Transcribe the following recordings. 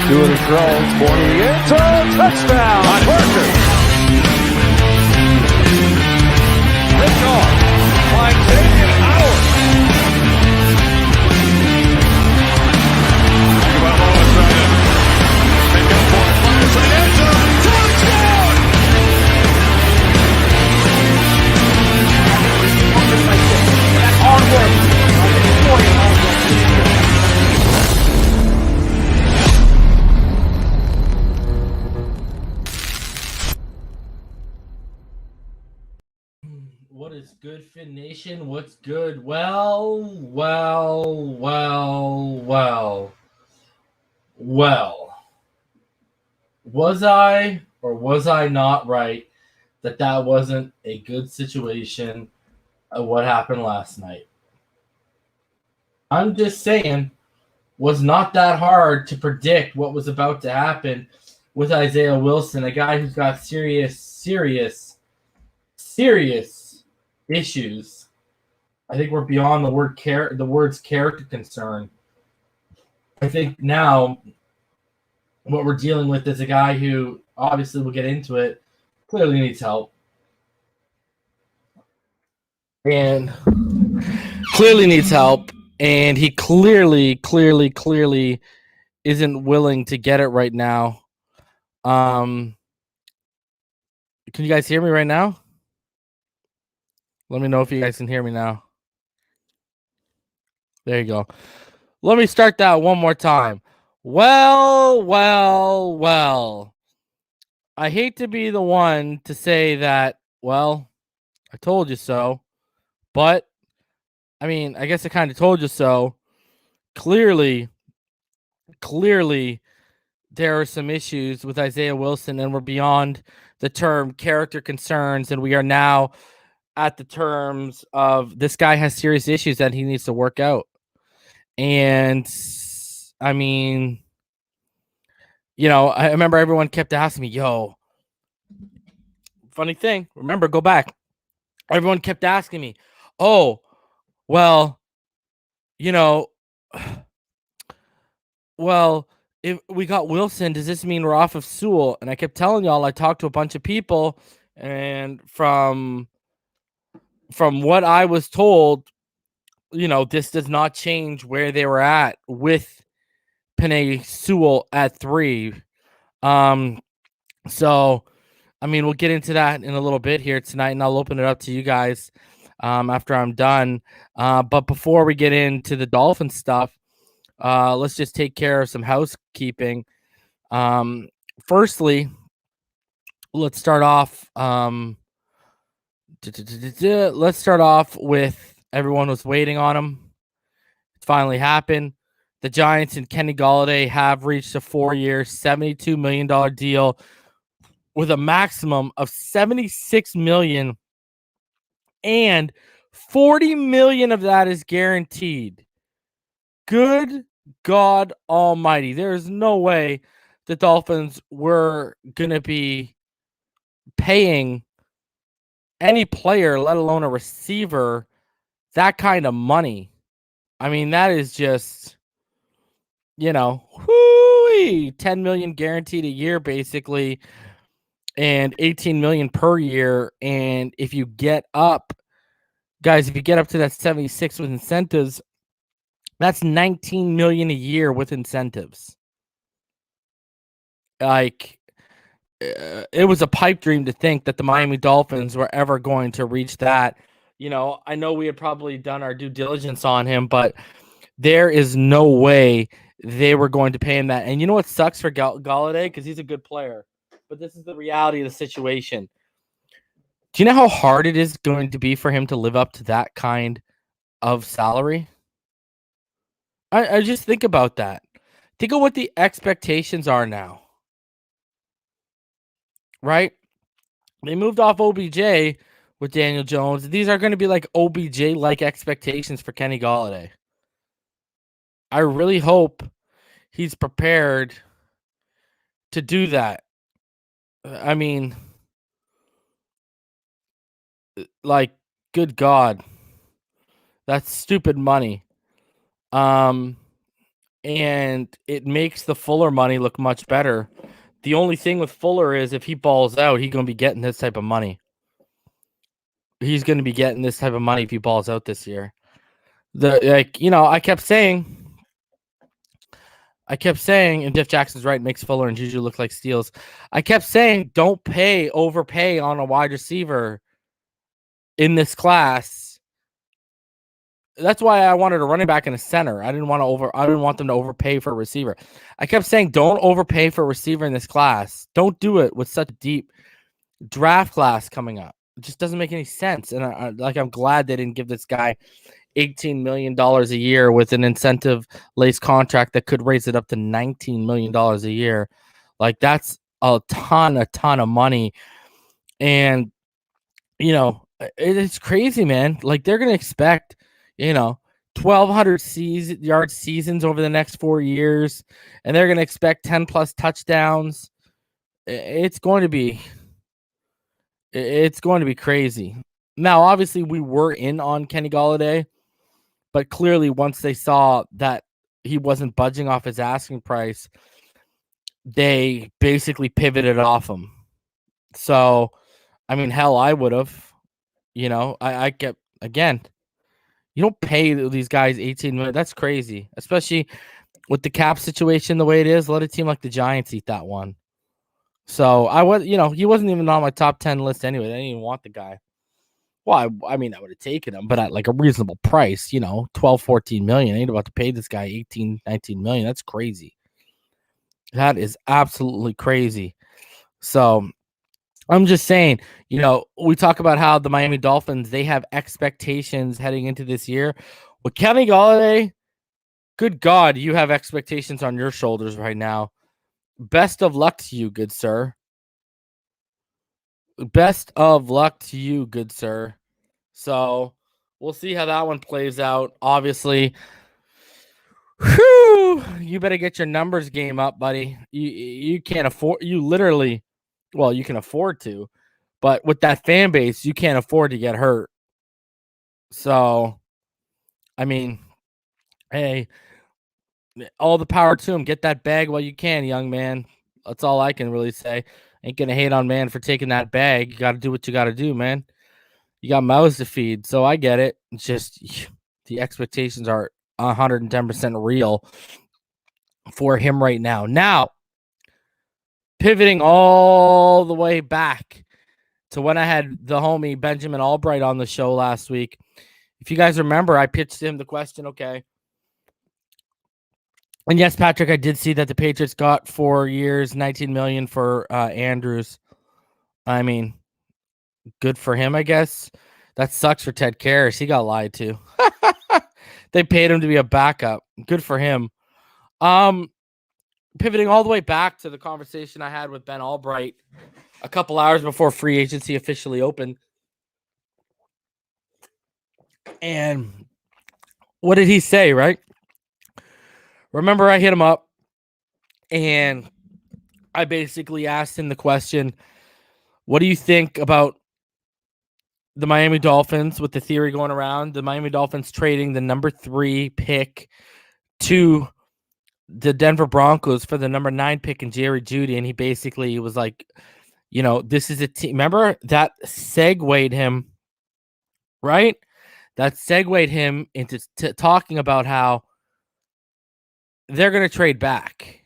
Doing his throws, going to the end zone, touchdown, Parker. Ripped off by Xavier Howard. Tagovailoa trying to make up for it, fires to the end zone, touchdown! That's hard work. What is good, Fin Nation? What's good? Well. Was I or was I not right that wasn't a good situation of what happened last night? I'm just saying, was not that hard to predict what was about to happen with Isaiah Wilson, a guy who's got serious issues. I think we're beyond the words character concern. I think now what we're dealing with is a guy who, obviously we'll get into it, clearly needs help. And he clearly isn't willing to get it right now. Can you guys hear me right now? Let me know if you guys can hear me now. There you go. Let me start that one more time. Well. I hate to be the one to say that, well, I told you so. But, I mean, I guess I kind of told you so. Clearly, there are some issues with Isaiah Wilson, and we're beyond the term character concerns, and we are now at the terms of this guy has serious issues that he needs to work out. And I mean, you know, I remember everyone kept asking me, funny thing, remember, go back. Everyone kept asking me, oh, well, you know, well, if we got Wilson, does this mean we're off of Sewell? And I kept telling y'all, I talked to a bunch of people, and from what I was told, you know, this does not change where they were at with Penei Sewell at 3. So, I mean, we'll get into that in a little bit here tonight, and I'll open it up to you guys after I'm done. But before we get into the Dolphins stuff, let's just take care of some housekeeping. Firstly, let's start off. Let's start off with everyone was waiting on him. It finally happened. The Giants and Kenny Golladay have reached a 4-year, $72 million deal with a maximum of $76 million, and $40 million of that is guaranteed. Good God Almighty! There is no way the Dolphins were gonna be paying any player, let alone a receiver, that kind of money. I mean, that is just, you know, $10 million guaranteed a year, basically, and $18 million per year. And if you get up, guys, if you get up to that 76 with incentives, that's $19 million a year with incentives. Like, it was a pipe dream to think that the Miami Dolphins were ever going to reach that. You know, I know we had probably done our due diligence on him, but there is no way they were going to pay him that. And you know what sucks for Golladay? Because he's a good player. But this is the reality of the situation. Do you know how hard it is going to be for him to live up to that kind of salary? I just think about that. Think of what the expectations are now. Right? They moved off OBJ with Daniel Jones. These are going to be like OBJ-like expectations for Kenny Golladay. I really hope he's prepared to do that. I mean, like, good God. That's stupid money. And and it makes the Fuller money look much better. The only thing with Fuller is if he balls out, he's going to be getting this type of money. He's going to be getting this type of money if he balls out this year. I kept saying, and Jeff Jackson's right, makes Fuller and Juju look like steals. I kept saying, don't overpay on a wide receiver in this class. That's why I wanted a running back and a center. I didn't want them to overpay for a receiver. I kept saying, don't overpay for a receiver in this class. Don't do it with such a deep draft class coming up. It just doesn't make any sense. And I'm glad they didn't give this guy $18 million a year with an incentive-laced contract that could raise it up to $19 million a year. Like, that's a ton of money. And, it's crazy, man. Like, they're going to expect, 1,200 yard seasons over the next 4 years, and they're going to expect 10-plus touchdowns. It's going to be crazy. Now, obviously, we were in on Kenny Golladay, but clearly once they saw that he wasn't budging off his asking price, they basically pivoted off him. So, I mean, hell, I would have. I kept, again, you don't pay these guys $18 million. That's crazy, especially with the cap situation the way it is. Let a team like the Giants eat that one. So I was, he wasn't even on my top 10 list anyway. I didn't even want the guy. Well, I mean, I would have taken him, but at like a reasonable price, 12, 14 million. I ain't about to pay this guy 18, 19 million. That's crazy. That is absolutely crazy. So I'm just saying, we talk about how the Miami Dolphins, they have expectations heading into this year. With Kenny Golladay, good God, you have expectations on your shoulders right now. Best of luck to you, good sir. Best of luck to you, good sir. So we'll see how that one plays out. Obviously, you better get your numbers game up, buddy. You can't afford, you can afford to, but with that fan base, you can't afford to get hurt. So, I mean, hey, all the power to him. Get that bag while you can, young man. That's all I can really say. Ain't gonna hate on man for taking that bag. You got to do what you got to do, man. You got mouths to feed, so I get it. It's just the expectations are 110% real for him right now. Now, pivoting all the way back to when I had the homie Benjamin Albright on the show last week. If you guys remember, I pitched him the question, okay. And yes, Patrick, I did see that the Patriots got 4 years, $19 million for Andrews. I mean, good for him, I guess. That sucks for Ted Karras. He got lied to. They paid him to be a backup. Good for him. Pivoting all the way back to the conversation I had with Ben Albright a couple hours before free agency officially opened. And what did he say, right? Remember, I hit him up and I basically asked him the question, what do you think about the Miami Dolphins, with the theory going around, the Miami Dolphins trading the number 3 pick to the Denver Broncos for the number 9 pick in Jerry Jeudy? And he basically was like, this is a team. Remember, that segued him, right? That segued him into talking about how they're going to trade back.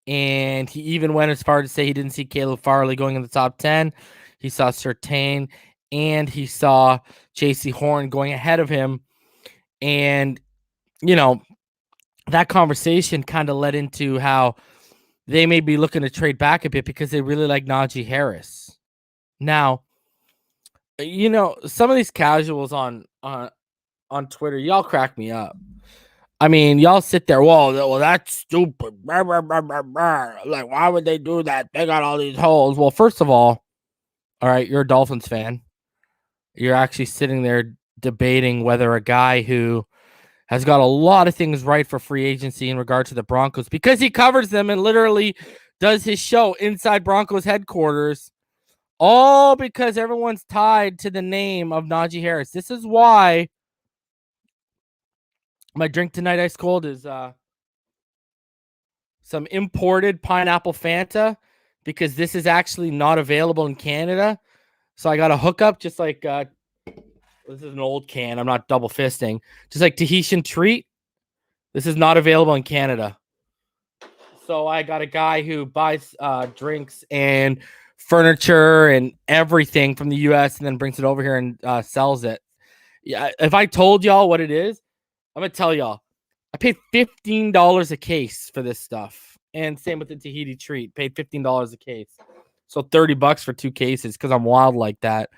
And he even went as far to say he didn't see Caleb Farley going in the top 10. He saw Surtain and he saw J.C. Horn going ahead of him. And, that conversation kind of led into how they may be looking to trade back a bit because they really like Najee Harris. Now, some of these casuals on Twitter, y'all crack me up. I mean, y'all sit there, well, that's stupid. Blah, blah, blah, blah, blah. Like, why would they do that? They got all these holes. Well, first of all right, you're a Dolphins fan. You're actually sitting there debating whether a guy who has got a lot of things right for free agency in regard to the Broncos, because he covers them and literally does his show inside Broncos headquarters, all because everyone's tied to the name of Najee Harris. This is why my drink tonight, ice cold, is some imported pineapple Fanta because this is actually not available in Canada. So I got a hookup, just like this is an old can. I'm not double fisting. Just like Tahitian Treat. This is not available in Canada. So I got a guy who buys drinks and furniture and everything from the U.S. and then brings it over here and sells it. Yeah, if I told y'all what it is, I'm gonna tell y'all. I paid $15 a case for this stuff, and same with the Tahiti Treat. Paid $15 a case, so $30 for 2 cases because I'm wild like that.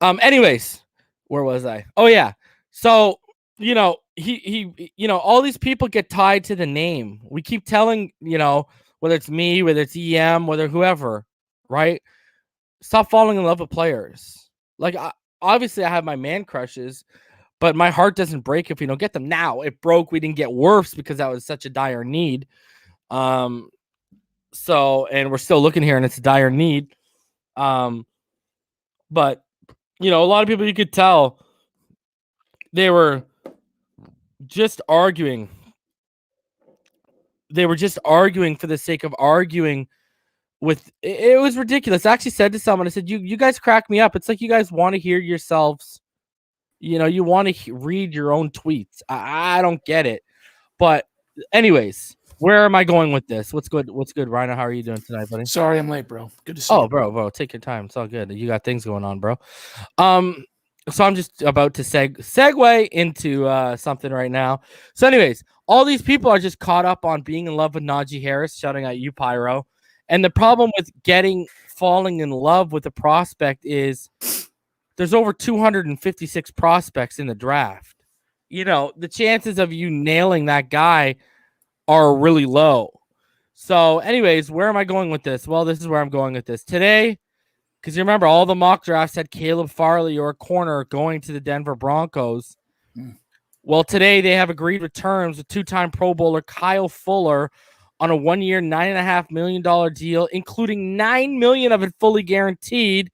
Anyways, where was I? Oh yeah. So he all these people get tied to the name. We keep telling whether it's me, whether it's EM, whether whoever, right? Stop falling in love with players. Like, obviously, I have my man crushes, but my heart doesn't break if we don't get them. Now, it broke. We didn't get worse because that was such a dire need. And we're still looking here, and it's a dire need. But, a lot of people, you could tell they were just arguing. They were just arguing for the sake of arguing. It was ridiculous. I actually said to someone, I said, you guys crack me up. It's like you guys want to hear yourselves, you want to read your own tweets. I don't get it. But anyways, where am I going with this? What's good, Rhino? How are you doing tonight, buddy? Sorry, I'm late, bro. Good to see you. Oh, bro, take your time. It's all good. You got things going on, bro. So I'm just about to segue into something right now. So anyways, all these people are just caught up on being in love with Najee Harris, shouting at you, Pyro. And the problem with falling in love with a prospect is there's over 256 prospects in the draft. The chances of you nailing that guy are really low. So anyways, where am I going with this? Well, this is where I'm going with this. Today, because you remember all the mock drafts had Caleb Farley or a corner going to the Denver Broncos. Well, today they have agreed with terms with 2-time Pro Bowler Kyle Fuller on a 1-year, $9.5 million deal, including $9 million of it fully guaranteed.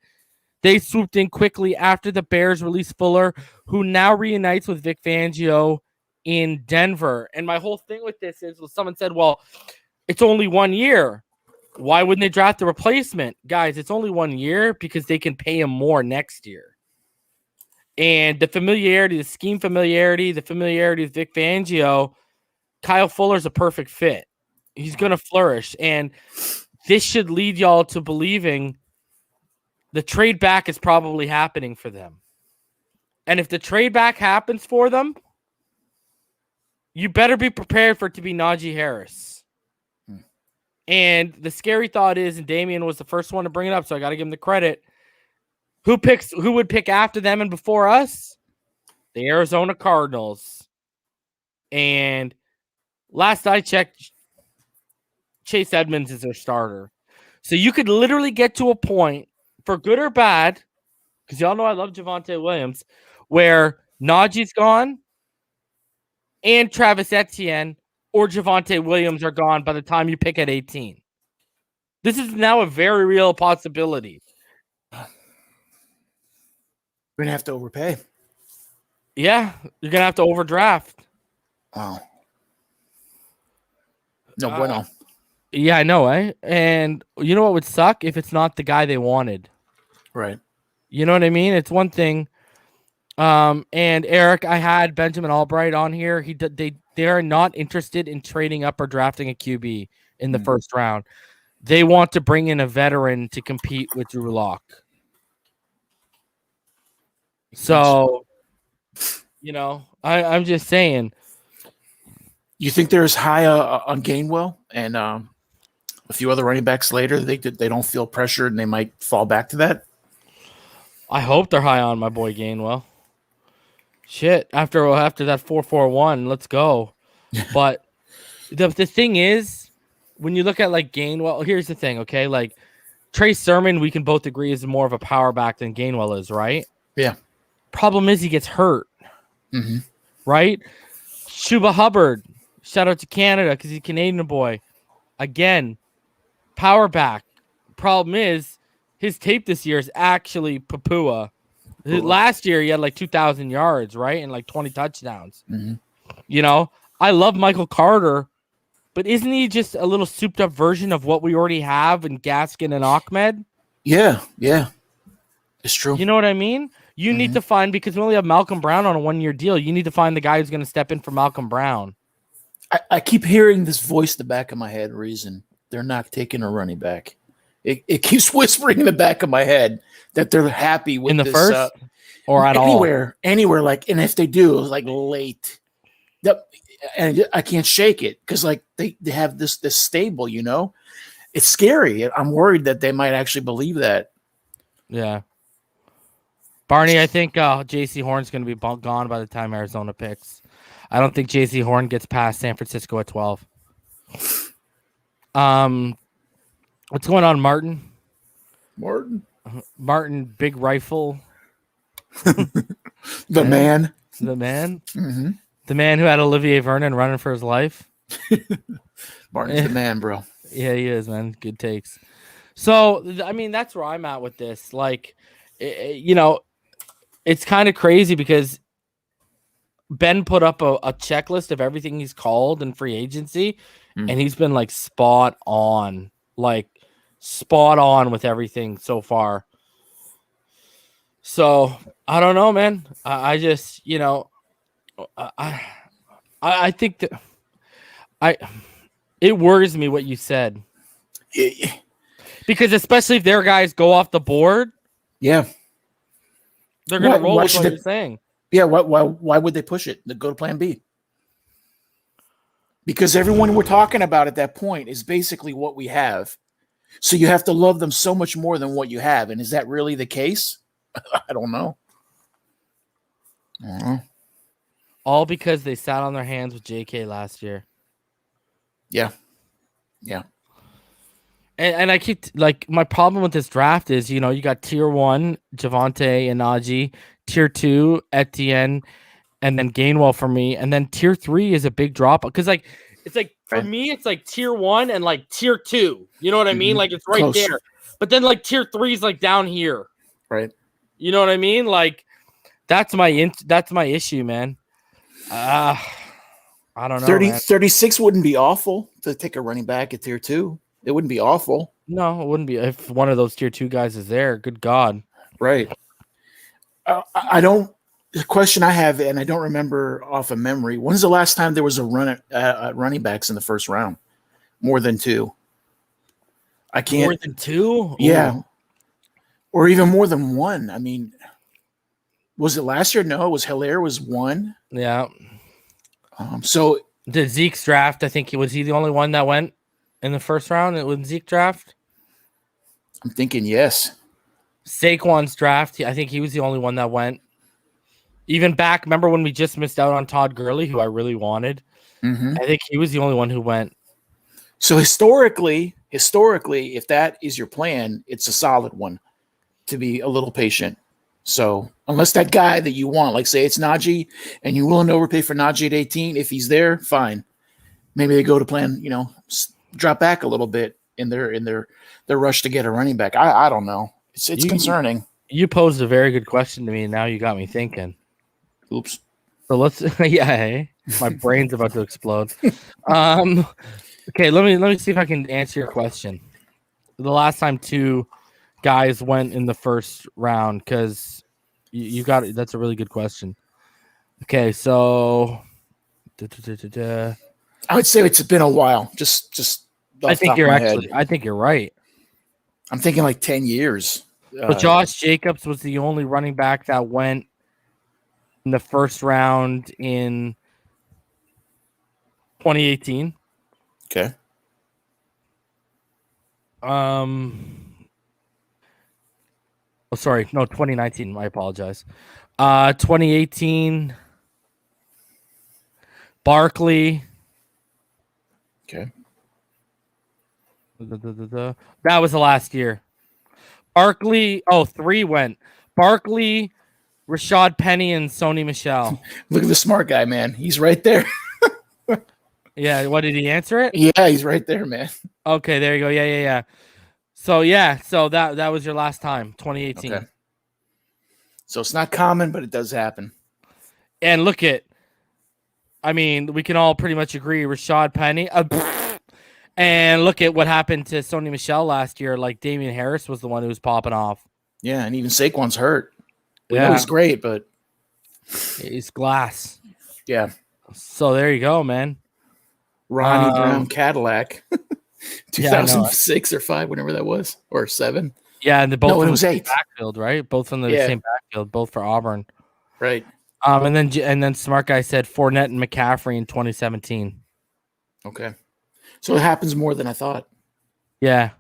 They swooped in quickly after the Bears released Fuller, who now reunites with Vic Fangio in Denver. And my whole thing with this is, someone said, well, it's only 1 year. Why wouldn't they draft the replacement? Guys, it's only 1 year because they can pay him more next year. And the familiarity, the scheme familiarity, the familiarity with Vic Fangio, Kyle Fuller's a perfect fit. He's going to flourish. And this should lead y'all to believing the trade back is probably happening for them. And if the trade back happens for them, you better be prepared for it to be Najee Harris. And the scary thought is, and Damian was the first one to bring it up, so I got to give him the credit. Who would pick after them and before us? The Arizona Cardinals. And last I checked, Chase Edmonds is their starter. So you could literally get to a point, for good or bad, because y'all know I love Javonte Williams, where Najee's gone and Travis Etienne or Javonte Williams are gone by the time you pick at 18. This is now a very real possibility. We're going to have to overpay. Yeah, you're going to have to overdraft. Wow. No bueno. Yeah, I know, eh? And you know what would suck? If it's not the guy they wanted. Right. You know what I mean? It's one thing. And Eric, I had Benjamin Albright on here. They are not interested in trading up or drafting a QB in the first round. They want to bring in a veteran to compete with Drew Lock. So, I'm just saying. You think they're as high on Gainwell and a few other running backs later? They don't feel pressured and they might fall back to that? I hope they're high on my boy Gainwell. Shit, after that 4-4-1, let's go. But the thing is, when you look at like Gainwell, here's the thing, okay? Like Trey Sermon, we can both agree is more of a power back than Gainwell is, right? Yeah. Problem is he gets hurt, right? Chuba Hubbard, shout out to Canada because he's a Canadian boy. Again, power back. Problem is his tape this year is actually Papua. Last year he had like 2,000 yards, right, and like 20 touchdowns. I love Michael Carter, but isn't he just a little souped up version of what we already have in Gaskin and Ahmed? Yeah. It's true. You know what I mean? You need to find, because we only have Malcolm Brown on a 1-year deal. You need to find the guy who's going to step in for Malcolm Brown. I keep hearing this voice in the back of my head, reason they're not taking a running back. It keeps whispering in the back of my head that they're happy with in the this, first or at anywhere. Like, and if they do, like late, and I can't shake it because like they have this stable. It's scary. I'm worried that they might actually believe that. Yeah. Barney, I think J.C. Horn's going to be gone by the time Arizona picks. I don't think J.C. Horn gets past San Francisco at 12. What's going on, Martin? Martin, big rifle. The man. Mm-hmm. The man who had Olivier Vernon running for his life. Martin's the man, bro. Yeah, he is, man. Good takes. So, I mean, that's where I'm at with this. Like, it's kind of crazy because Ben put up a checklist of everything he's called in free agency, and he's been like spot on with everything so far. So I don't know, man. I just, I think that it worries me what you said, because especially if their guys go off the board, they're gonna roll with what you're saying. Yeah, why would they push it? Go to plan B. Because everyone we're talking about at that point is basically what we have. So you have to love them so much more than what you have. And is that really the case? I don't know. All because they sat on their hands with JK last year. Yeah. And I keep, like, my problem with this draft is, you got tier 1, Javonte and Najee, tier 2, Etienne, and then Gainwell for me. And then tier 3 is a big drop. Because, like, it's like, for me, it's like tier 1 and like tier 2. You know what I mean? Like, it's right Close. there. But then, like, tier 3 is like down here. Right. You know what I mean? Like, that's my issue, man. I don't know. 36 wouldn't be awful to take a running back at tier 2. It wouldn't be awful. No, it wouldn't be if one of those tier 2 guys is there. Good God. Right. I don't. The question I have, and I don't remember off of memory, when's the last time there was a running backs in the first round? More than 2. I can't. More than 2? Yeah. Or even more than 1. I mean, was it last year? No, it was Hilaire was 1. Yeah. So did Zeke's draft? I think he was the only one that went in the first round. It was Zeke draft. I'm thinking yes. Saquon's draft. I think he was the only one that went. Even back, remember when we just missed out on Todd Gurley, who I really wanted? Mm-hmm. I think he was the only one who went. So historically, if that is your plan, it's a solid one to be a little patient. So unless that guy that you want, like say it's Najee, and you're willing to overpay for Najee at 18, if he's there, fine. Maybe they go to plan, drop back a little bit in their rush to get a running back. I don't know. It's concerning. You posed a very good question to me, and now you got me thinking. Oops. So let's my brain's about to explode. Okay, let me see if I can answer your question. The last time 2 guys went in the first round, because you got it. That's a really good question. Okay, so I would say it's been a while. Just I think you're right. I'm thinking like 10 years. But Josh Jacobs was the only running back that went in the first round in 2018. Okay. Oh, sorry. No, 2019. I apologize. 2018. Barkley. Okay. That was the last year. Barkley. 3 went. Barkley, Rashad Penny, and Sony Michel. Look at the smart guy, man. He's right there. Yeah. What, did he answer it? Yeah, he's right there, man. Okay, there you go. Yeah. So that was your last time, 2018. Okay. So it's not common, but it does happen. And look at I mean, we can all pretty much agree. Rashad Penny. And look at what happened to Sony Michel last year. Like Damian Harris was the one who was popping off. Yeah, and even Saquon's hurt. We know he's great, but he's glass. Yeah. So there you go, man. Ronnie Brown Cadillac, 2006 or 5, whenever that was, or 7. Yeah, and both it was 8. Backfield, right? Both from the same backfield, both for Auburn, right? And then Smart Guy said Fournette and McCaffrey in 2017. Okay, so it happens more than I thought. Yeah.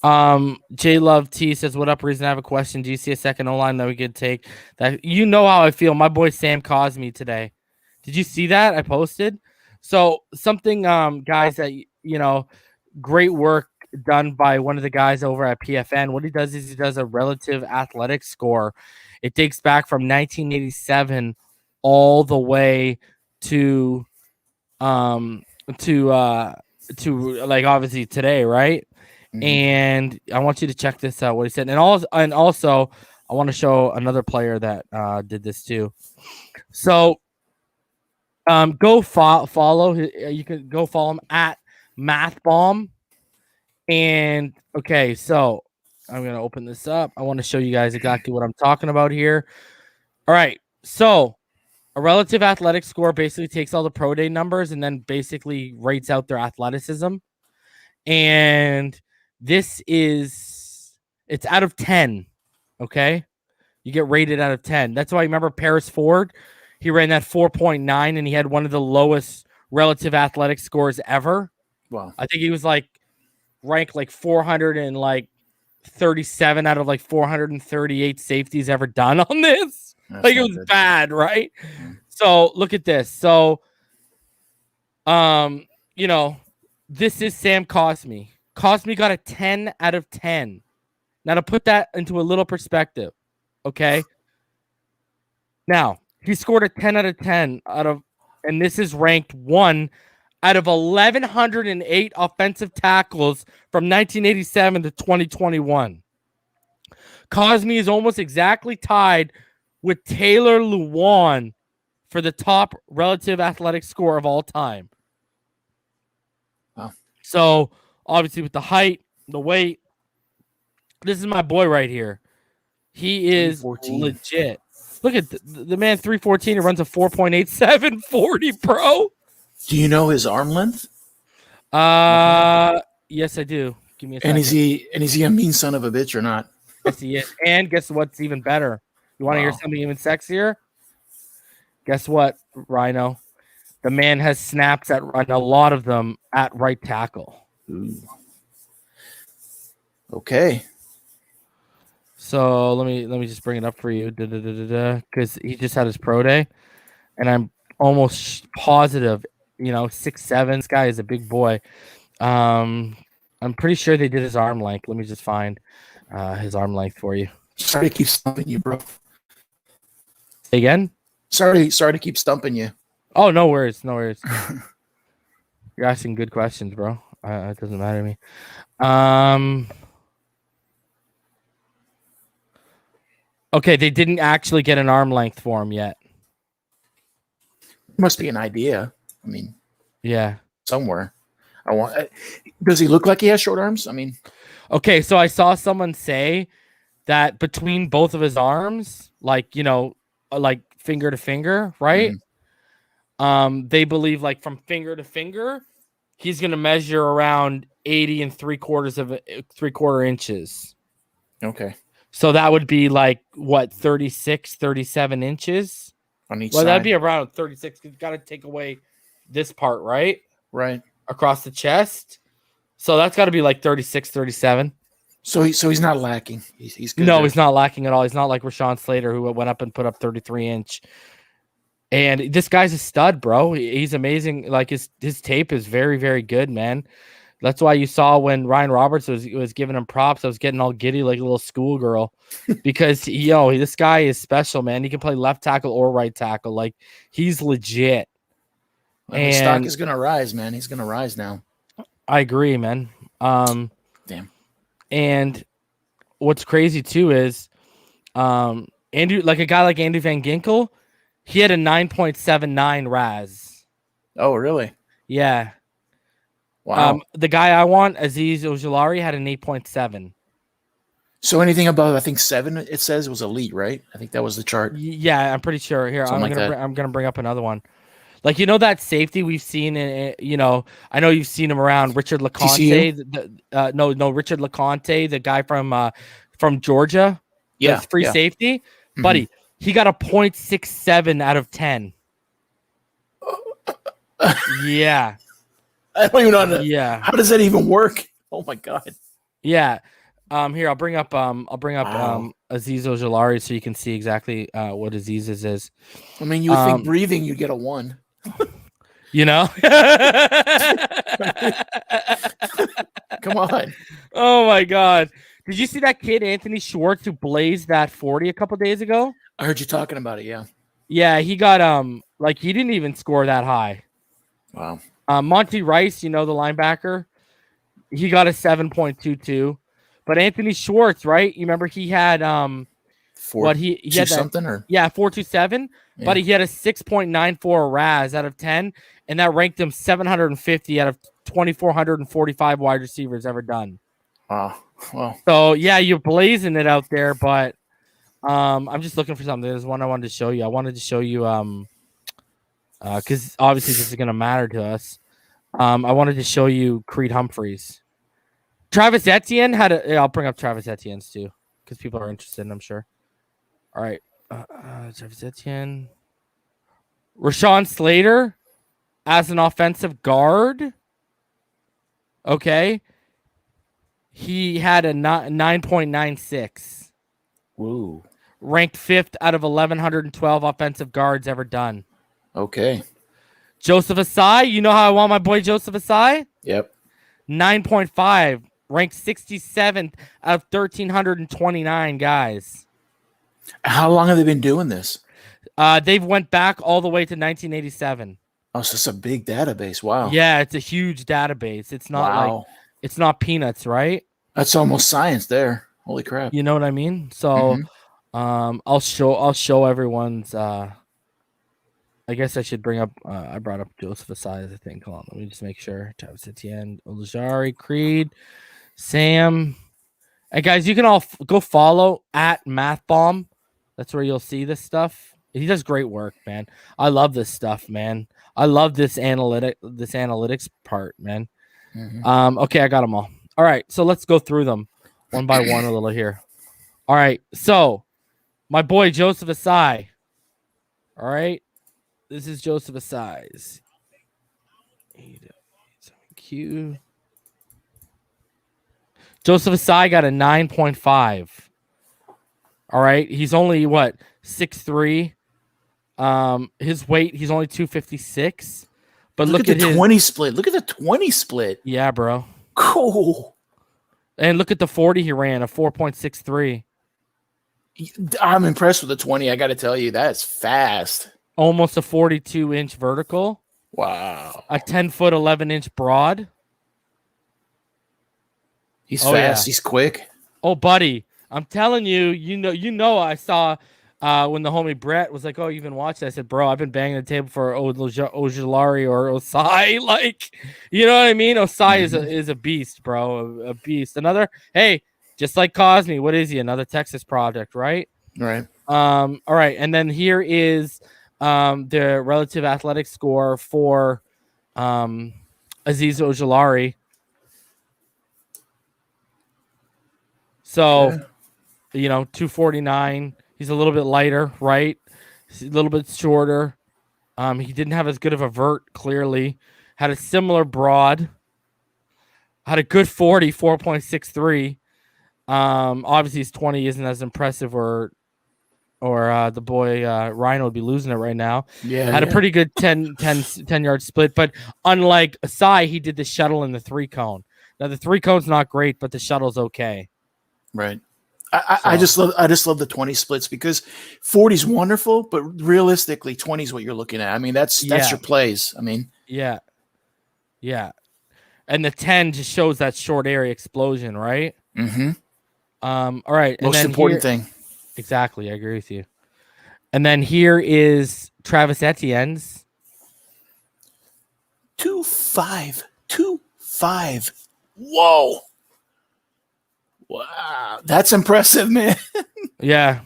J Love T says, "What up, Reason? I have a question. Do you see a second O-line that we could take? That you know how I feel. My boy Sam Cosme today. Did you see that I posted? So something, guys, that great work done by one of the guys over at PFN. What he does is he does a relative athletic score. It dates back from 1987 all the way to like obviously today, right? Mm-hmm. And I want you to check this out. What he said, and also I want to show another player that did this too. So go follow. You can go follow him at MathBomb. And okay, so I'm gonna open this up. I want to show you guys exactly what I'm talking about here. All right, so a relative athletic score basically takes all the pro day numbers and then basically rates out their athleticism. And it's out of 10. Okay, you get rated out of 10. That's why I remember Paris Ford. He ran that 4.9, and he had one of the lowest relative athletic scores ever. Wow, I think he was like ranked like 437 out of like 438 safeties ever done on this. That's like it was good. Bad, right? Mm-hmm. So look at this. So, this is Sam Cosme. Cosme got a 10 out of 10. Now to put that into a little perspective, okay? Now he scored a 10 out of 10 and this is ranked 1 out of 1,108 offensive tackles from 1987 to 2021. Cosme is almost exactly tied with Taylor Lewan for the top relative athletic score of all time. Wow. So, obviously, with the height, the weight, this is my boy right here. He is legit. Look at the man, 314. He runs a 4.87 40, bro. Do you know his arm length? Yes, I do. Give me a second. And is he a mean son of a bitch or not? Yes, he is. And guess what's even better? You want to hear something even sexier? Guess what, Rhino? The man has snaps and a lot of them at right tackle. Ooh. Okay. So let me just bring it up for you, because he just had his pro day, and I'm almost positive. 6'7". This guy is a big boy. I'm pretty sure they did his arm length. Let me just find his arm length for you. Sorry to keep stumping you, bro. Say again? Sorry to keep stumping you. Oh, no worries. You're asking good questions, bro. It doesn't matter to me. Okay, they didn't actually get an arm length for him yet. Must be an idea. I mean, yeah, somewhere. Does he look like he has short arms? I mean, okay. So I saw someone say that between both of his arms, like finger to finger, right? Mm-hmm. They believe like from finger to finger, he's gonna measure around 80 3/4 inches. Okay. So that would be like what 36, 37 inches on each side. Well, that'd be around 36. You got to take away this part, right? Right. Across the chest. So that's got to be like 36, 37. So he's not lacking. He's good. No, he's not lacking at all. He's not like Rashawn Slater, who went up and put up 33-inch. And this guy's a stud, bro. He's amazing. Like his tape is very, very good, man. That's why you saw when Ryan Roberts was giving him props, I was getting all giddy like a little schoolgirl because this guy is special, man. He can play left tackle or right tackle. Like he's legit. Well, his stock is gonna rise, man. He's gonna rise now. I agree, man. Damn. And what's crazy too is Andrew, like a guy like Andrew Van Ginkel, He had a 9.79 RAS. Oh, really? Yeah. Wow. The guy I want, Azeez Ojulari, had an 8.7. So anything above, I think 7, it says, was elite, right? I think that was the chart. Yeah, I'm pretty sure. Here, Something I'm gonna bring up another one. Like, you know, that safety we've seen in, you know, I know you've seen him around, Richard LeConte. Richard LeConte, the guy from Georgia. Yeah, the free yeah. safety, Mm-hmm. buddy. He got a 0.67 out of 10. Yeah. I don't even know. Yeah. How does that even work? Oh my God. Yeah. Here, I'll bring up Wow. Azeez Ojulari so you can see exactly what Azeez's is. I mean, you would think breathing, you'd get a 1. You know? Come on. Oh my God. Did you see that kid, Anthony Schwartz, who blazed that 40 a couple days ago? I heard you talking about it, yeah. Yeah, he got like he didn't even score that high. Wow. Monty Rice, you know, the linebacker, he got a 7.22. But Anthony Schwartz, right? You remember he had he had that, something or 4.27, yeah. but he had a 6.94 RAS out of 10, and that ranked him 750 out of 2,445 wide receivers ever done. Wow. Well, so yeah, you're blazing it out there, but I'm just looking for something. There's one I wanted to show you. I wanted to show you because obviously this is gonna matter to us. I wanted to show you Creed Humphreys. Travis Etienne had a. I'll bring up Travis Etienne's too because people are interested, I'm sure. All right, Travis Etienne, Rashawn Slater as an offensive guard. Okay, he had a 9.96. Woo. Ranked 5th out of 1,112 offensive guards ever done. Okay. Joseph Asai, you know how I want my boy Joseph Asai? Yep. 9.5. Ranked 67th out of 1,329 guys. How long have they been doing this? They've went back all the way to 1987. Oh, so it's a big database. Wow. Yeah, it's a huge database. It's not like it's not peanuts, right? That's almost science there. Holy crap. You know what I mean? So I'll show everyone's I guess I should bring up I brought up Joseph Asai, I think. Hold on, let me just make sure. Travis Etienne, Ojulari, Creed, Sam. And guys, you can all go follow at MathBomb. That's where you'll see this stuff. He does great work, man. I love this stuff, man. I love this analytics part, man. Okay, I got them all. All right, so let's go through them one by one a little here. All right, so my boy Joseph Asai. All right, this is Joseph Asai's. Q. Joseph Asai got a 9.5. All right, he's only 6'3". His weight, he's only 256. But look at the 20 split. Look at the 20 split. Yeah, bro. Cool. And look at the 40 he ran, a 4.63. I'm impressed with the 20. I got to tell you, that's fast. Almost a 42-inch vertical. Wow. A 10-foot, 11-inch broad. He's fast. Yeah. He's quick. Oh, buddy, I'm telling you, you know, I saw when the homie Brett was like, "Oh, you've been watching." I said, "Bro, I've been banging the table for Ojulari or Osai." Like, you know what I mean? Osai is a beast, bro, a beast. Another, hey, just like Cosme, what is he? Another Texas product, right? Right. All right, and then here is the relative athletic score for Azeez Ojulari. So, 249. He's a little bit lighter, right? He's a little bit shorter. He didn't have as good of a vert, clearly. Had a similar broad. Had a good 40, 4.63. Obviously, his 20 isn't as impressive, or the boy Rhino would be losing it right now. Yeah. Had a pretty good 10-yard split. But unlike Asai, he did the shuttle and the 3-cone. Now, the 3-cone's not great, but the shuttle's okay. Right. I just love the 20 splits because 40 is wonderful, but realistically 20 is what you're looking at. I mean, that's your plays. I mean, yeah. And the 10 just shows that short area explosion, right? Mm-hmm. All right. Most important thing. Exactly. I agree with you. And then here is Travis Etienne's. 2.5. 2.5. Whoa. Wow. That's impressive, man. Yeah.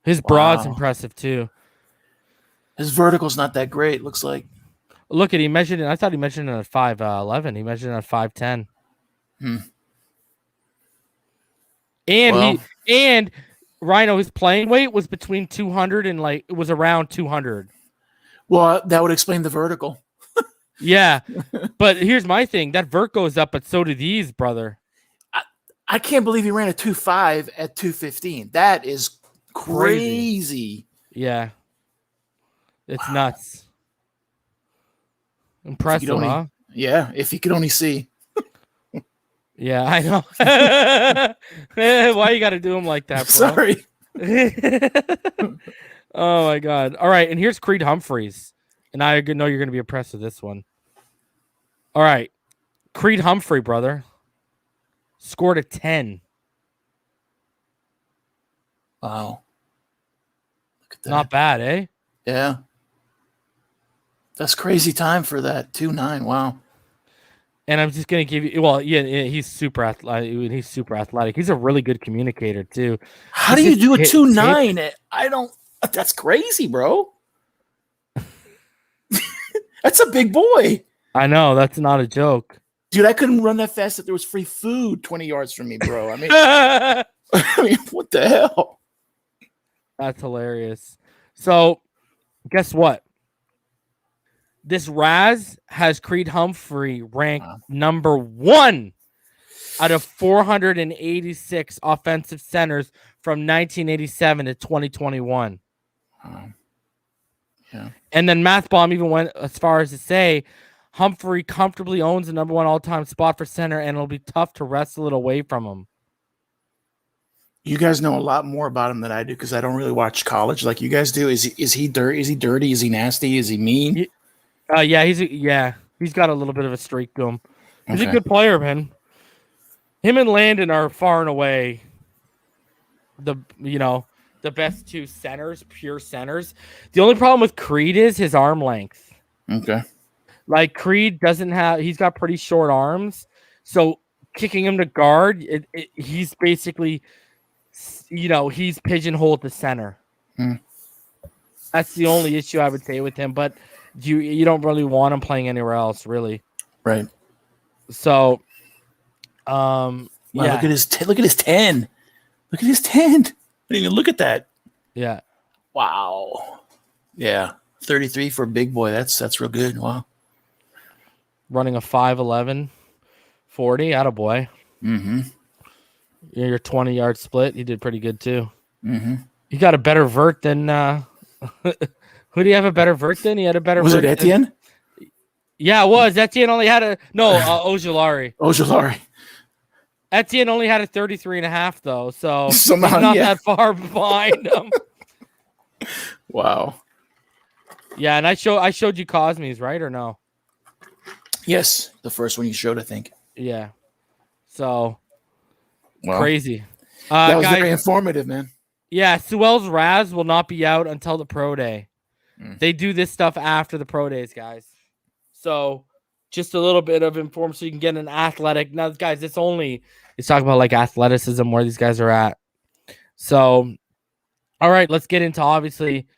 His broad's impressive too. His vertical's not that great, looks like. Look at he measured it. I thought he measured it at 5'11". He measured it at 5'10". And Rhino, his playing weight was between 200 and it was around 200. Well, that would explain the vertical. Yeah. But here's my thing. That vert goes up, but so do these, brother. I can't believe he ran a 2.5 at 215. That is crazy. Yeah. It's nuts. Impressive, huh? Yeah, if you could only see. Yeah, I know. Why you got to do him like that, bro? Sorry. Oh, my God. All right, and here's Creed Humphreys. And I know you're going to be impressed with this one. All right. Creed Humphrey, brother. Scored a 10. Wow. Look at that. Not bad, eh? Yeah. That's crazy time for that. 2.9. Wow. And I'm just going to give you, well, yeah, he's super athletic. He's super athletic. He's a really good communicator, too. How do you do a 2.9? I don't, that's crazy, bro. That's a big boy. I know. That's not a joke. Dude, I couldn't run that fast if there was free food 20 yards from me, bro. I mean, what the hell? That's hilarious. So, guess what? This Raz has Creed Humphrey ranked number 1 out of 486 offensive centers from 1987 to 2021. Yeah. And then MathBomb even went as far as to say Humphrey comfortably owns the number 1 all-time spot for center, and it'll be tough to wrestle it away from him. You guys know a lot more about him than I do because I don't really watch college like you guys do. Is he dirty? Is he dirty? Is he nasty? Is he mean? Yeah, he's got a little bit of a streak to him. He's a good player, man. Him and Landon are far and away the best 2 centers, pure centers. The only problem with Creed is his arm length. Okay. Like Creed he's got pretty short arms, so kicking him to guard, he's basically, he's pigeonholed to center. That's the only issue I would say with him, but you don't really want him playing anywhere else, really. Right. So, wow, yeah. Look at his 10. Look at his 10. I didn't even look at that. Yeah. Wow. Yeah. 33 for a big boy. That's real good. Wow. Running a 5'11", 40. Attaboy. Mm-hmm. Your 20-yard split. He did pretty good, too. Mm-hmm. He got a better vert than who do you have a better vert than? He had a better was vert. Was it Etienne? Yeah, it was. Etienne only had Ojulari. Ojulari. Etienne only had a 33.5, though, so somehow he's not that far behind him. Wow. Yeah, and I showed you Cosme's, right, or no? Yes, the first one you showed, I think. Yeah. So, crazy. That was very informative, man. Yeah, Sewell's Raz will not be out until the pro day. They do this stuff after the pro days, guys. So, just a little bit of inform so you can get an athletic. Now, guys, it's talking about like athleticism where these guys are at. So, all right, let's get into obviously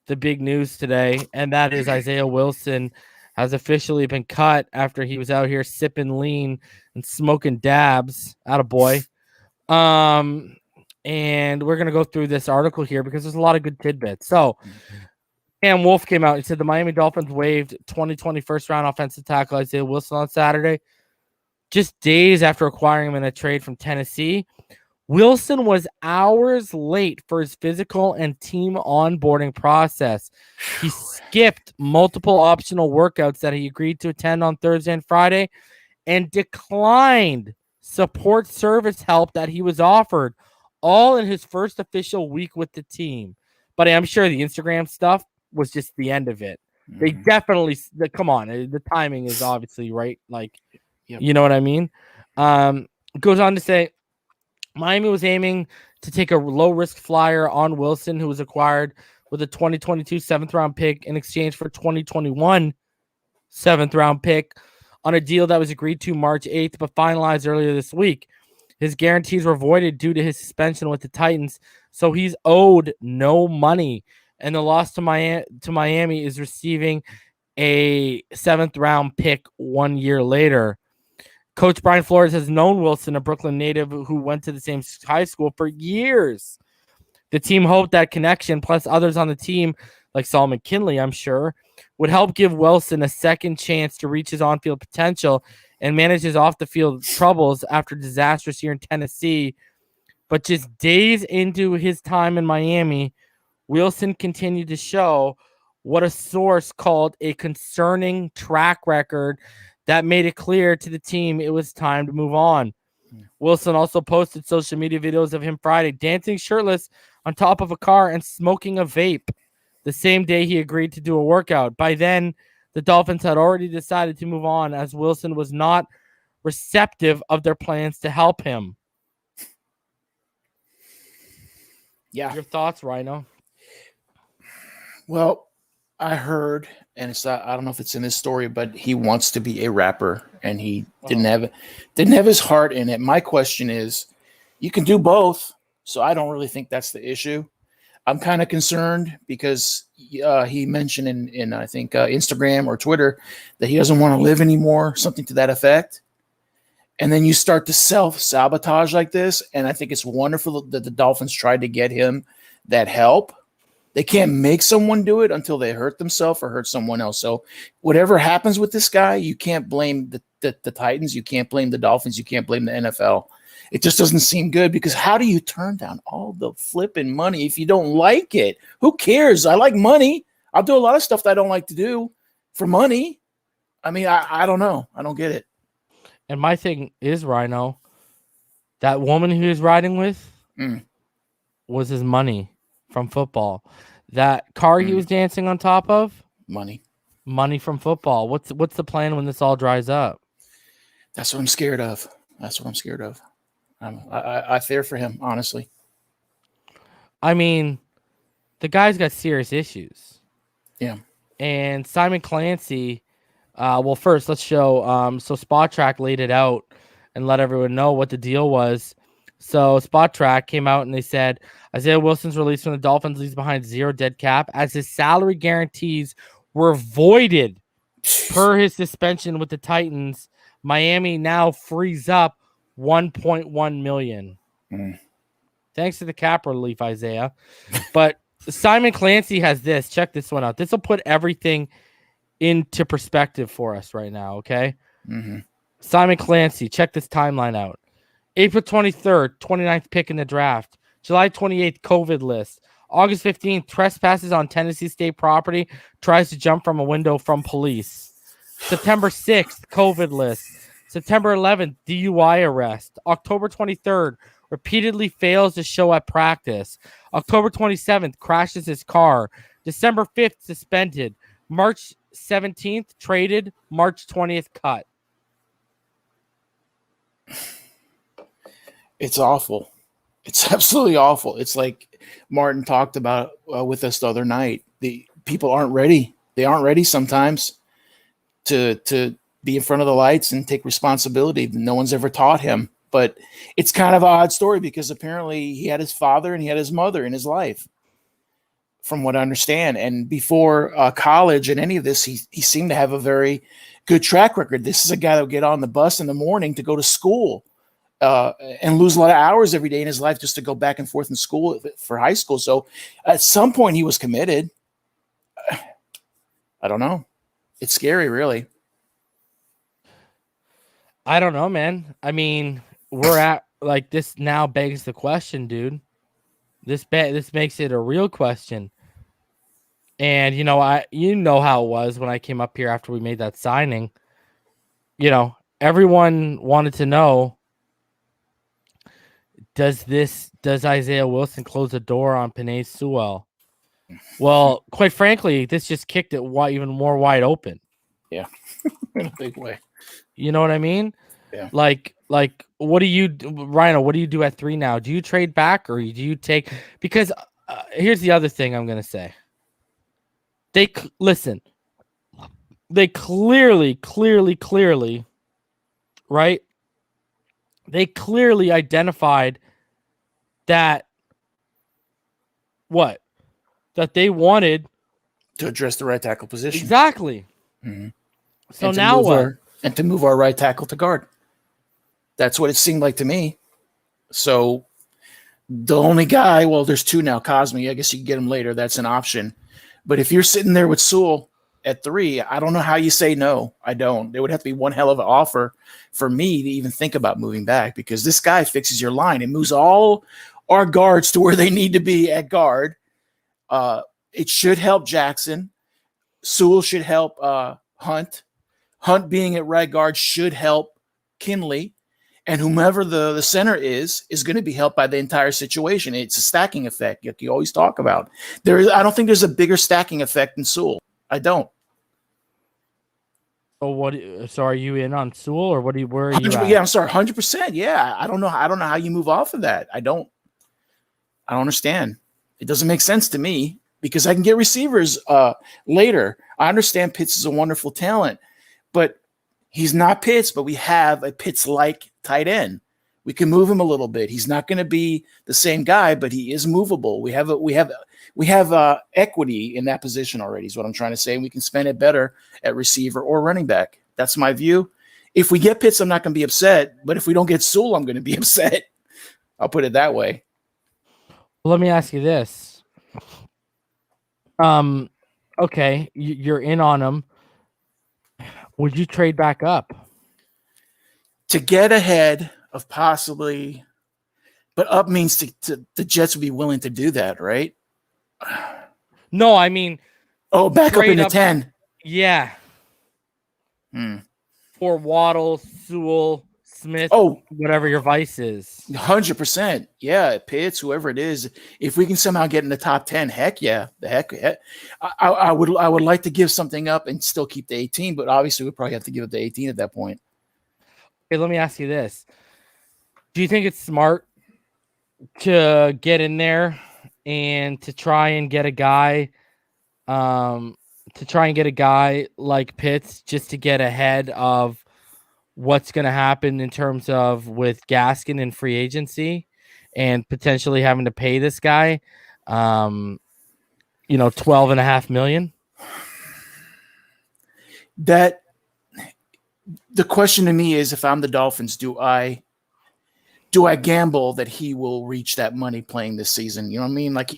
the big news today, and that is Isaiah Wilson has officially been cut after he was out here sipping lean and smoking dabs. Attaboy. And we're going to go through this article here because there's a lot of good tidbits. So, Cam Wolf came out and said the Miami Dolphins waived 2020 first-round offensive tackle Isaiah Wilson on Saturday, just days after acquiring him in a trade from Tennessee. Wilson was hours late for his physical and team onboarding process. He skipped multiple optional workouts that he agreed to attend on Thursday and Friday and declined support service help that he was offered, all in his first official week with the team. But I'm sure the Instagram stuff was just the end of it. They definitely, come on, the timing is obviously right. Like, you know what I mean? Goes on to say, Miami was aiming to take a low-risk flyer on Wilson, who was acquired with a 2022 7th-round pick in exchange for 2021 7th-round pick on a deal that was agreed to March 8th, but finalized earlier this week. His guarantees were voided due to his suspension with the Titans, so he's owed no money. And the loss to Miami is receiving a 7th-round pick 1 year later. Coach Brian Flores has known Wilson, a Brooklyn native who went to the same high school, for years. The team hoped that connection, plus others on the team, like Solomon Kinley, I'm sure, would help give Wilson a second chance to reach his on-field potential and manage his off-the-field troubles after a disastrous year in Tennessee. But just days into his time in Miami, Wilson continued to show what a source called a concerning track record that made it clear to the team it was time to move on. Wilson also posted social media videos of him Friday dancing shirtless on top of a car and smoking a vape the same day he agreed to do a workout. By then, the Dolphins had already decided to move on as Wilson was not receptive of their plans to help him. Yeah. Your thoughts, Rhino? Well, I heard, and it's not, I don't know if it's in this story, but he wants to be a rapper, and he didn't have his heart in it. My question is, you can do both, so I don't really think that's the issue. I'm kind of concerned because he mentioned in I think Instagram or Twitter that he doesn't want to live anymore, something to that effect. And then you start to self-sabotage like this, and I think it's wonderful that the Dolphins tried to get him that help. They can't make someone do it until they hurt themselves or hurt someone else. So whatever happens with this guy, you can't blame the Titans. You can't blame the Dolphins. You can't blame the NFL. It just doesn't seem good because how do you turn down all the flipping money if you don't like it? Who cares? I like money. I'll do a lot of stuff that I don't like to do for money. I mean, I don't know. I don't get it. And my thing is, Rhino, that woman he was riding with was his money from football. That car he was dancing on top of, money from football. What's the plan when this all dries up? That's what I'm scared of. I fear for him, honestly. I mean, the guy's got serious issues. Yeah. And Simon Clancy, well, first let's show. So Spot Track laid it out and let everyone know what the deal was. So Spot Track came out and they said Isaiah Wilson's release from the Dolphins leaves behind zero dead cap as his salary guarantees were voided per his suspension with the Titans. Miami now frees up $1.1 million. Thanks to the cap relief, Isaiah. But Simon Clancy has this. Check this one out. This will put everything into perspective for us right now, okay? Simon Clancy, check this timeline out. April 23rd, 29th pick in the draft. July 28th, COVID list. August 15th, trespasses on Tennessee State property. Tries to jump from a window from police. September 6th, COVID list. September 11th, DUI arrest. October 23rd, repeatedly fails to show at practice. October 27th, crashes his car. December 5th, suspended. March 17th, traded. March 20th, cut. It's awful. It's absolutely awful. It's like Martin talked about with us the other night. The people aren't ready. They aren't ready sometimes to be in front of the lights and take responsibility. No one's ever taught him. But it's kind of an odd story because apparently he had his father and he had his mother in his life, from what I understand. And before college and any of this, he seemed to have a very good track record. This is a guy that would get on the bus in the morning to go to school. And lose a lot of hours every day in his life just to go back and forth in school for high school. So at some point he was committed. I don't know. It's scary, really. I don't know, man. I mean, we're at like this now begs the question, dude. This makes it a real question. And you know how it was when I came up here after we made that signing. You know, everyone wanted to know, does Isaiah Wilson close the door on Penei Sewell? Well, quite frankly, this just kicked it even more wide open. Yeah, in a big way. You know what I mean? Yeah. Like, Like, what do you, Rhino? What do you do at 3 now? Do you trade back or do you take? Because here's the other thing I'm gonna say. Listen. They clearly, right? They clearly identified that what? That they wanted to address the right tackle position. Exactly. Mm-hmm. So now what? And to move our right tackle to guard. That's what it seemed like to me. So the only guy, well, there's 2 now, Cosme. I guess you can get him later. That's an option. But if you're sitting there with Sewell at 3, I don't know how you say no. I don't. There would have to be one hell of an offer for me to even think about moving back, because this guy fixes your line and moves all our guards to where they need to be at guard. It should help Jackson. Sewell should help Hunt. Hunt being at right guard should help Kinley. And whomever the center is going to be helped by the entire situation. It's a stacking effect like you always talk about. I don't think there's a bigger stacking effect than Sewell. I don't. So are you in on Sewell, or where are you at? Yeah, I'm sorry, 100%. Yeah, I don't know how you move off of that. I don't understand. It doesn't make sense to me, because I can get receivers later. I understand Pitts is a wonderful talent, but he's not Pitts. But we have a Pitts-like tight end. We can move him a little bit. He's not going to be the same guy, but he is movable. We have equity in that position already, is what I'm trying to say. And we can spend it better at receiver or running back. That's my view. If we get Pitts, I'm not going to be upset. But if we don't get Sewell, I'm going to be upset. I'll put it that way. Well, let me ask you this. Okay, you're in on him. Would you trade back up to get ahead of possibly? But up means the Jets would be willing to do that, right? No, I mean, back up into 10. Yeah. For Waddle, Sewell, Smith, whatever your vice is. 100%. Yeah, Pitts, whoever it is. If we can somehow get in the top 10, heck yeah. I would like to give something up and still keep the 18, but obviously we probably have to give up the 18 at that point. Okay, let me ask you this. Do you think it's smart to get in there and to try and get a guy like Pitts just to get ahead of what's going to happen in terms of with Gaskin and free agency and potentially having to pay this guy, $12.5 million? That the question to me is, if I'm the Dolphins, do I gamble that he will reach that money playing this season? You know what I mean? Like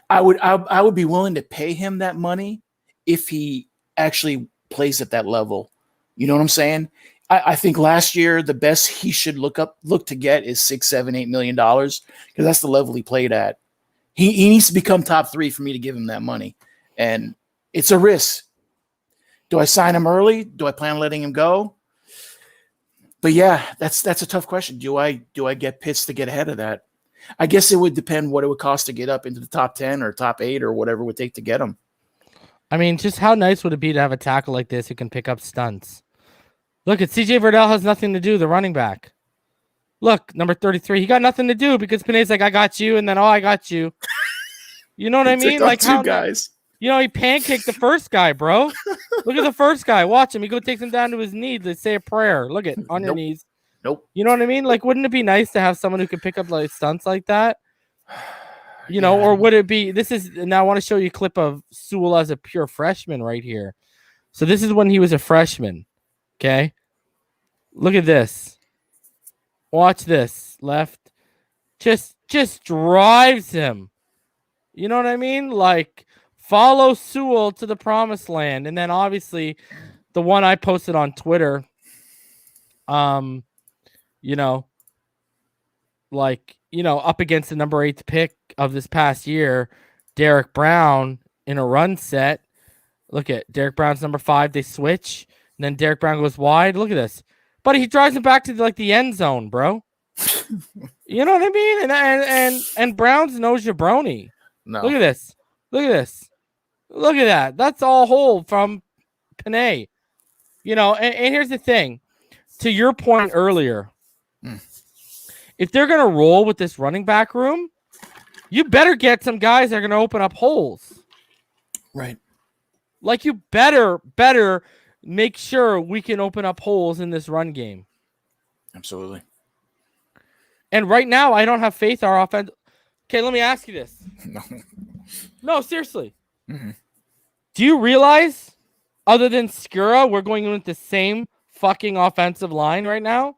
I would be willing to pay him that money if he actually plays at that level. You know what I'm saying? I think last year the best he should look to get is $6, $7, $8 million, because that's the level he played at. He needs to become top 3 for me to give him that money, and it's a risk. Do I sign him early? Do I plan on letting him go? But yeah, that's a tough question. Do I get Pitts to get ahead of that? I guess it would depend what it would cost to get up into the top 10 or top 8 or whatever it would take to get him. I mean, just how nice would it be to have a tackle like this who can pick up stunts? Look, at CJ Verdell has nothing to do, the running back. Look, number 33, he got nothing to do because Penei's like, I got you, and then, I got you. You know what I mean? Like two guys. He pancaked the first guy, bro. Look at the first guy. Watch him. He takes him down to his knees. They say a prayer. Look at on your knees. Nope. You know what I mean? Like, wouldn't it be nice to have someone who could pick up like stunts like that? Or would it be? Now I want to show you a clip of Sewell as a pure freshman right here. So this is when he was a freshman. Okay. Look at this. Watch this. Left. Just drives him. You know what I mean? Like, follow Sewell to the promised land. And then obviously the one I posted on Twitter, up against the number 8th pick of this past year, Derek Brown in a run set. Look at Derek Brown's number 5. They switch. And then Derek Brown goes wide. Look at this. But he drives him back to the end zone, bro. You know what I mean? And Brown's no jabroni. No. Look at this. Look at that. That's all whole from Penei. And here's the thing. To your point earlier, If they're going to roll with this running back room, you better get some guys that are going to open up holes. Right. Like, you better make sure we can open up holes in this run game. Absolutely. And right now, I don't have faith our offense. Okay, let me ask you this. No. No, seriously. Mm-hmm. Do you realize, other than Skura, we're going in with the same fucking offensive line right now?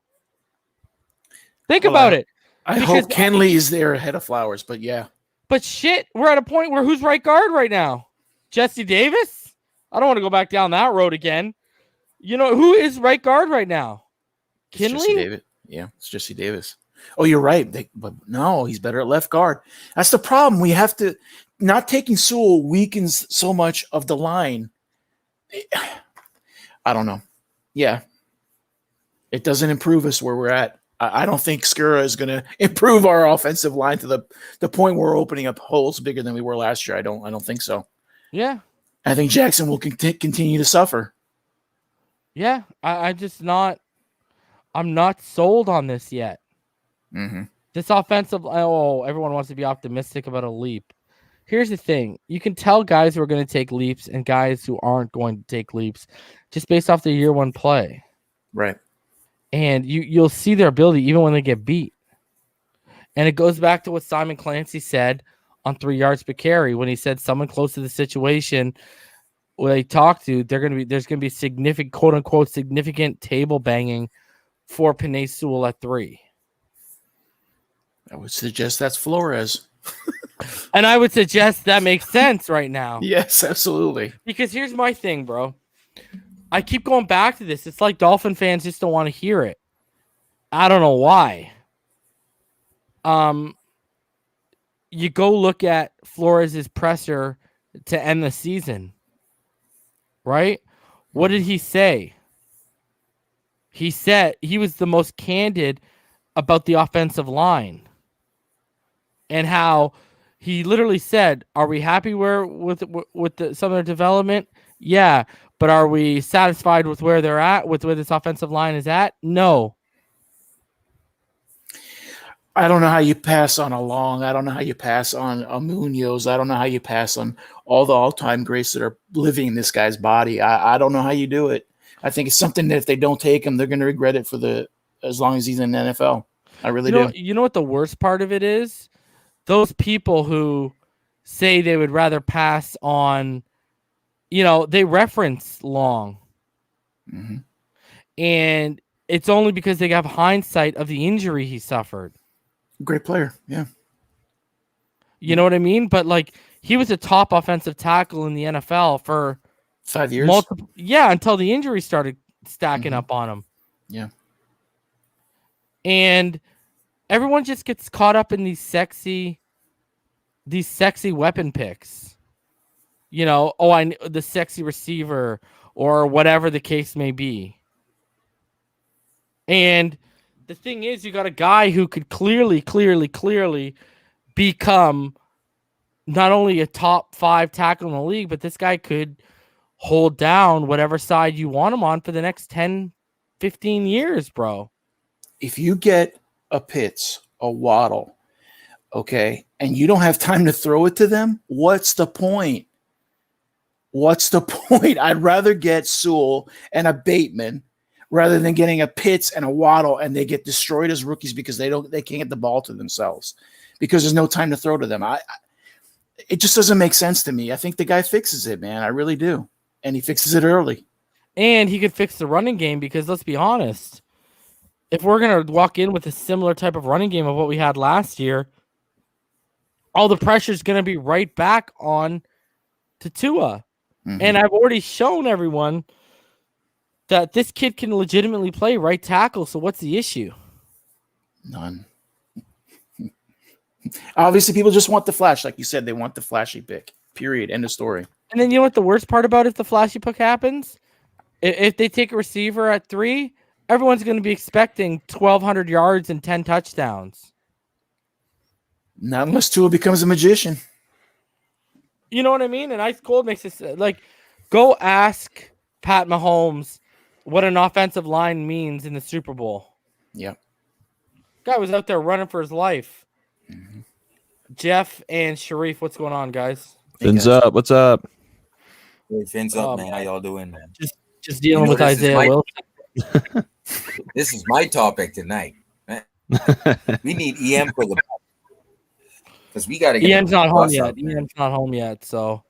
Think about it. I hope Kenley is there ahead of Flowers, but yeah. But shit, we're at a point where who's right guard right now? Jesse Davis? I don't want to go back down that road again. You know, who is right guard right now? Kinley? Yeah, it's Jesse Davis. Oh, you're right. But no, he's better at left guard. That's the problem. We have to – not taking Sewell weakens so much of the line. I don't know. Yeah. It doesn't improve us where we're at. I don't think Skura is going to improve our offensive line to the point where we're opening up holes bigger than we were last year. I don't think so. Yeah. I think Jackson will continue to suffer. Yeah. I'm not sold on this yet. Mm-hmm. This offensive, everyone wants to be optimistic about a leap. Here's the thing. You can tell guys who are going to take leaps and guys who aren't going to take leaps just based off their year one play. Right. And you'll see their ability even when they get beat. And it goes back to what Simon Clancy said on 3 yards per carry when he said someone close to the situation where they talk to, there's going to be significant, quote unquote, significant table banging for Penei Sewell at 3. I would suggest that's Flores. And I would suggest that makes sense right now. Yes, absolutely. Because here's my thing, bro. I keep going back to this. It's like Dolphin fans just don't want to hear it. I don't know why. You go look at Flores' presser to end the season. Right? What did he say? He said he was the most candid about the offensive line. And how he literally said, are we happy with some of their development? Yeah. But are we satisfied with where they're at, with where this offensive line is at? No. I don't know how you pass on a Long. I don't know how you pass on a Munoz. I don't know how you pass on all the all-time greats that are living in this guy's body. I don't know how you do it. I think it's something that if they don't take him, they're going to regret it as long as he's in the NFL. I really do. You know what the worst part of it is? Those people who say they would rather pass on, they reference Long. Mm-hmm. And it's only because they have hindsight of the injury he suffered. Great player, yeah. You know what I mean? But, he was a top offensive tackle in the NFL for 5 years. Until the injury started stacking up on him. Yeah. And everyone just gets caught up in these sexy weapon picks. The sexy receiver or whatever the case may be. And the thing is, you got a guy who could clearly become not only a top 5 tackle in the league, but this guy could hold down whatever side you want him on for the next 10, 15 years, bro. If you get a Pitts, a Waddle, okay, and you don't have time to throw it to them, what's the point? I'd rather get Sewell and a Bateman rather than getting a Pitts and a Waddle and they get destroyed as rookies because they can't get the ball to themselves because there's no time to throw to them. It just doesn't make sense to me. I think the guy fixes it, man. I really do. And he fixes it early. And he could fix the running game because let's be honest, if we're going to walk in with a similar type of running game of what we had last year, all the pressure is going to be right back on to Tua. Mm-hmm. And I've already shown everyone that this kid can legitimately play right tackle. So what's the issue? None. Obviously, people just want the flash. Like you said, they want the flashy pick. Period. End of story. And then you know what the worst part about if the flashy pick happens? If they take a receiver at 3, everyone's going to be expecting 1,200 yards and 10 touchdowns. Not unless Tua becomes a magician. You know what I mean? And Ice Cold makes it go ask Pat Mahomes what an offensive line means in the Super Bowl. Yeah. Guy was out there running for his life. Jeff and Sharif, what's going on, guys? Fins up. What's up? Hey, Fins up, man. How y'all doing, man? Just dealing with Isaiah Wilson. This is my topic tonight. We need EM for the because we got to get EM's not home yet. EM's not home yet, so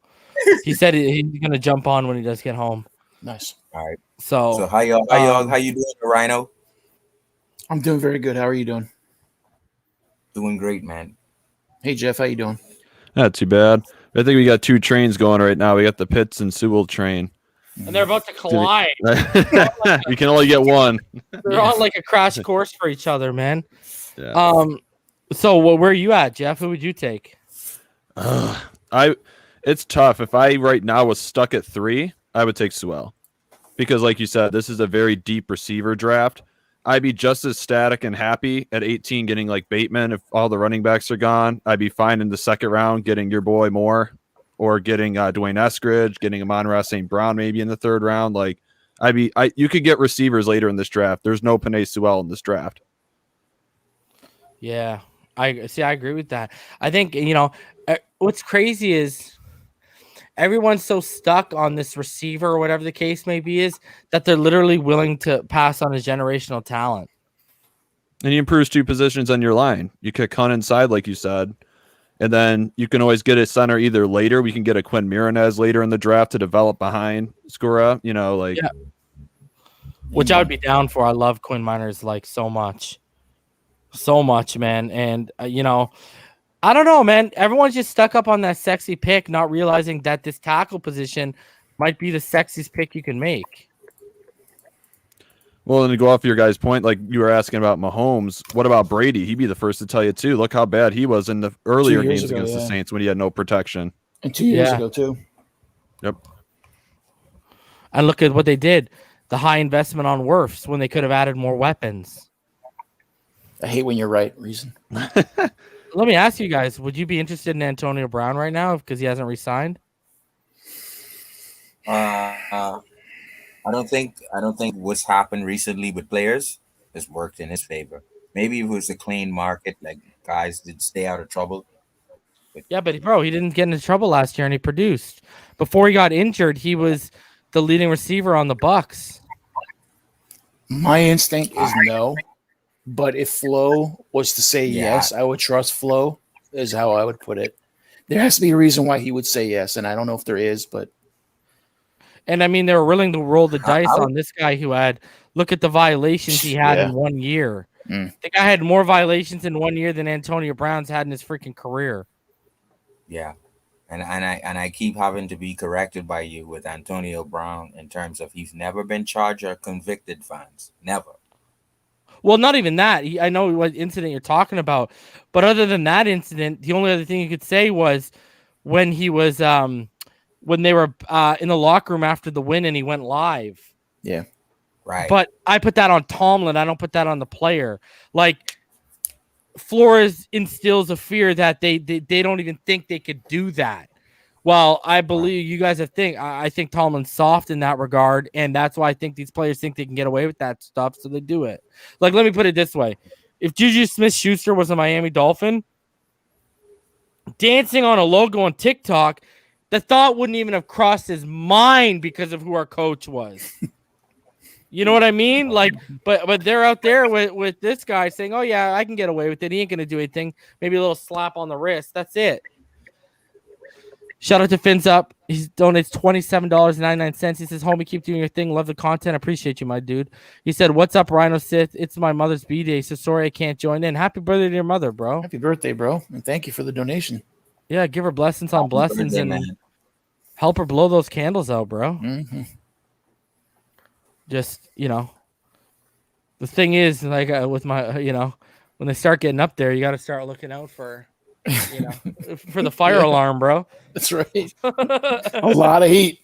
he said he's gonna jump on when he does get home. Nice. All right. So how you doing, Rhino? I'm doing very good. How are you doing? Doing great, man. Hey, Jeff. How you doing? Not too bad. I think we got 2 trains going right now. We got the Pitts and Sewell train. And they're about to collide. You can only get one. They're on like a crash course for each other, man. Yeah. So where are you at, Jeff? Who would you take? It's tough. If I right now was stuck at 3, I would take Sewell. Because like you said, this is a very deep receiver draft. I'd be just as static and happy at 18 getting like Bateman if all the running backs are gone. I'd be fine in the second round getting your boy Moore or getting Dwayne Eskridge, getting Amon-Ra St. Brown maybe in the third round. Like you could get receivers later in this draft. There's no Penei Sewell in this draft. Yeah, I agree with that. I think, what's crazy is everyone's so stuck on this receiver or whatever the case may be is that they're literally willing to pass on a generational talent. And he improves 2 positions on your line. You kick Hunt inside, like you said. And then you can always get a center either later. We can get a Quinn Miranez later in the draft to develop behind Skura, Yeah. Which I would be down for. I love Quinn Miners like so much. So much, man. And, I don't know, man. Everyone's just stuck up on that sexy pick, not realizing that this tackle position might be the sexiest pick you can make. Well, and to go off your guys' point, like you were asking about Mahomes, what about Brady? He'd be the first to tell you, too. Look how bad he was in the earlier games against the Saints when he had no protection. And 2 years ago, too. Yep. And look at what they did. The high investment on Wirfs when they could have added more weapons. I hate when you're right, Reason. Let me ask you guys, would you be interested in Antonio Brown right now because he hasn't re-signed? I don't think what's happened recently with players has worked in his favor. Maybe if it was a clean market, like guys did stay out of trouble. Yeah, but bro, he didn't get into trouble last year and he produced. Before he got injured, he was the leading receiver on the Bucks. My instinct is no. But if Flo was to say yes, I would trust Flo, is how I would put it. There has to be a reason why he would say yes, and I don't know if there is, but. And I mean, they were willing to roll the dice on this guy who had, look at the violations he had in 1 year. The guy had more violations in 1 year than Antonio Brown's had in his freaking career. Yeah. And I keep having to be corrected by you with Antonio Brown in terms of he's never been charged or convicted fines. Never. Well, not even that. I know what incident you're talking about, but other than that incident, the only other thing you could say was when he was when they were in the locker room after the win and he went live. Yeah, right. But I put that on Tomlin. I don't put that on the player. Like Flores instills a fear that they don't even think they could do that. Well, I believe you guys I think Tomlin's soft in that regard, and that's why I think these players think they can get away with that stuff, so they do it. Like, let me put it this way. If Juju Smith-Schuster was a Miami Dolphin, dancing on a logo on TikTok, the thought wouldn't even have crossed his mind because of who our coach was. You know what I mean? Like, but they're out there with this guy saying, oh, yeah, I can get away with it. He ain't going to do anything. Maybe a little slap on the wrist. That's it. Shout out to Fins Up. He donates $27.99. He says, homie, keep doing your thing. Love the content. Appreciate you, my dude. He said, what's up, Rhino Sith? It's my mother's B-Day, so sorry I can't join in. Happy birthday to your mother, bro. Happy birthday, bro. And thank you for the donation. Yeah, give her blessings on blessings and help her blow those candles out, bro. Mm-hmm. Just, the thing is, like with my, when they start getting up there, you got to start looking out for, for the fire alarm, bro. That's right. A lot of heat.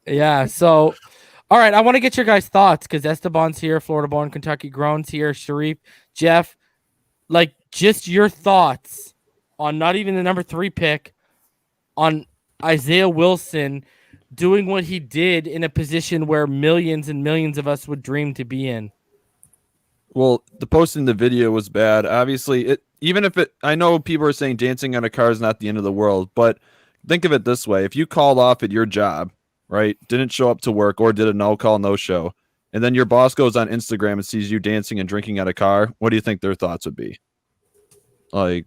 Yeah. So, all right. I want to get your guys' thoughts because Esteban's here, Florida born, Kentucky grown's here, Sharif, Jeff, like just your thoughts on not even the number 3 pick, on Isaiah Wilson doing what he did in a position where millions and millions of us would dream to be in. Well, the posting the video was bad. Obviously, I know people are saying dancing on a car is not the end of the world, but think of it this way. If you called off at your job, right, didn't show up to work or did a no call, no show, and then your boss goes on Instagram and sees you dancing and drinking at a car, what do you think their thoughts would be? Like,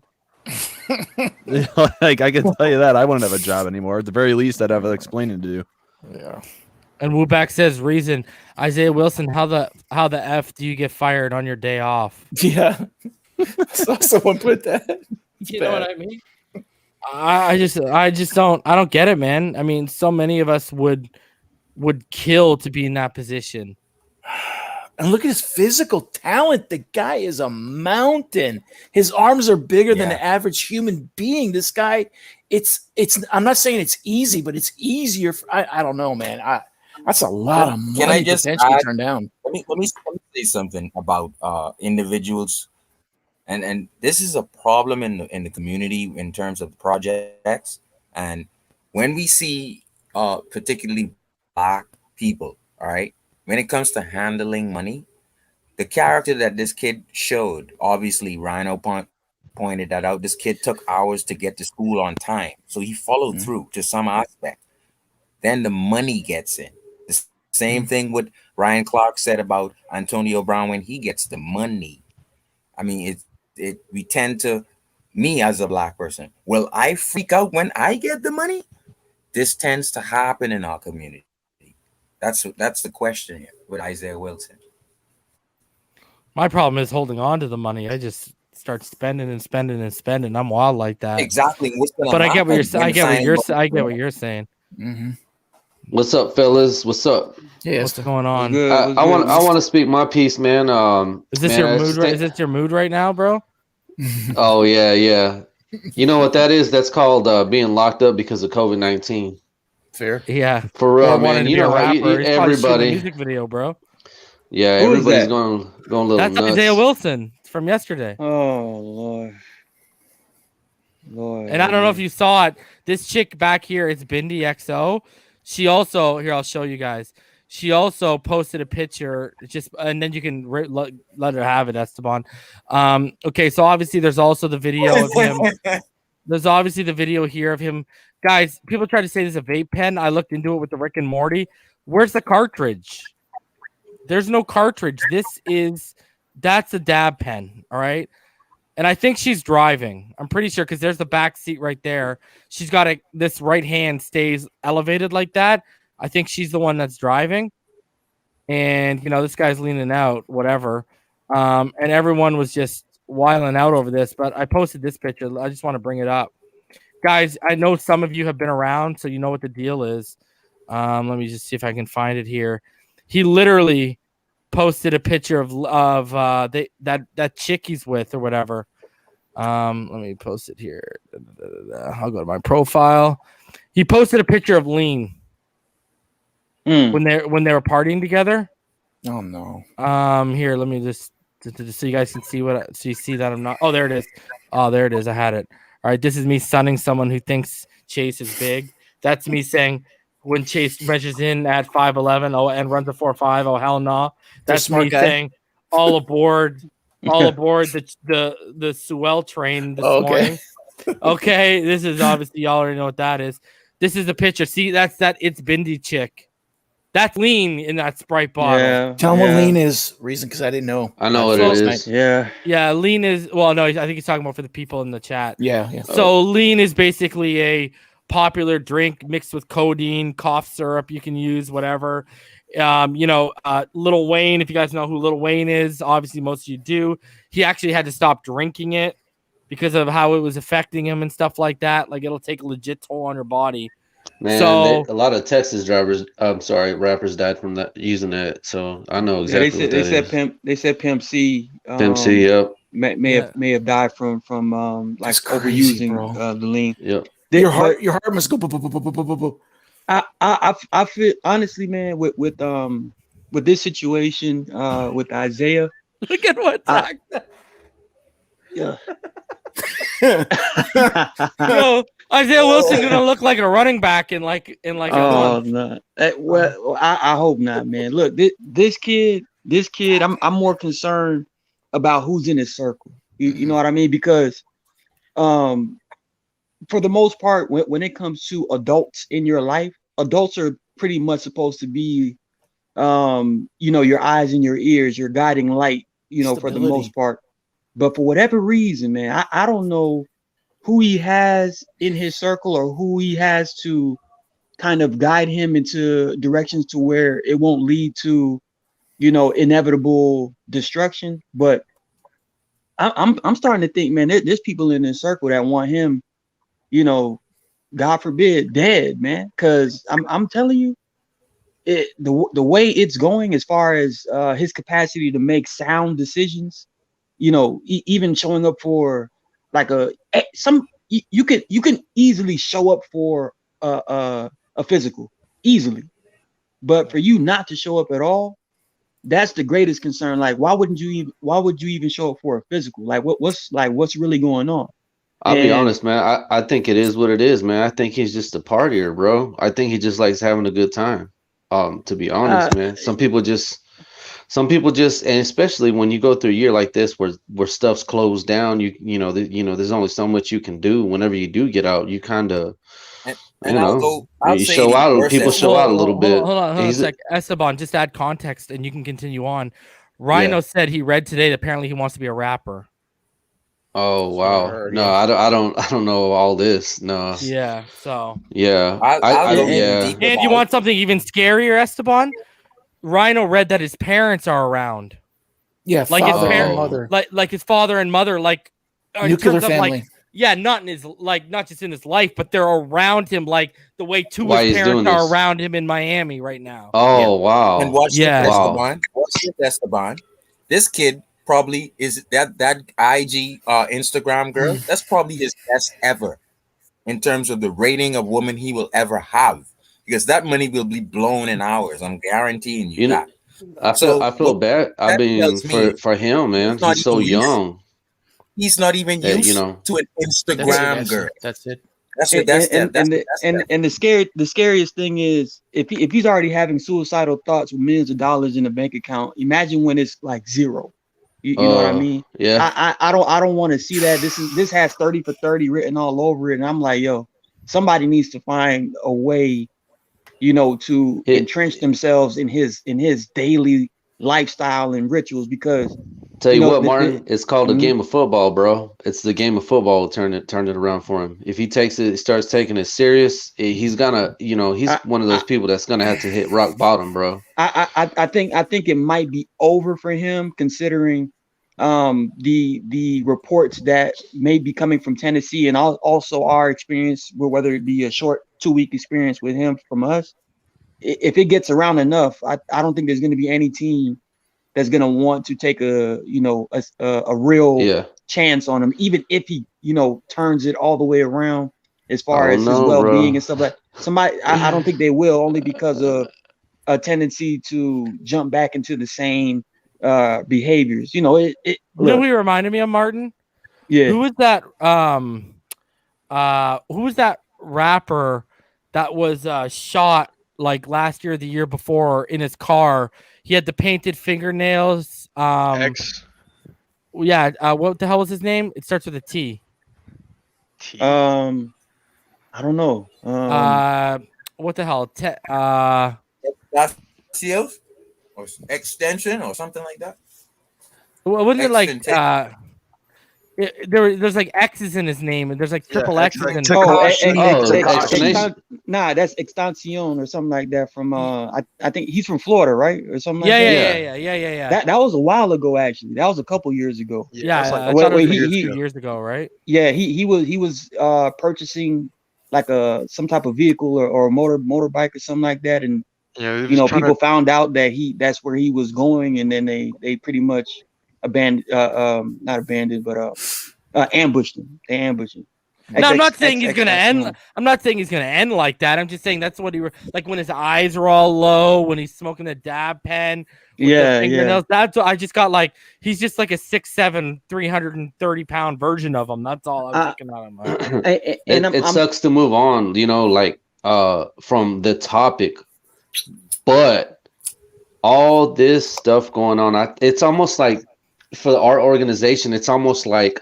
like I can tell you that I wouldn't have a job anymore. At the very least, I'd have explaining to do. Yeah. And Wooback says, reason, Isaiah Wilson, how the F do you get fired on your day off? Yeah. So someone put that. It's You know bad. what I mean? I just don't get it, man. I mean, so many of us would kill to be in that position. And look at his physical talent. The guy is a mountain. His arms are bigger than the average human being. This guy, it's. I'm not saying it's easy, but it's easier. I don't know, man. That's a lot of money. Can I just potentially add- turn down? Let me say something about individuals, and this is a problem in the community in terms of projects. And when we see particularly Black people, all right, when it comes to handling money, the character that this kid showed, obviously Rhino pointed that out. This kid took hours to get to school on time, so he followed through to some aspect. Then the money gets in. The same thing what Ryan Clark said about Antonio Brown when he gets the money. I mean, we tend to, me as a Black person, will I freak out when I get the money? This tends to happen in our community. That's the question here with Isaiah Wilson. My problem is holding on to the money. I just start spending and spending and spending. I'm wild like that. Exactly. But I get what you're saying. Mm-hmm. What's up, fellas? What's up? Yeah. What's going on? Good, I want to speak my piece, man. Is this man, your mood? Is this your mood right now, bro? Oh yeah. You know what that is? That's called being locked up because of COVID-19. Fair. Yeah. For real, Or wanting man. to You be a know how rapper. He's probably shooting a everybody. music video, bro. Yeah, Who is everybody's that? going a little That's nuts. Isaiah Wilson from yesterday. Oh Lord. And I don't know if you saw it. This chick back here, it's Bindi XO. She also, here, I'll show you guys. She also posted a picture, and then you can let her have it, Esteban. Okay, so obviously there's also the video of him. There's obviously the video here of him. Guys, people try to say this is a vape pen. I looked into it with the Rick and Morty. Where's the cartridge? There's no cartridge. That's a dab pen, all right? And I think she's driving. I'm pretty sure because there's the back seat right there. She's got this right hand stays elevated like that. I think she's the one that's driving. And, this guy's leaning out, whatever. And everyone was just wiling out over this. But I posted this picture. I just want to bring it up. Guys, I know some of you have been around, so you know what the deal is. Let me just see if I can find it here. He literally posted a picture of that chick he's with or whatever. Let me post it here. I'll go to my profile. He posted a picture of Lean when they were partying together. Oh no. Here, let me just so you guys can see so you see that I'm not. Oh, there it is. Oh, there it is. I had it. All right, this is me sunning someone who thinks Chase is big. That's me saying when Chase measures in at 5'11" and runs a 4.5, oh hell no. That's smart me guy. saying all aboard the Sewell train this morning. Okay, this is obviously y'all already know what that is. This is the picture. See, that's that it's Bindi chick. That's Lean in that Sprite bottle. Yeah. Tell him what lean is. Reason, because I didn't know. I know what it is. Yeah. Yeah, Lean is no, I think he's talking about for the people in the chat. Yeah. So Lean is basically a popular drink mixed with codeine, cough syrup. You can use whatever. Lil Wayne, if you guys know who Lil Wayne is, obviously most of you do. He actually had to stop drinking it because of how it was affecting him and stuff like that. Like it'll take a legit toll on your body. Man, So- a lot of Texas rappers died from that using that. So I know exactly what that is. They said Pimp C. Pimp C, yep. May have died from That's crazy, overusing bro. the lean. Yep. Your heart must go. Boop. I feel honestly, man, with this situation, with Isaiah. Look at what Yeah. Yo, Isaiah Wilson gonna look like a running back in like a Oh month. no! Well, I hope not, man. Look, this kid, I'm more concerned about who's in his circle. You know what I mean? Because for the most part, when it comes to adults in your life, adults are pretty much supposed to be, your eyes and your ears, your guiding light, for the most part. But for whatever reason, man, I don't know who he has in his circle or who he has to kind of guide him into directions to where it won't lead to, inevitable destruction. But I'm starting to think, man, there's people in this circle that want him, God forbid, dead, man. Because I'm telling you, the way it's going, as far as his capacity to make sound decisions, even showing up for like you can easily show up for a physical easily, but for you not to show up at all, that's the greatest concern. Like, why would you even show up for a physical? Like, what's really going on? I'll be honest, man. I think it is what it is, man. I think he's just a partier, bro. I think he just likes having a good time. To be honest, man. Some people just, and especially when you go through a year like this where stuff's closed down, there's only so much you can do. Whenever you do get out, you kind of, you show out. People show out a little bit. Hold on a sec. Esteban, just add context, and you can continue on. Rhino said he read today that apparently he wants to be a rapper. Oh wow! No, I don't know all this. No. Yeah. So. Yeah. And you want something even scarier, Esteban? Rhino read that his parents are around. Yeah, like his parents, mother, like his father and mother, like nuclear family. Not in his not just in his life, but they're around him, like the way two of his parents are around him in Miami right now. Oh wow! And watch Esteban. Watch Esteban. This kid probably is that IG Instagram girl. That's probably his best ever in terms of the rating of woman he will ever have, because that money will be blown in hours. I'm guaranteeing you that. I feel bad. I mean, for him, man, he's so young. He's not even used to an Instagram girl. That's it. And the scariest thing is if he's already having suicidal thoughts with millions of dollars in the bank account, imagine when it's like zero. You know what I mean? Yeah. I don't want to see that. This has 30 for 30 written all over it, and I'm like, yo, somebody needs to find a way, to entrench themselves in his daily lifestyle and rituals. Because tell you what, Martin, it's called a game of football, bro. It's the game of football. Turn it around for him. If he starts taking it serious, he's gonna, he's one of those people that's gonna have to hit rock bottom, bro. I think it might be over for him, considering the reports that may be coming from Tennessee, and also our experience, whether it be a short 2-week experience with him from us. If it gets around enough, I don't think there's going to be any team that's going to want to take a real chance on him, even if he turns it all the way around as far as his well-being and stuff like somebody. I don't think they will, only because of a tendency to jump back into the same behaviors. You know who he reminded me of, Martin? Yeah. Who was that? Who was that rapper that was shot like last year or the year before in his car? He had the painted fingernails. X. Yeah. What the hell was his name? It starts with a T. I don't know. What the hell? Or extension or something like that. Wasn't it like there's like X's in his name, and there's like triple X's in that's Extension or something like that from I think he's from Florida, right? Or something like that. Yeah. That was a while ago, actually. That was a couple years ago. Yeah, I thought it was years ago, right? Yeah, he was purchasing like some type of vehicle or motorbike or something like that, and people found out that that's where he was going, and then they pretty much ambushed him. They ambushed him. No, I'm not saying he's gonna end. I'm not saying he's gonna end like that. I'm just saying that's what like when his eyes are all low, when he's smoking the dab pen. Yeah. That's what I just got. Like he's just like a 6'7", 330-pound version of him. That's all I'm looking at him. It sucks to move on, from the topic, but all this stuff going on, it's almost like for our organization, it's almost like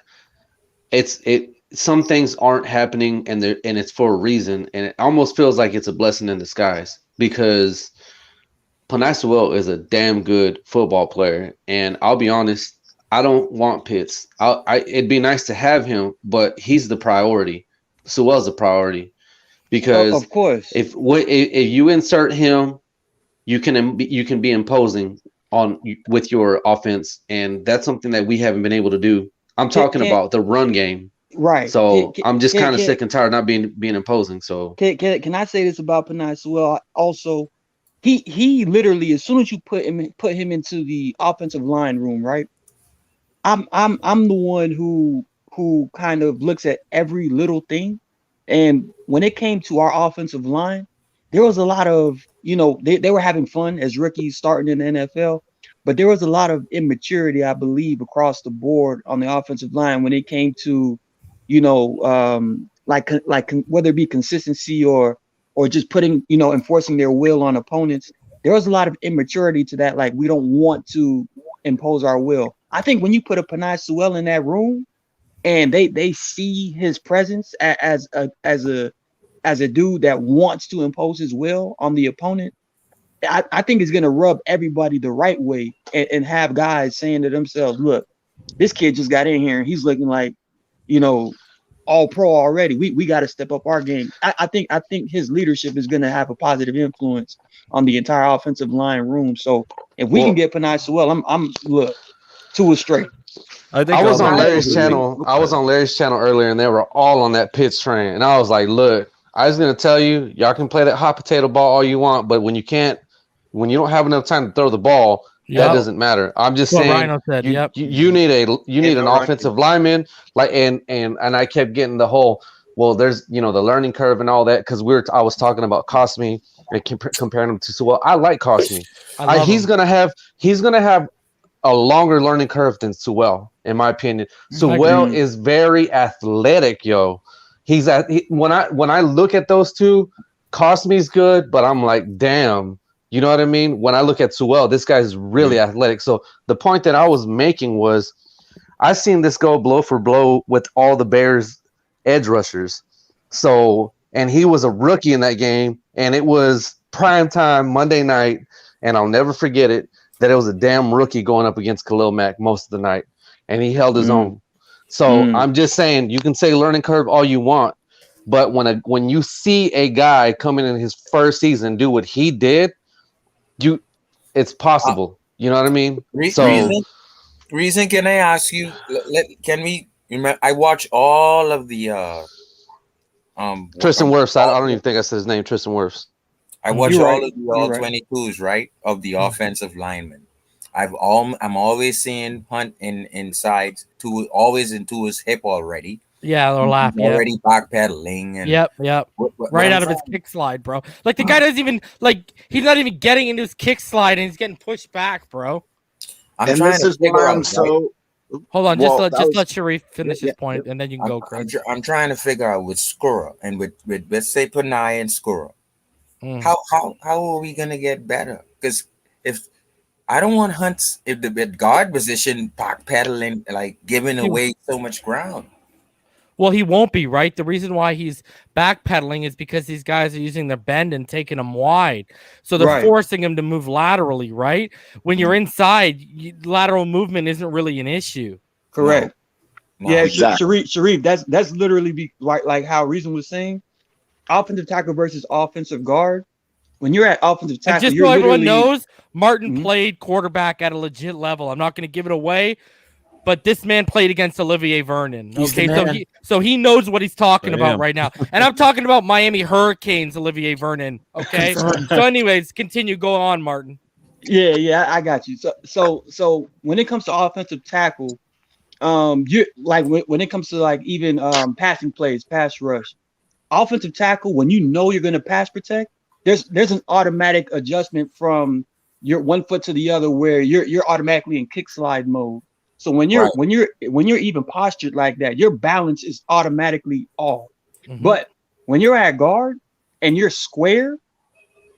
some things aren't happening and it's for a reason, and it almost feels like it's a blessing in disguise because Penei Sewell is a damn good football player, and I'll be honest, I don't want Pitts. It'd be nice to have him, but he's the priority. Sewell's the priority because of course, if you insert him, you can be imposing with your offense, and that's something that we haven't been able to do. I'm talking about the run game. Right. So I'm just kind of sick and tired of not being imposing. So can I say this about Penei Sewell? Also, he literally, as soon as you put him into the offensive line room, right? I'm the one who kind of looks at every little thing. And when it came to our offensive line, there was a lot of, they were having fun as rookies starting in the NFL, but there was a lot of immaturity, I believe, across the board on the offensive line when it came to, like whether it be consistency or just putting, enforcing their will on opponents. There was a lot of immaturity to that. Like, we don't want to impose our will. I think when you put a Penei Sewell in that room and they see his presence as a dude that wants to impose his will on the opponent, I think it's going to rub everybody the right way and have guys saying to themselves, look, this kid just got in here and he's looking like, all pro already. We got to step up our game. I think his leadership is going to have a positive influence on the entire offensive line room. So if we can get Penei Sewell, I'm look, 2 straight. I was on Larry's channel. I was on Larry's channel earlier, and they were all on that Pitts train. And I was like, look, I was going to tell you, y'all can play that hot potato ball all you want, but when you don't have enough time to throw the ball, that doesn't matter. I'm just saying, Rhino said, you need an offensive lineman, like, and I kept getting the whole, well, there's the learning curve and all that, because I was talking about Cosme and comparing him to Sewell. I like Cosme. He's gonna have a longer learning curve than Sewell, in my opinion. Sewell is very athletic, yo. When I look at those two, Cosme's good, but I'm like, damn. You know what I mean? When I look at Sewell, this guy's really athletic. So the point that I was making was I've seen this go blow for blow with all the Bears edge rushers. So, and he was a rookie in that game, and it was prime time Monday night, and I'll never forget it, that it was a damn rookie going up against Khalil Mack most of the night, and he held his own. So I'm just saying, you can say learning curve all you want, but when you see a guy coming in his first season do what he did, it's possible. You know what I mean? Reason, can I ask you? Can we? Remember, I watch all of the Tristan Wirfs. I don't even think I said his name. Tristan Wirfs. I watch all of the all 22s, right, of the offensive linemen. I'm always seeing Hunt inside always into his hip already. Yeah, they're laughing. Already backpedaling. And yep. Right out of his kick slide, bro. Like, the guy doesn't even, like, he's not even getting into his kick slide and he's getting pushed back, bro. I'm trying to figure out. Hold on, just let Sharif finish his point, and then you can go, Chris. I'm trying to figure out with Skura and with let's say Penei and Skura, how are we gonna get better? Because if I don't want Hunt's if the guard position backpedaling, like giving away so much ground. Well, he won't be, right? The reason why he's backpedaling is because these guys are using their bend and taking him wide. So they're forcing him to move laterally, right? When you're inside, lateral movement isn't really an issue. Correct. No, yeah, exactly. Sharif, that's literally like how Reason was saying. Offensive tackle versus offensive guard. When you're at offensive tackle, and just so everyone knows, Martin played quarterback at a legit level. I'm not going to give it away. But this man played against Olivier Vernon. Okay, so he knows what he's talking about right now. And I'm talking about Miami Hurricanes, Olivier Vernon. Okay. So anyways, continue. Go on, Martin. Yeah, I got you. So when it comes to offensive tackle, you like when it comes to like even passing plays, pass rush, offensive tackle, when you know you're gonna pass protect, there's an automatic adjustment from your one foot to the other where you're automatically in kick slide mode. So when you're even postured like that, your balance is automatically off. Mm-hmm. But when you're at guard and you're square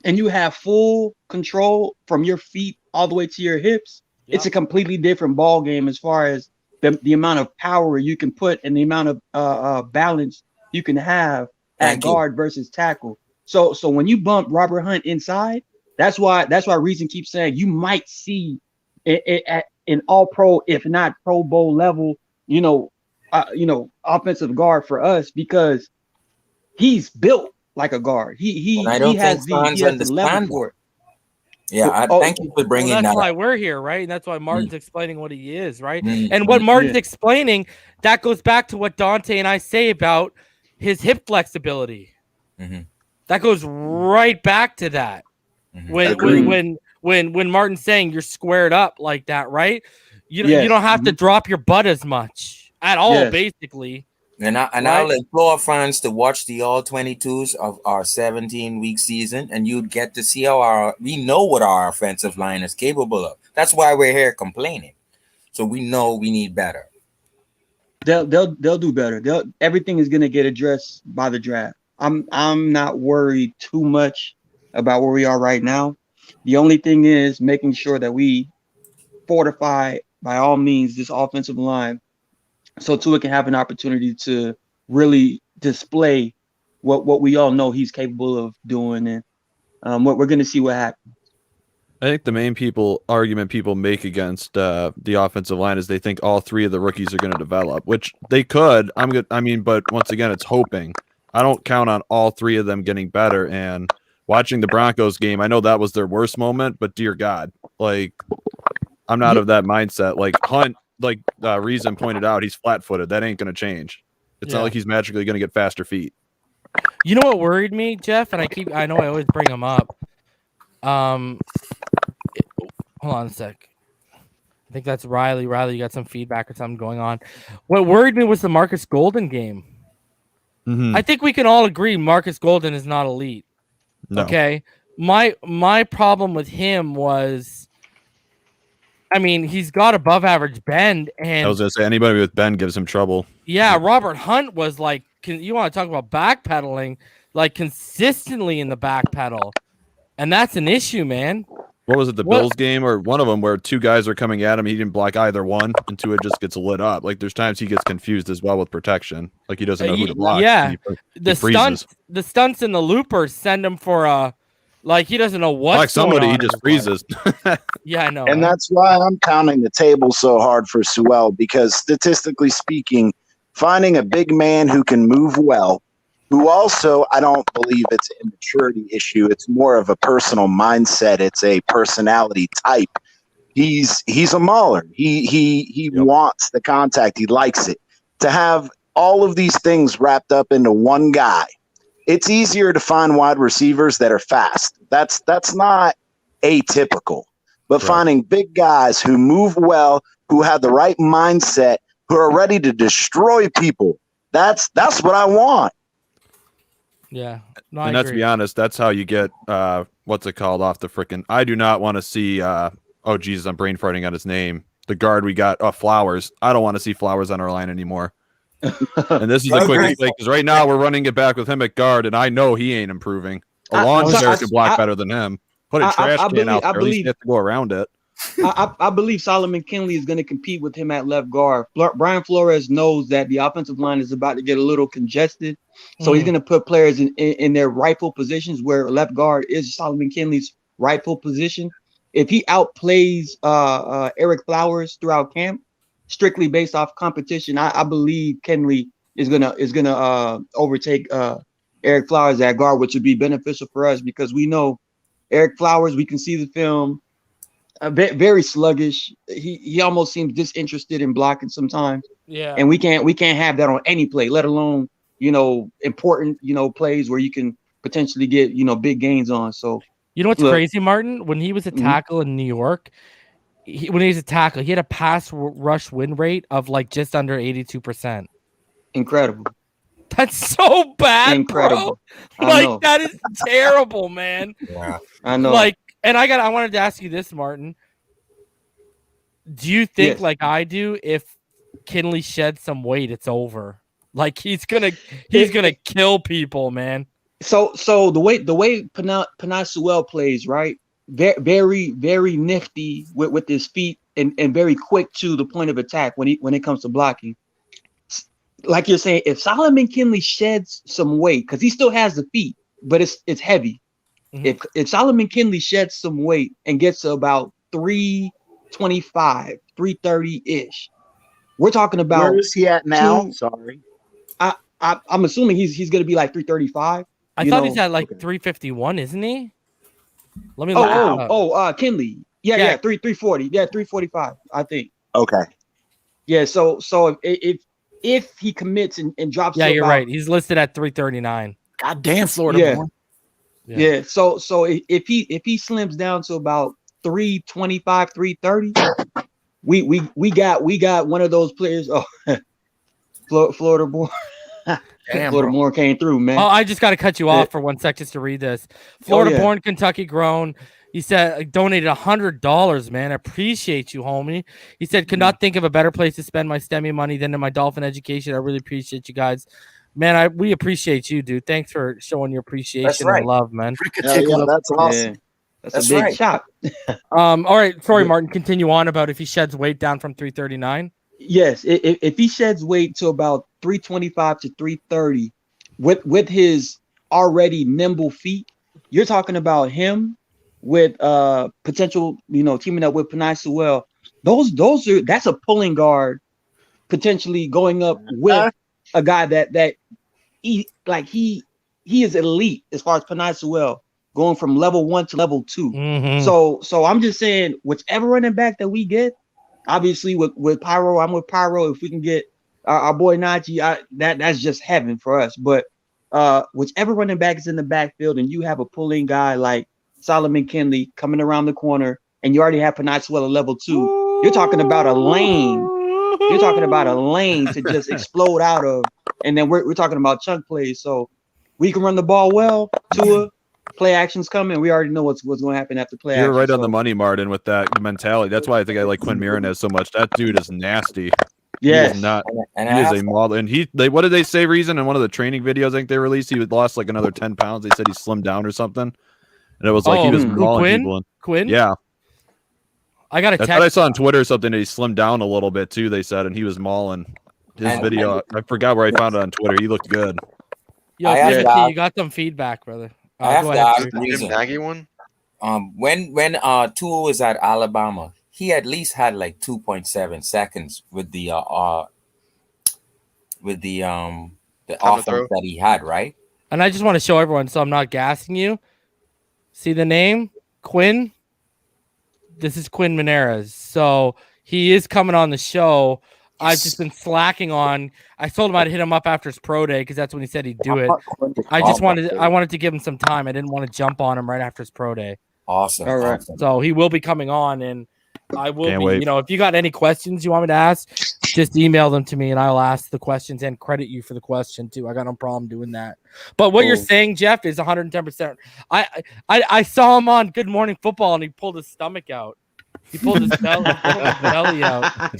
and you have full control from your feet all the way to your hips, It's a completely different ball game as far as the amount of power you can put and the amount of balance you can have at guard versus tackle. So when you bump Robert Hunt inside, that's why Reason keeps saying you might see it at an all pro, if not Pro Bowl level, offensive guard for us, because he's built like a guard. He has the level for it. Yeah, thank you for bringing that. That's why we're here, right? And that's why Martin's explaining what he is, right? And what Martin's explaining, that goes back to what Dante and I say about his hip flexibility. That goes right back to that. When Martin's saying you're squared up like that, right? You don't have to drop your butt as much at all, basically. And I'll implore fans to watch the all 22s of our 17-week season, and you'd get to see how we know what our offensive line is capable of. That's why we're here complaining. So we know we need better. They'll do better. Everything is gonna get addressed by the draft. I'm not worried too much about where we are right now. The only thing is making sure that we fortify by all means this offensive line, so Tua can have an opportunity to really display what we all know he's capable of doing, and what we're going to see what happens. I think the main argument people make against the offensive line is they think all three of the rookies are going to develop, which they could. But once again, it's hoping. I don't count on all three of them getting better. And watching the Broncos game, I know that was their worst moment, but dear God, like, I'm not of that mindset. Like Hunt, like Reason pointed out, he's flat-footed. That ain't going to change. It's not like he's magically going to get faster feet. You know what worried me, Jeff? And I know I always bring him up. Hold on a sec. I think that's Riley. Riley, you got some feedback or something going on. What worried me was the Marcus Golden game. I think we can all agree Marcus Golden is not elite. No. Okay. My problem with him was, he's got above average bend, and I was gonna say anybody with bend gives him trouble. Yeah, Robert Hunt was like, you want to talk about backpedaling, like consistently in the back pedal, and that's an issue, man. What was it, the Bills game or one of them where two guys are coming at him, he didn't block either one, and Tua just gets lit up. Like there's times he gets confused as well with protection, like he doesn't know who to block. Yeah, the stunts and the loopers send him for like he doesn't know what. Like somebody, he just freezes. Yeah, I know. And that's why I'm counting the table so hard for Sewell, because statistically speaking, finding a big man who can move well, who also, I don't believe it's an immaturity issue. It's more of a personal mindset. It's a personality type. He's a mauler. He wants the contact. He likes it. To have all of these things wrapped up into one guy, it's easier to find wide receivers that are fast. That's not atypical. But finding big guys who move well, who have the right mindset, who are ready to destroy people, that's what I want. Yeah. No, and let's be honest, that's how you get what's it called off the frickin'. I do not want to see oh Jesus, I'm brain farting on his name. The guard we got, Flowers. I don't want to see Flowers on our line anymore. And this is the quickest thing, because right now we're running it back with him at guard, and I know he ain't improving. Alonzo can block better than him. Put a trash can out there. At least you have to go around it. I believe Solomon Kinley is going to compete with him at left guard. Brian Flores knows that the offensive line is about to get a little congested, so he's going to put players in their rightful positions, where left guard is Solomon Kinley's rightful position. If he outplays Eric Flowers throughout camp, strictly based off competition, I believe Kinley is gonna overtake Eric Flowers at guard, which would be beneficial for us, because we know Eric Flowers. We can see the film. Very sluggish. He almost seems disinterested in blocking sometimes. Yeah. And we can't have that on any play, let alone important plays where you can potentially get big gains on. So you know what's crazy, Martin? When he was a tackle in New York, he had a pass rush win rate of like just under 82%. Incredible. That's so bad. Incredible. Bro. Like that is terrible, man. Yeah, I know. Like. And I wanted to ask you this, Martin. Do you think, like I do, if Kinley sheds some weight, it's over? Like he's gonna kill people, man. So the way Penei Sewell plays, right? Very, very nifty with his feet and very quick to the point of attack when it comes to blocking. Like you're saying, if Solomon Kindley sheds some weight, because he still has the feet, but it's heavy. Mhm. If Solomon Kindley sheds some weight and gets to about 325, 330-ish, we're talking about Where is he at now? two- Sorry. I'm assuming he's going to be like 335. I thought he's at like 351, isn't he? Let me look. Kindley. Yeah, 340. Yeah, 345, I think. Okay. Yeah, so if he commits and drops, Yeah, to you're about, right. He's listed at 339. God damn, Florida Yeah. born. Yeah. So if he slims down to about 325, 330, we got one of those players. Oh, Florida born. Damn, Florida bro. born came through, man. Oh, I just got to cut you off for 1 sec just to read this. Florida born, Kentucky grown. He said donated $100, man. I appreciate you, homie. He said, could not think of a better place to spend my STEMI money than in my Dolphin education. I really appreciate you guys. Man, we appreciate you, dude. Thanks for showing your appreciation and love, man. Yeah, that's awesome. Yeah. That's a big shot. All right. Sorry, Martin. Continue on about if he sheds weight down from 339. Yes, if he sheds weight to about 325 to 330 with his already nimble feet, you're talking about him with potential, teaming up with Penei Sewell. That's a pulling guard potentially going up with a guy that he is elite as far as Penei Sewell going from level 1 to level 2. Mm-hmm. So I'm just saying, whichever running back that we get, obviously with Pyro, I'm with Pyro. If we can get our boy Najee, that's just heaven for us. But whichever running back is in the backfield and you have a pulling guy like Solomon Kindley coming around the corner and you already have Penei Sewell at level 2, you're talking about a lane. You're talking about a lane to just explode out of. And then we're talking about chunk plays. So we can run the ball well. Tua, play actions coming. We already know what's going to happen after play. You're action, right on the money, Martin, with that mentality. That's why I think I like Quinn Miranez so much. That dude is nasty. Yes. He is not. He is a model. And what did they say? Reason in one of the training videos I think they released, he lost like another 10 pounds. They said he slimmed down or something. And it was like he was mauling people. Quinn? Yeah. I got a text. That's what I saw on Twitter or something that he slimmed down a little bit too, they said, and he was mauling. His video, I forgot where I found it on Twitter. He looked good. Yo, Timothy, you got some feedback, brother. I have go to ahead. ask the reason. Nagy one? When Tua was at Alabama, he at least had like 2.7 seconds with the offense that he had, right? And I just want to show everyone, so I'm not gassing you. See the name? Quinn? This is Quinn Miranez. So he is coming on the show. I've just been slacking on. I told him I'd hit him up after his pro day because that's when he said he'd do it. I wanted to give him some time. I didn't want to jump on him right after his pro day. Awesome. All right. Awesome. So he will be coming on, and I will Can't be. wait. If you got any questions you want me to ask, just email them to me, and I'll ask the questions and credit you for the question too. I got no problem doing that. But what you're saying, Jeff, is 110%. I saw him on Good Morning Football, and he pulled his stomach out. He pulled his belly out.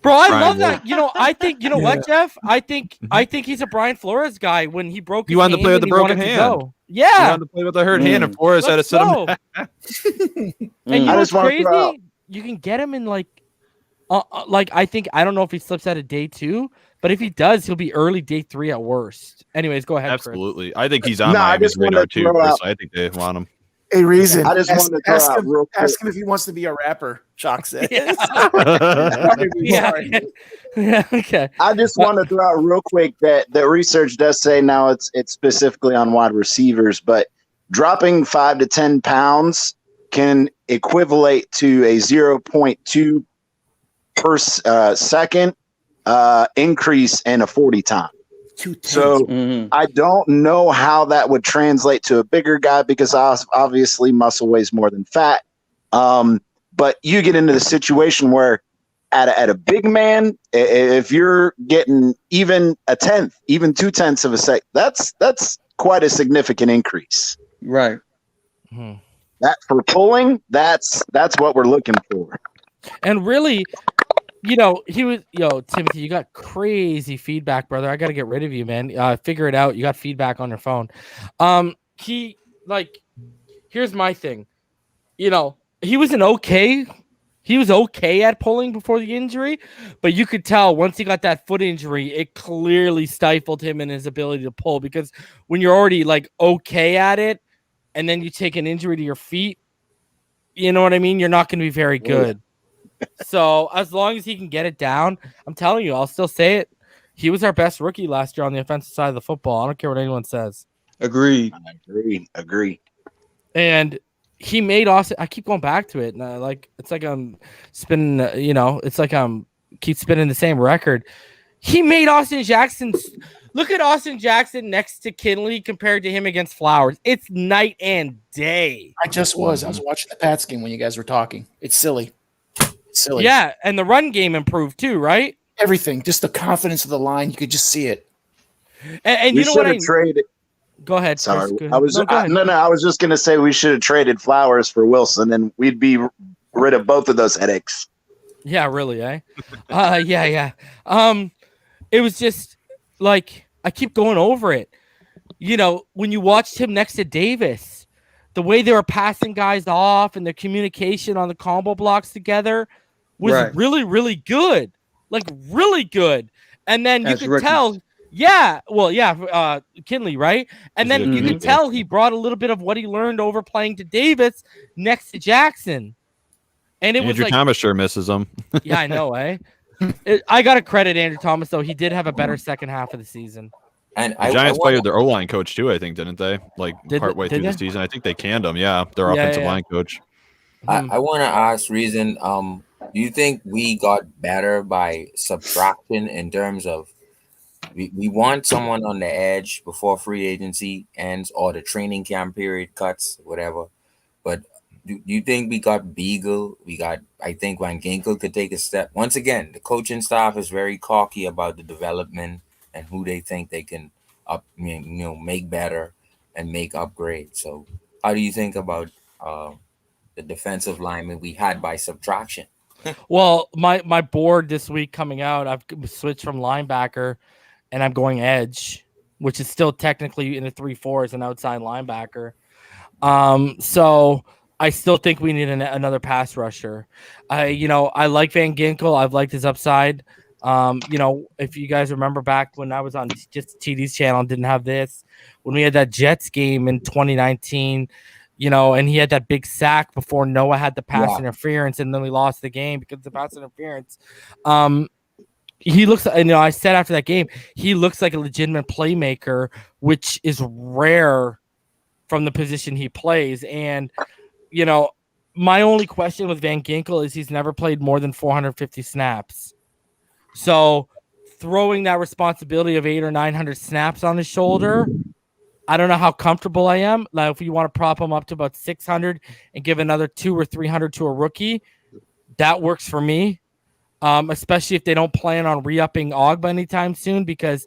Bro, I love that. I think what, Jeff? I think he's a Brian Flores guy. When he broke, He wanted to play with the broken hand. He wanted to play with the hurt hand, and Flores had to sit him down. And you I know just what's wanna throw out- crazy? You can get him in I don't know if he slips out of day 2, but if he does, he'll be early day 3 at worst. Anyways, go ahead. Absolutely. I think he's on No, I Miami's just wanted radar to too. throw out- I think they want him. Hey, Reason. I just wanted to throw out real quick. Ask him if he wants to be a rapper, Shock says. Yeah. Okay. I just want to throw out real quick that the research does say now it's specifically on wide receivers, but dropping 5 to 10 pounds can equivalent to a 0.2 per second increase in a 40 time. So I don't know how that would translate to a bigger guy because obviously muscle weighs more than fat. But you get into the situation where at a big man, if you're getting even a tenth, even 0.2 of a sec, that's quite a significant increase. Right. That for pulling, that's what we're looking for. And really, Timothy, you got crazy feedback, brother. I got to get rid of you, man. Figure it out. You got feedback on your phone. Here's my thing. He was an okay He was okay at pulling before the injury, but you could tell once he got that foot injury, it clearly stifled him in his ability to pull, because when you're already like okay at it and then you take an injury to your feet, you know what I mean? You're not going to be very good. So as long as he can get it down, I'm telling you, I'll still say it. He was our best rookie last year on the offensive side of the football. I don't care what anyone says. Agreed. Agree. And he made Austin. I keep going back to it, and it's like I'm spinning. It's like I'm keep spinning the same record. He made Austin Jackson. Look at Austin Jackson next to Kinley compared to him against Flowers. It's night and day. I was watching the Pats game when you guys were talking. It's silly. Yeah, and the run game improved too, right? Everything, just the confidence of the line. You could just see it. And we you know what? Traded. Go ahead. Sorry, Chris. I was I was just gonna say we should have traded Flowers for Wilson, and we'd be rid of both of those headaches. Yeah, really, eh? Yeah. It was just like I keep going over it. When you watched him next to Davis, the way they were passing guys off and their communication on the combo blocks together was really, really good. Like really good. And then you could tell. Yeah, Kinley, right? And then you could tell he brought a little bit of what he learned over playing to Davis next to Jackson. And it was Andrew like, Thomas sure misses him. Yeah, I know, eh? I got to credit Andrew Thomas, though. He did have a better second half of the season. And the Giants fired their O-line coach, too, I think, didn't they? Partway through they? the season. I think they canned him, their offensive line coach. I want to ask Reason, do you think we got better by subtraction in terms of we want someone on the edge before free agency ends or the training camp period cuts, whatever. But do you think we got Beagle? I think Van Ginkel could take a step. Once again, the coaching staff is very cocky about the development and who they think they can make better and make upgrades. So how do you think about the defensive lineman we had by subtraction? Well, my board this week coming out, I've switched from linebacker and I'm going edge, which is still technically in a 3-4 as an outside linebacker. So I still think we need another pass rusher. I like Van Ginkel. I've liked his upside. If you guys remember back when I was on just TD's channel and didn't have this, when we had that Jets game in 2019, and he had that big sack before Noah had the pass interference, and then we lost the game because of the pass interference. He looks, I said after that game, he looks like a legitimate playmaker, which is rare from the position he plays. And, my only question with Van Ginkel is he's never played more than 450 snaps. So throwing that responsibility of 800 or 900 snaps on his shoulder, I don't know how comfortable I am. Like if you want to prop him up to about 600 and give another 200 or 300 to a rookie, that works for me. Especially if they don't plan on re-upping Ogba anytime soon, because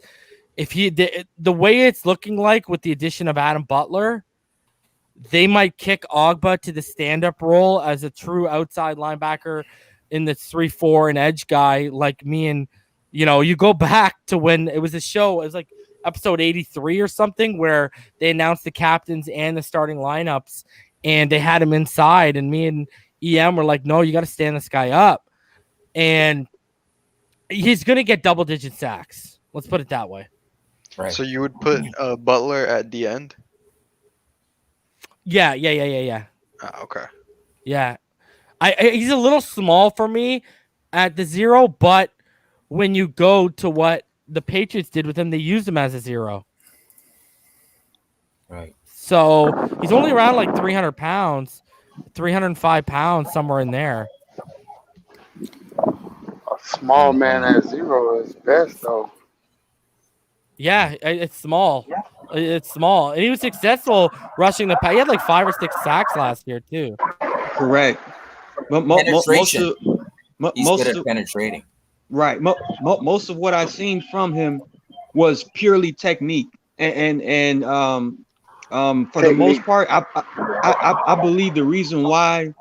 if the way it's looking like with the addition of Adam Butler, they might kick Ogba to the stand-up role as a true outside linebacker in the 3-4 and edge guy like me. And you go back to when it was a show, it was like episode 83 or something, where they announced the captains and the starting lineups and they had him inside, and me and EM were like, no, you got to stand this guy up. And he's going to get double-digit sacks. Let's put it that way. Right. So you would put Butler at the end? Yeah. Okay. Yeah. He's a little small for me at the 0, but when you go to what the Patriots did with him, they used him as a 0. Right. So he's only around like 300 pounds, 305 pounds, somewhere in there. A small man at 0 is best, though. Yeah, it's small. It's small. And he was successful rushing the pass. He had like 5 or 6 sacks last year, too. Correct. But He's good at penetrating. Right. Most of what I've seen from him was purely technique. And for the most part, I believe the reason why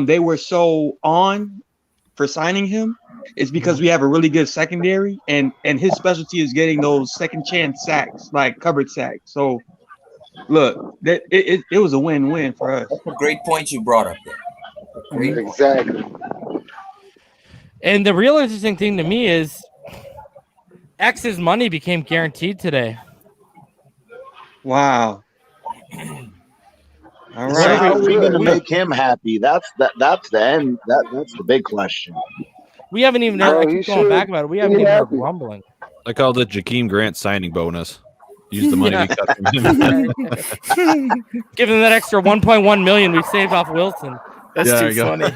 they were so on for signing him is because we have a really good secondary, and his specialty is getting those second chance sacks, like covered sacks. So look, that it was a win-win for us. That's a great point you brought up there. Exactly. And the real interesting thing to me is X's money became guaranteed today. Wow. All So right. how are we Good. going to make him happy? That's the end. That's the big question. We haven't even Bro, heard. I he keep going should back about it. We be haven't even heard happy. rumbling. I call it Jakeem Grant signing bonus. Use the money we got from him. Give him that extra 1.1 million we saved off Wilson. That's Yeah, there too you go. funny.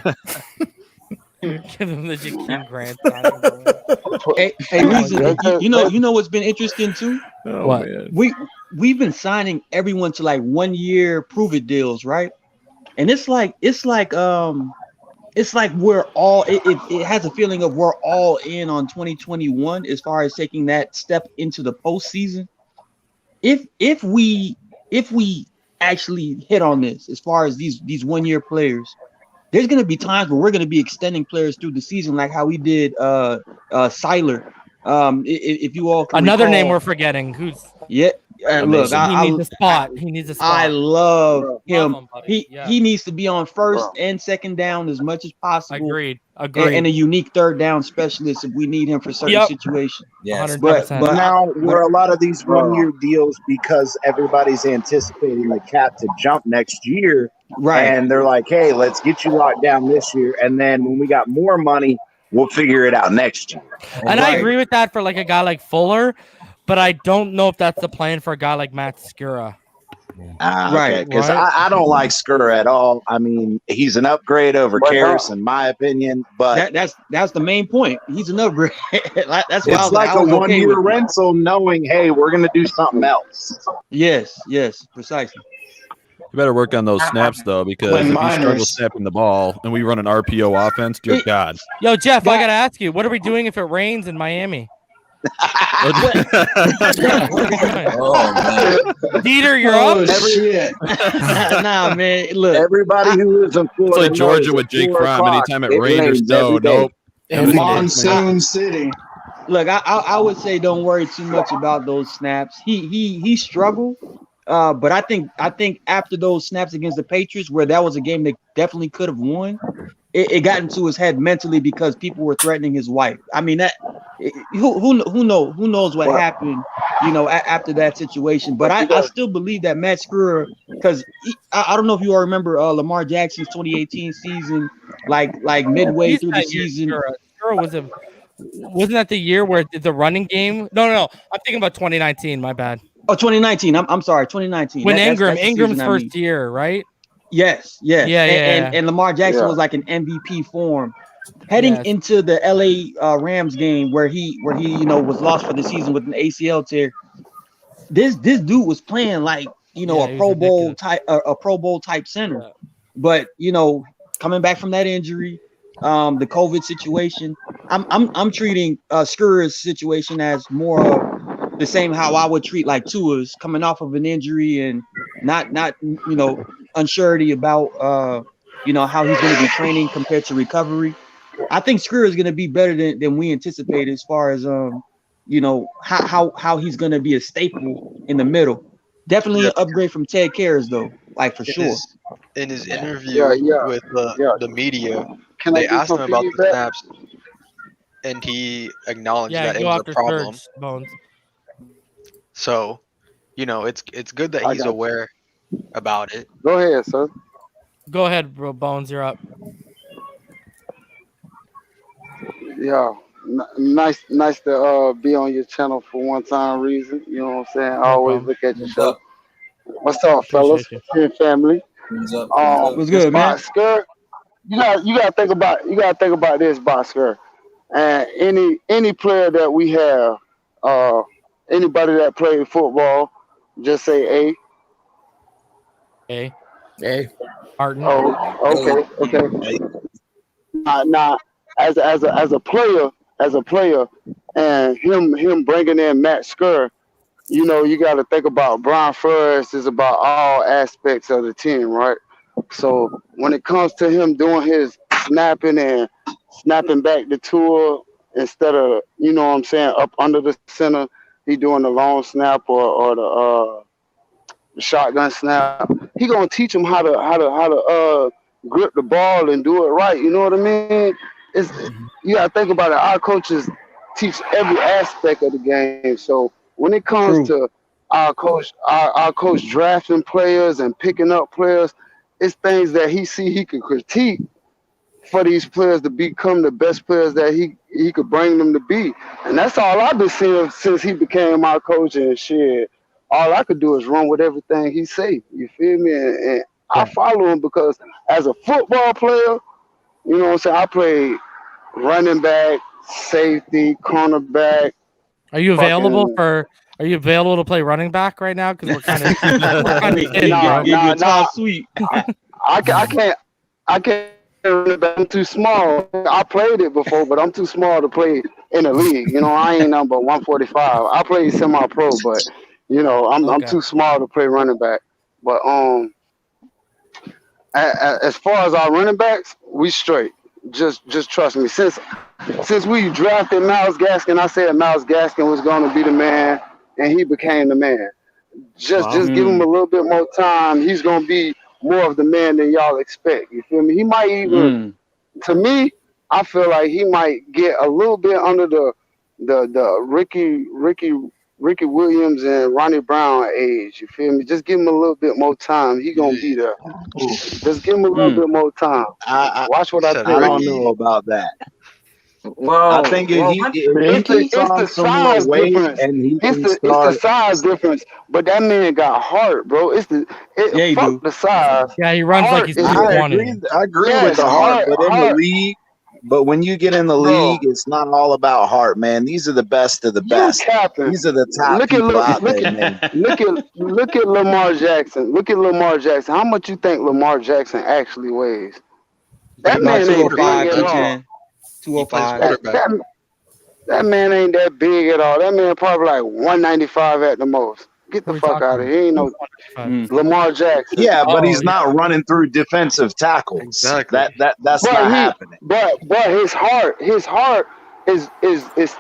Give him the Jakeem Grant. signing bonus. Hey, Reason, you know what's been interesting too? Oh, What? man. We've been signing everyone to like 1 year prove it deals, right? And it's like we're all it has a feeling of we're all in on 2021 as far as taking that step into the postseason. If we actually hit on this as far as these 1 year players, there's gonna be times where we're gonna be extending players through the season, like how we did Siler. If you all can Another recall, name we're forgetting. Who's yeah. Look, he needs a spot. He needs a spot. I love him. Love him, buddy. Yeah. He needs to be on first and second down as much as possible. Agreed. And a unique third down specialist if we need him for certain situations. Yes. 100%. But Now, were a lot of these 1 year deals because everybody's anticipating the cap to jump next year, right? And they're like, "Hey, let's get you locked down this year, and then when we got more money, we'll figure it out next year." And I agree with that for like a guy like Fuller, but I don't know if that's the plan for a guy like Matt Skura. Right, Because right. I don't like Skur at all. I mean, he's an upgrade over Karras, in my opinion. But that's the main point. He's an upgrade. That's why I it's was like I a was 1 okay year with it. rental, knowing, hey, we're going to do something else. Yes, precisely. You better work on those snaps though, because if you struggle snapping the ball and we run an RPO offense, dear God. Yo, Jeff, I gotta ask you, what are we doing if it rains in Miami? Oh man. Dieter, you're up. Shit. Nah, man. Look, Everybody who lives in It's Florida, like Georgia knows with at Jake 4 Fromm. o'clock, Anytime it rains or rains snow, every day. nope. Monsoon City. look. I would say don't worry too much about those snaps. He struggled. But I think after those snaps against the Patriots, where that was a game that definitely could have won, it got into his head mentally because people were threatening his wife. I mean, who knows what happened, after that situation. But I still believe that Matt Skura, because I don't know if you all remember Lamar Jackson's 2018 season, like midway through the season. Skura wasn't that the year where the running game? No. I'm thinking about 2019. My bad. Oh, 2019. I'm sorry, 2019. When That's the Ingram's season I first mean. year, right? Yes. Yeah. And Lamar Jackson was like an MVP form. Heading into the LA Rams game where he was lost for the season with an ACL tear. This dude was playing like a Pro Bowl type center. Yeah. But coming back from that injury, the COVID situation, I'm treating Skura's situation as more of the same how I would treat like Tua's coming off of an injury and not unsurety about how he's going to be training compared to recovery. I think Skura is going to be better than we anticipate as far as how he's going to be a staple in the middle. Definitely an upgrade from Ted Karras though, like for sure. In his interview with the media, they asked him about the snaps, and he acknowledged that it was a problem. So, it's good that he's aware about it. Go ahead, son. Go ahead, bro. Bones, you're up. Yeah, nice to be on your channel for one time reason. You know what I'm saying? I always look at your show. What's up, fellas? Hey, family. What's good, man? Bosker, you gotta think about this, Bosker. And any player that we have, anybody that played football, just say A. Martin. Oh, okay. Now, as a player, and him bringing in Matt Skura, you got to think about Brian Flores is about all aspects of the team, right? So when it comes to him doing his snapping and snapping back the tour instead of up under the center, he doing the long snap or the shotgun snap. He gonna teach him how to grip the ball and do it right. You know what I mean? it's you gotta think about it. Our coaches teach every aspect of the game. So when it comes to our coach drafting players and picking up players, it's things that he see he can critique for these players to become the best players that he could bring them to be. And that's all I've been seeing since he became my coach and shit. All I could do is run with everything he say. You feel me? And I follow him because as a football player, you know what I'm saying, I played running back, safety, cornerback. Are you available to play running back right now? Because we're kind of sweet. I can't. I'm too small. I played it before, but I'm too small to play in the league. You know, I ain't number 145. I played semi-pro, but you know, I'm too small to play running back. But as far as our running backs, we straight. Just trust me. Since we drafted Myles Gaskin, I said Myles Gaskin was going to be the man, and he became the man. Just give him a little bit more time. He's going to be more of the man than y'all expect. You feel me? He might even, to me, I feel like he might get a little bit under the Ricky Williams and Ronnie Brown age. You feel me? Just give him a little bit more time. He gonna be there. Just give him a little bit more time. Watch what I say. I don't know about that. Well, I think it's the size difference. It's the size difference. But that man got heart, bro. The size. Yeah, he runs like he's 220. I agree with the heart, but in the league. But when you get in the league, it's not all about heart, man. These are the best of the best. These are the top people out there, man. Look at Lamar Jackson. Look at Lamar Jackson. How much you think Lamar Jackson actually weighs? That man ain't big at all. 205. That man ain't that big at all. That man probably like 195 at the most. Get the fuck out of here. He ain't no Lamar Jackson. Yeah, but he's not running through defensive tackles. Exactly. That's not happening. But his heart is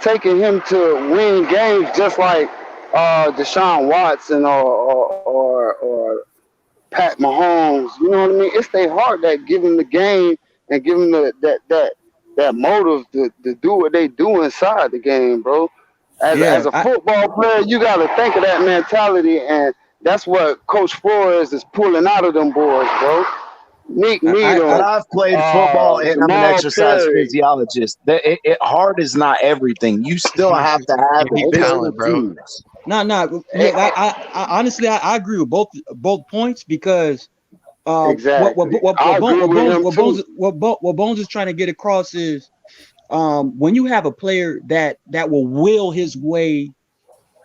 taking him to win games just like Deshaun Watson or Pat Mahomes. You know what I mean? It's their heart that give him the game and give him that motive to do what they do inside the game, bro. As a football player, you got to think of that mentality, and that's what Coach Flores is pulling out of them boys, bro. I've played football, and I'm an exercise physiologist. Heart is not everything. You still have to have talent, bro. No. I honestly, I agree with both points because exactly. What Bones is trying to get across is when you have a player that will will his way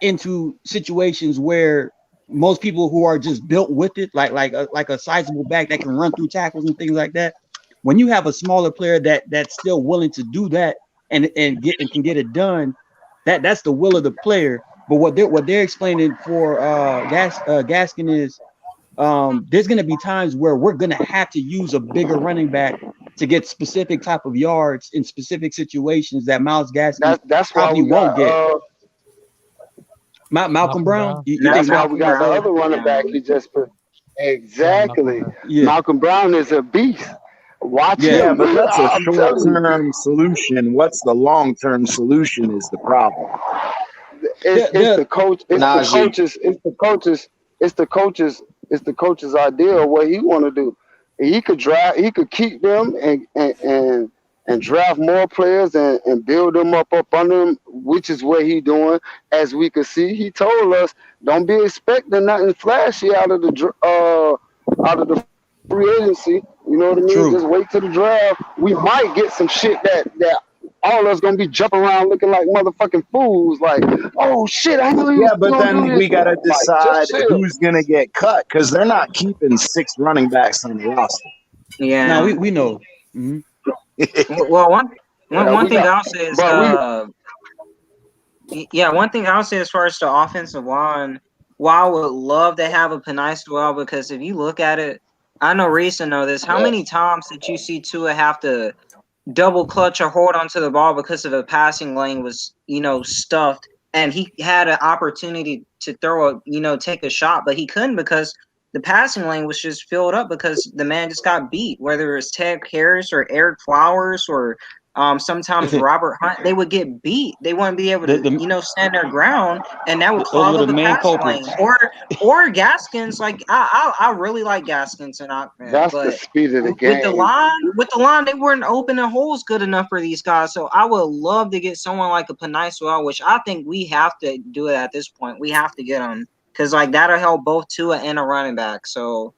into situations where most people who are just built with it, like a sizable back that can run through tackles and things like that. When you have a smaller player that's still willing to do that and can get it done, that's the will of the player. But what they're explaining for Gaskin is there's going to be times where we're going to have to use a bigger running back to get specific type of yards in specific situations that Myles Gaskin probably won't get. Malcolm Brown. That's why we got the other running back he just put. Exactly. Yeah. Malcolm Brown is a beast. Watch him. Yeah, but that's a short-term solution. What's the long-term solution is the problem. It's the coach's idea of what he want to do. He could keep them and draft more players and build them up under him, which is what he doing. As we could see, he told us, don't be expecting nothing flashy out of the free agency. You know what I mean? True. Just wait till the draft. We might get some shit that all of us gonna be jumping around looking like motherfucking fools. Like, oh shit! But then we gotta decide who's gonna get cut because they're not keeping 6 running backs on the roster. Yeah. No, we know. Mm-hmm. Well, one thing I'll say is one thing I'll say as far as the offensive line, while I would love to have a Penei Sewell, because if you look at it, I know Reese will know this. How many times did you see Tua have to double clutch or hold onto the ball because of the passing lane was, stuffed, and he had an opportunity to take a shot, but he couldn't because the passing lane was just filled up because the man just got beat, whether it's Ted Harris or Eric Flowers or Sometimes Robert Hunt, they would get beat. They wouldn't be able to, stand their ground, and that would clog up the pass lane. Or Gaskins, like I really like Gaskins and Ahmed. That's the speed of the game. With the line, they weren't opening holes good enough for these guys. So I would love to get someone like a Penei Sewell, which I think we have to do it at this point. We have to get him because like that'll help both Tua and a running back. So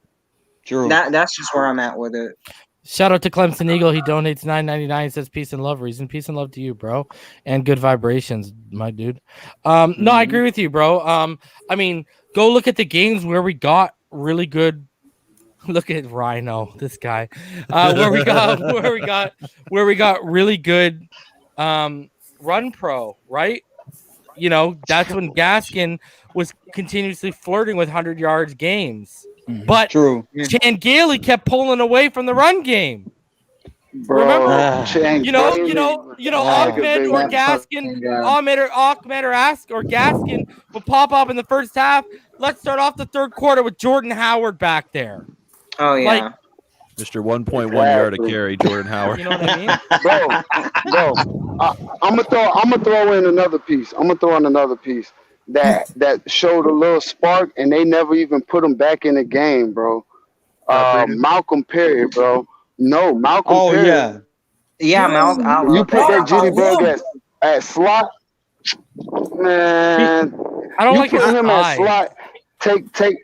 that's just where I'm at with it. Shout out to Clemson Eagle. He donates $9.99. Says peace and love. Reason peace and love to you, bro, and good vibrations, my dude. No, I agree with you, bro. I mean, go look at the games where we got really good. Look at Rhino, this guy. Where we got really good run pro, right? That's when Gaskin was continuously flirting with 100 yards games. But Chan Gailey kept pulling away from the run game. Bro, remember? Ahmed or Gaskin will pop up in the first half. Let's start off the third quarter with Jordan Howard back there. Oh yeah. Mr. 1.1 yard a carry, Jordan Howard. You know what I mean? Bro, I'm gonna throw in another piece. That showed a little spark, and they never even put him back in the game, bro. Malcolm Perry, bro. No, Malcolm Perry. Yeah, Malcolm. You put that Judy Berg at slot, man. I don't like him at slot. Take.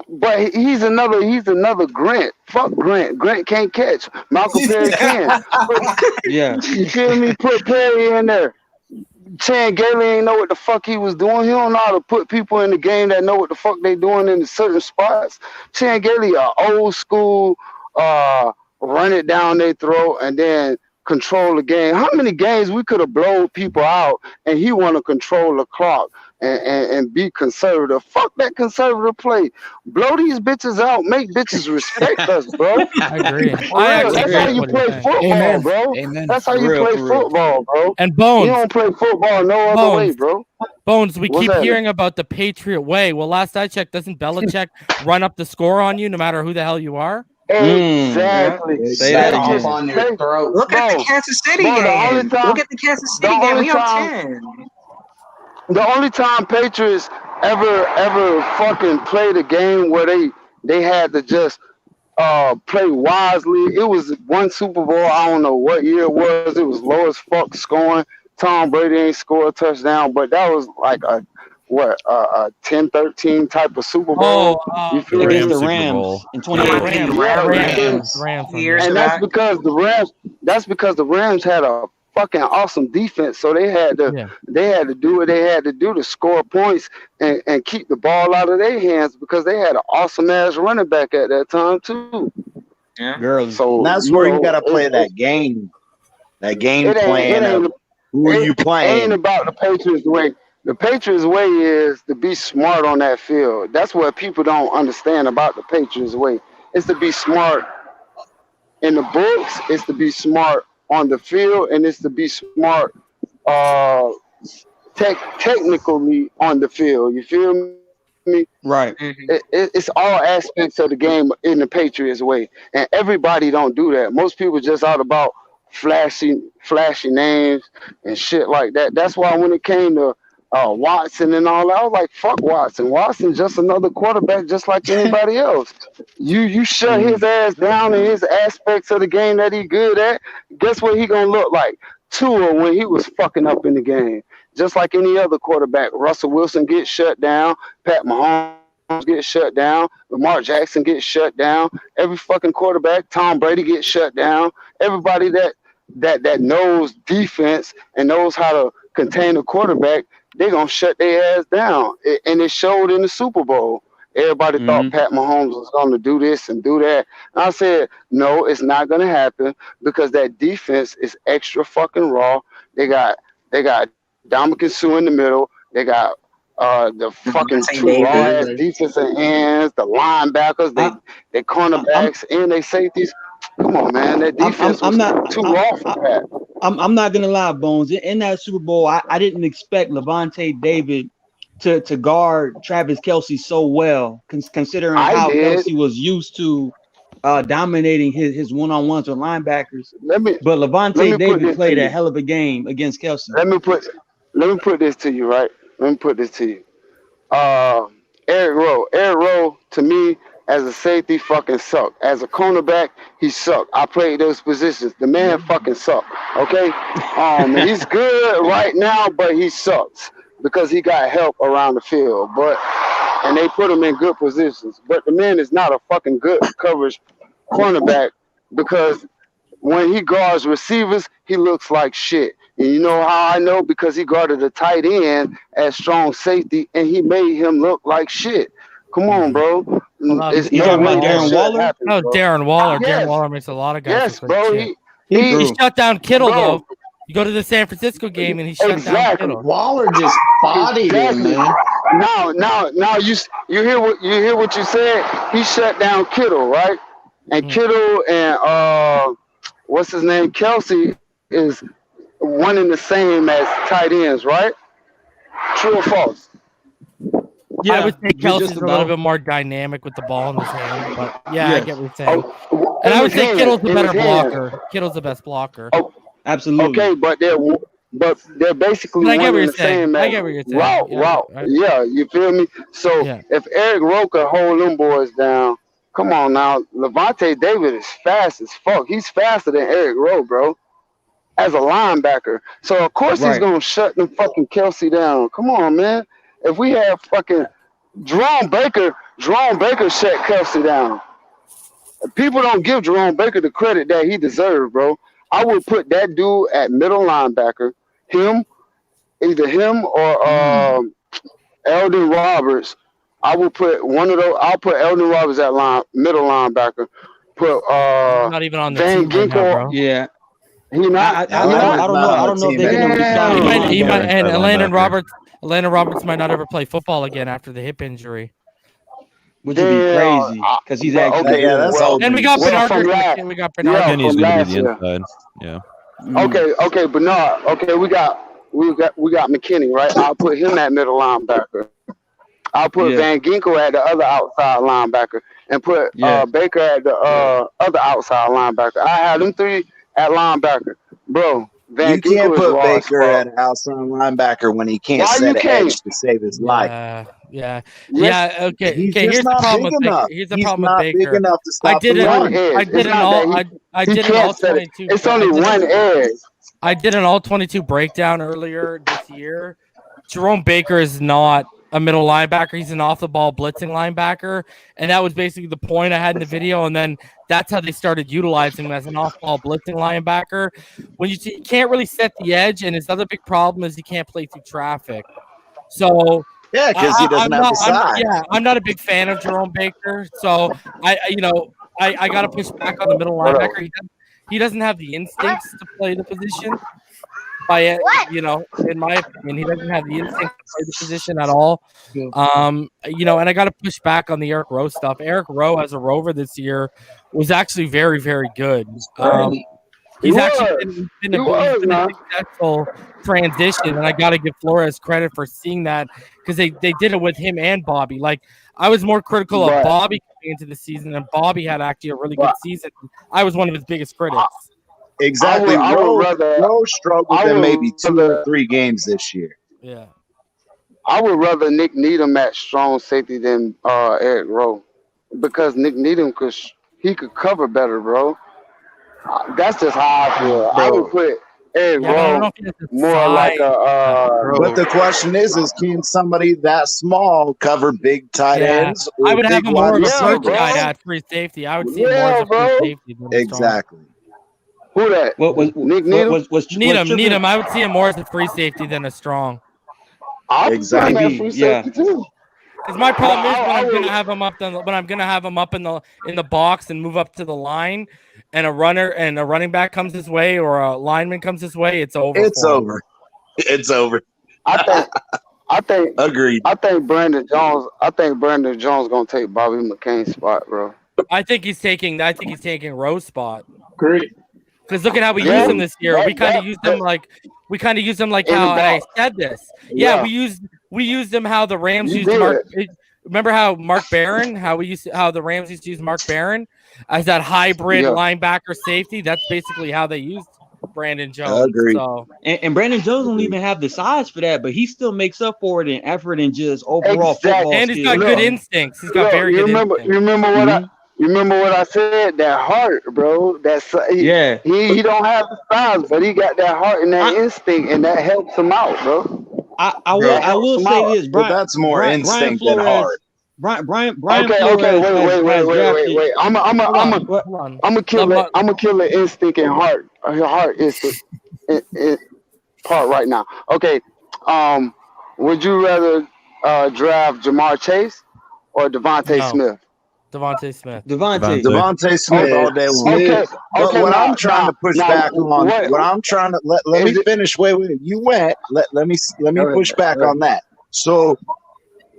But he's another Grant. Fuck Grant. Grant can't catch. Malcolm Perry can. Yeah. You feel me? Put Perry in there. Chan Gailey ain't know what the fuck he was doing. He don't know how to put people in the game that know what the fuck they doing in certain spots. Chan Gailey, old school, run it down their throat and then control the game. How many games we could have blown people out and he want to control the clock and be conservative? Fuck that conservative play. Blow these bitches out. Make bitches respect us, bro. I agree. That's how you play football, bro. Amen. That's how you play football, bro. And Bones. You don't play football no other way, bro. Bones, we keep hearing about the Patriot way. Well, last I checked, doesn't Belichick run up the score on you no matter who the hell you are? Exactly. On your throat. Look at the Kansas City game. Look at the Kansas City game. We on 10. The only time Patriots ever fucking played a game where they had to just play wisely. It was one Super Bowl. I don't know what year it was. It was low as fuck scoring. Tom Brady ain't scored a touchdown, but that was like a 10-13 type of Super Bowl. You feel against the Rams in 2018. Rams. And that's because the Rams had a fucking awesome defense, so they had to do what they had to do to score points and keep the ball out of their hands because they had an awesome ass running back at that time too. Yeah, girls. So that's where you gotta play that game. That game plan. Who are you playing? It ain't about the Patriots way. The Patriots way is to be smart on that field. That's what people don't understand about the Patriots way. It's to be smart in the books. It's to be smart on the field, and it's to be smart technically on the field. You feel me? Right. It's all aspects of the game in the Patriots way, and everybody don't do that. Most people just out about flashy names and shit like that. That's why when it came to Watson and all that, I was like, fuck Watson. Watson's just another quarterback just like anybody else. You shut his ass down in his aspects of the game that he good at, guess what he gonna look like? Tua when he was fucking up in the game. Just like any other quarterback. Russell Wilson gets shut down, Pat Mahomes gets shut down, Lamar Jackson gets shut down, every fucking quarterback, Tom Brady gets shut down. Everybody that knows defense and knows how to contain a quarterback, they're going to shut their ass down. And it showed in the Super Bowl. Everybody thought Pat Mahomes was going to do this and do that. And I said, no, it's not going to happen because that defense is extra fucking raw. They got Dominican Sue in the middle. They got the fucking two raw-ass defensive ends, the linebackers, they cornerbacks, and they safeties. Come on, man. That defense was too raw for that. I'm not gonna lie, Bones. In that Super Bowl, I didn't expect Levante David to guard Travis Kelce so well, considering how Kelce was used to dominating his one-on-ones with linebackers. But Levante David played a hell of a game against Kelsey. Let me put this to you, right? Let me put this to you. Eric Rowe, to me, as a safety, fucking sucked. As a cornerback, he sucked. I played those positions. The man fucking sucked. Okay, he's good right now, but he sucks because he got help around the field. And they put him in good positions. But the man is not a fucking good coverage cornerback because when he guards receivers, he looks like shit. And you know how I know? Because he guarded a tight end at strong safety, and he made him look like shit. Come on, bro. You talking about Darren Waller? No, Darren Waller. Yes. Darren Waller makes a lot of guys. Yes, bro. He shut down Kittle, bro. though. You go to the San Francisco game, and he shut down Kittle. Waller just bodied him, man. Now you hear what you said? He shut down Kittle, right? And Kittle and what's his name? Kelsey is one and the same as tight ends, right? True or false? Yeah, I would say Kelsey's a little bit more dynamic with the ball in his hand, but I get what you're saying. And I would say Kittle's the better blocker. Kittle's the best blocker. Absolutely. Okay, but they're basically I get one what and you're the saying. same. I get what you're saying. Yeah, you feel me? So if Eric Rowe could hold them boys down, come on now. Levante David is fast as fuck. He's faster than Eric Rowe, bro. As a linebacker. So of course he's gonna shut them fucking Kelsey down. Come on, man. If we have fucking Jerome Baker shut Kelsey down. People don't give Jerome Baker the credit that he deserves, bro. I would put that dude at middle linebacker. Either him or Eldon Roberts. I would put one of those. I'll put Eldon Roberts at middle linebacker. Put not even on the Van team right now, bro. Yeah. He not. I don't know if they're going to decide. He might, and Landon Roberts might not ever play football again after the hip injury. Which would be crazy because he's actually And we got Bernard. We got Bernard. Kenny's going to be the inside. Yeah. Okay, Bernard. Okay, we got McKinney, right? I'll put him at middle linebacker. I'll put Van Ginkel at the other outside linebacker, and put Baker at the other outside linebacker. I had them three at linebacker, bro. You can't put Baker at an outside linebacker when he can't set an edge to save his life. Okay. Here's the problem with Baker. Here's the problem with Baker. Big enough to stop I did an all 22. It's only one edge. I did an all 22 breakdown earlier this year. Jerome Baker is not a middle linebacker. He's an off-the-ball blitzing linebacker, and that was basically the point I had in the video. And then that's how they started utilizing him as an off-ball blitzing linebacker. When you can't really set the edge, and his other big problem is he can't play through traffic. So because he doesn't have the size. I'm not a big fan of Jerome Baker. So I got to push back on the middle linebacker. He doesn't have the instincts to play the position. In my opinion, he doesn't have the instinct to play the position at all. And I got to push back on the Eric Rowe stuff. Eric Rowe as a rover this year was actually very, very good. He's actually been a successful transition, and I got to give Flores credit for seeing that because they did it with him and Bobby. Like, I was more critical of Bobby coming into the season, and Bobby had actually a really good season. I was one of his biggest critics. Exactly. Rowe struggled in maybe 2 or 3 games this year. Yeah. I would rather Nick Needham at strong safety than Eric Rowe because Nick Needham could cover better, bro. That's just how I feel. I would put Eric Rowe more like a. But the question is can somebody that small cover big tight ends? I would have him more of a search guy at free safety. I would see him more as a free safety. Exactly. Who that? Nick Needham? Needham. I would see him more as a free safety than a strong. Exactly. Because my problem is when I'm gonna have him up in the box and move up to the line, and a running back comes his way or a lineman comes his way, it's over. It's over. I think. Agreed. I think Brandon Jones gonna take Bobby McCain's spot, bro. I think he's taking Rowe's spot. Great. Because look at how we use him this year. We kind of used him like how I said this. Yeah, we used him how the Rams used remember how Mark Barron, how the Rams used to use Mark Barron as that hybrid linebacker safety? That's basically how they used Brandon Jones. So and Brandon Jones don't even have the size for that, but he still makes up for it in effort and just overall football. And he's got good instincts. He's got very good instincts. You remember what I said? That heart, bro. He don't have the size, but he got that heart and that instinct, and that helps him out, bro. I will say this, Brian. But that's more instinct than heart. Brian. Okay. Wait. I'm gonna kill the instinct and heart. Heart instinct part right now. Okay. Would you rather draft Jamar Chase or Devontae Smith? Devontae Smith. Devontae Smith all day long. Okay. What I'm trying to push back on, what I'm trying to let me finish. Wait. You went. Let me push back on that. So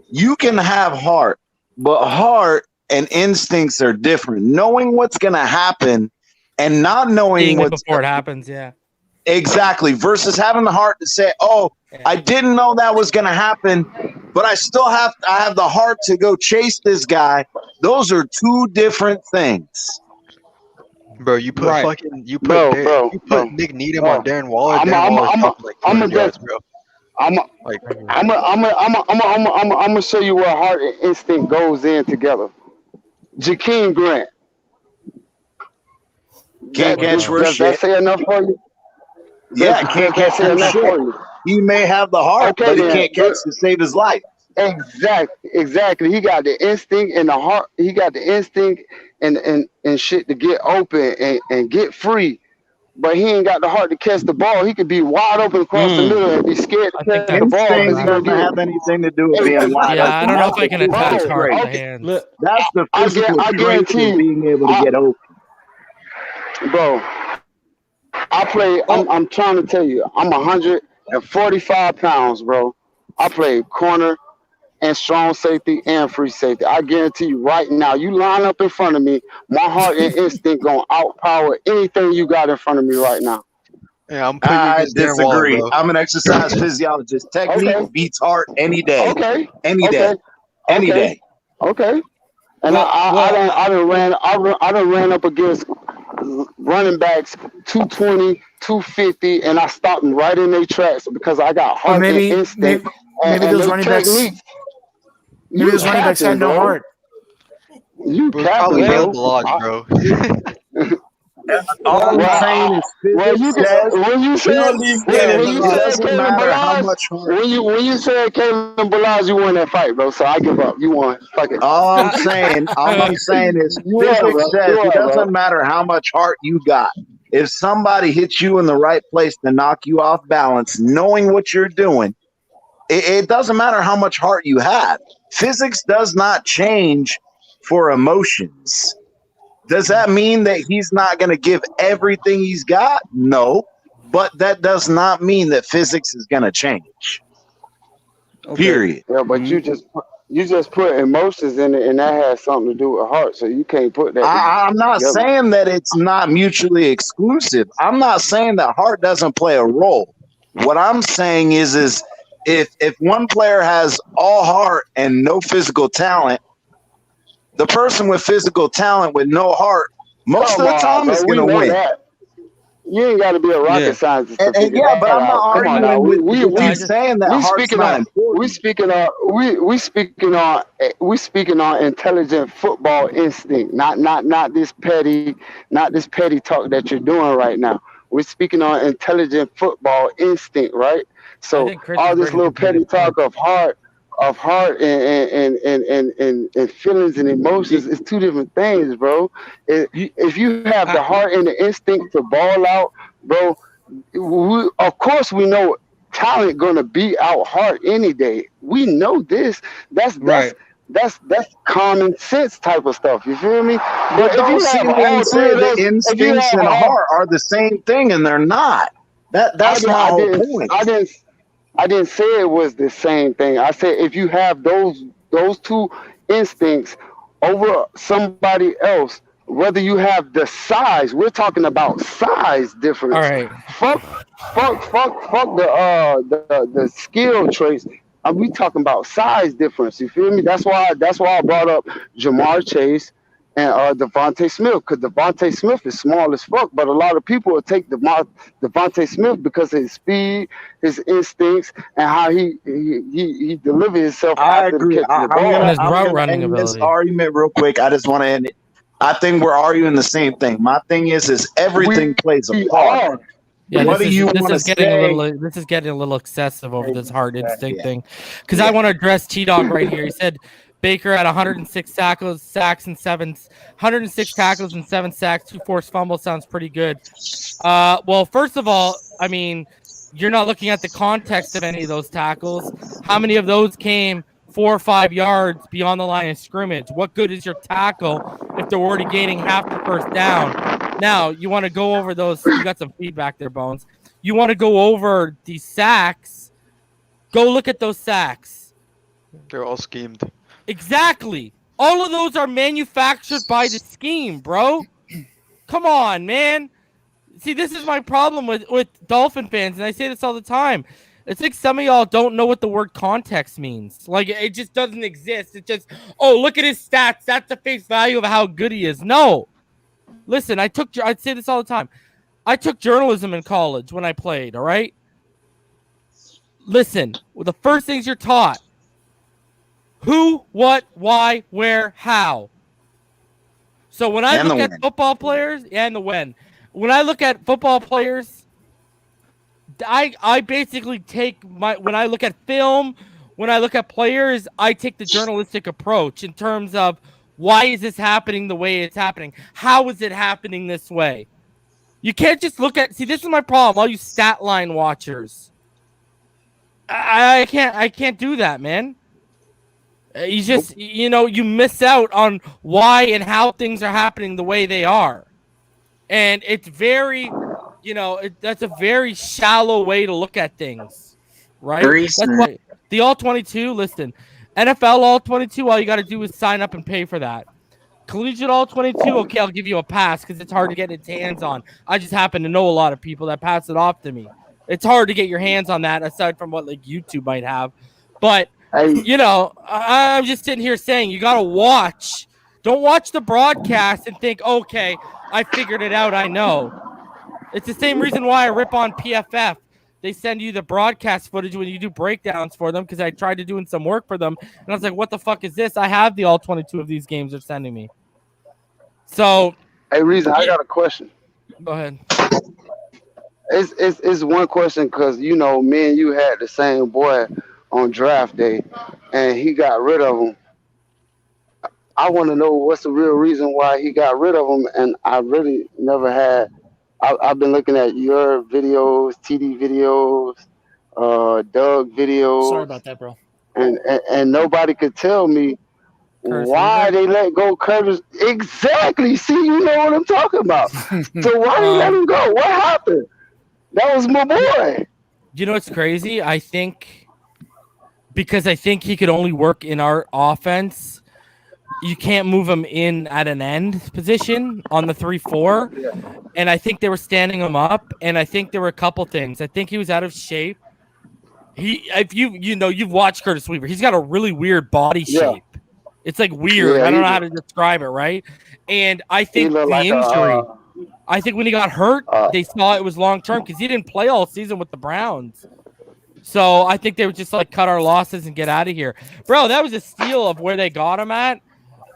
you can have heart, but heart and instincts are different. Knowing what's going to happen and not knowing what's before it happens, yeah. Exactly. Versus having the heart to say, I didn't know that was going to happen, but I have the heart to go chase this guy. Those are two different things. Bro, you put you put Nick Needham on Darren Waller. I'm gonna show you where heart and instinct goes in together. Jakeem Grant. Can't catch for shit. Does that say enough for you? Yeah, can't catch for shit. He may have the heart, but he can't catch to save his life. Exactly. He got the instinct and the heart. He got the instinct and shit to get open and get free. But he ain't got the heart to catch the ball. He could be wide open across the middle and be scared to catch the ball. Instinct doesn't have anything to do with being wide open. I don't know if I can attach heart to hands. Look, that's the physical trait of being able to get open. Bro, I'm trying to tell you, I'm 145 pounds, bro. I play corner and strong safety and free safety. I guarantee you right now, you line up in front of me, my heart and instinct gonna outpower anything you got in front of me right now. Yeah, I disagree. I'm an exercise physiologist. Technique beats heart any day. Any day. Okay. And I done ran up against running backs 220, 250, and I stopped them right in their tracks because I got heart and instinct. Maybe those running backs. Maybe those running backs had no heart. You probably nailed the lodge, bro. All I'm saying is when you said Kalen Ballage, you won that fight, bro. So I give up. You won. Fuck it. All I'm saying is physics says it doesn't matter how much heart you got. If somebody hits you in the right place to knock you off balance, knowing what you're doing, it doesn't matter how much heart you have. Physics does not change for emotions. Does that mean that he's not going to give everything he's got? No, but that does not mean that physics is going to change. Period. Yeah, but you just put emotions in it, and that has something to do with heart. So you can't put that. I'm not saying that it's not mutually exclusive. I'm not saying that heart doesn't play a role. What I'm saying is if one player has all heart and no physical talent, the person with physical talent with no heart, most of the time is going to win. You ain't got to be a rocket scientist. But I'm not arguing with you saying that heart's not important. We speaking on intelligent football instinct, not this petty talk that you're doing right now. We're speaking on intelligent football instinct, right? So all this little petty talk of heart and feelings and emotions is two different things, bro. If you have the heart and the instinct to ball out, bro, of course we know talent gonna beat out heart any day. We know this. That's common sense type of stuff. You feel me? But if you say that instincts and heart are the same thing, and they're not. That's my whole point. I didn't say it was the same thing. I said if you have those two instincts over somebody else, whether you have the size, we're talking about size difference. All right. Fuck the skill traits. we talking about size difference. You feel me? That's why I brought up Jamar Chase and Devontae Smith, because Devontae Smith is small as fuck, but a lot of people will take Devontae Smith because of his speed, his instincts, and how he delivers himself I after agree. catching the ball. His route running end this ability. argument real quick. I just want to end it. I think we're arguing the same thing. My thing is everything plays a part. Yeah, What do you this want to is getting say? this is getting a little excessive over this hard instinct thing. Because I want to address T-Dog right here. He said Baker had 106 tackles, sacks, and 106 tackles and 7 sacks, 2 forced fumbles. Sounds pretty good. Well, first of all, I mean, you're not looking at the context of any of those tackles. How many of those came 4 or 5 yards beyond the line of scrimmage? What good is your tackle if they're already gaining half the first down? Now, you want to go over those. You got some feedback there, Bones. You want to go over the sacks. Go look at those sacks. They're all schemed. Exactly. All of those are manufactured by the scheme, bro. Come on, man. See, this is my problem with Dolphin fans, and I say this all the time. It's like some of y'all don't know what the word context means. Like, it just doesn't exist. It's just, oh, look at his stats. That's the face value of how good he is. No. Listen, I say this all the time. I took journalism in college when I played, all right? Listen, well, the first things you're taught: who, what, why, where, how. So when I look at football players, and the when. When I look at football players, I basically take when I look at film, when I look at players, I take the journalistic approach in terms of, why is this happening the way it's happening? How is it happening this way? You can't just look at, see, this is my problem, all you stat line watchers. I can't do that, man. You just, you miss out on why and how things are happening the way they are. And it's very, that's a very shallow way to look at things, right? That's why the All-22, listen, NFL All-22, all you got to do is sign up and pay for that. Collegiate All-22, okay, I'll give you a pass because it's hard to get its hands on. I just happen to know a lot of people that pass it off to me. It's hard to get your hands on that aside from what like YouTube might have. But, I'm just sitting here saying you got to watch. Don't watch the broadcast and think, okay, I figured it out, I know. It's the same reason why I rip on PFF. They send you the broadcast footage when you do breakdowns for them because I tried to doing some work for them. And I was like, what the fuck is this? I have the all 22 of these games they're sending me. So. Hey, Reason, I got a question. Go ahead. It's one question because, me and you had the same boy on draft day and he got rid of him. I want to know what's the real reason why he got rid of him. And I really never had. I've been looking at your videos, TD videos, Doug videos. Sorry about that, bro. And nobody could tell me why they let go Curtis. Exactly. See, you know what I'm talking about. So why they let him go? What happened? That was my boy. You know what's crazy? I think because I think he could only work in our offense. You can't move him in at an end position on the 3-4. And I think they were standing him up. And I think there were a couple things. I think he was out of shape. If you've watched Curtis Weaver, he's got a really weird body shape. It's like weird. I don't know how to describe it, right? And I think the injury, I think when he got hurt, they saw it was long term because he didn't play all season with the Browns. So I think they would just like cut our losses and get out of here. Bro, that was a steal of where they got him at.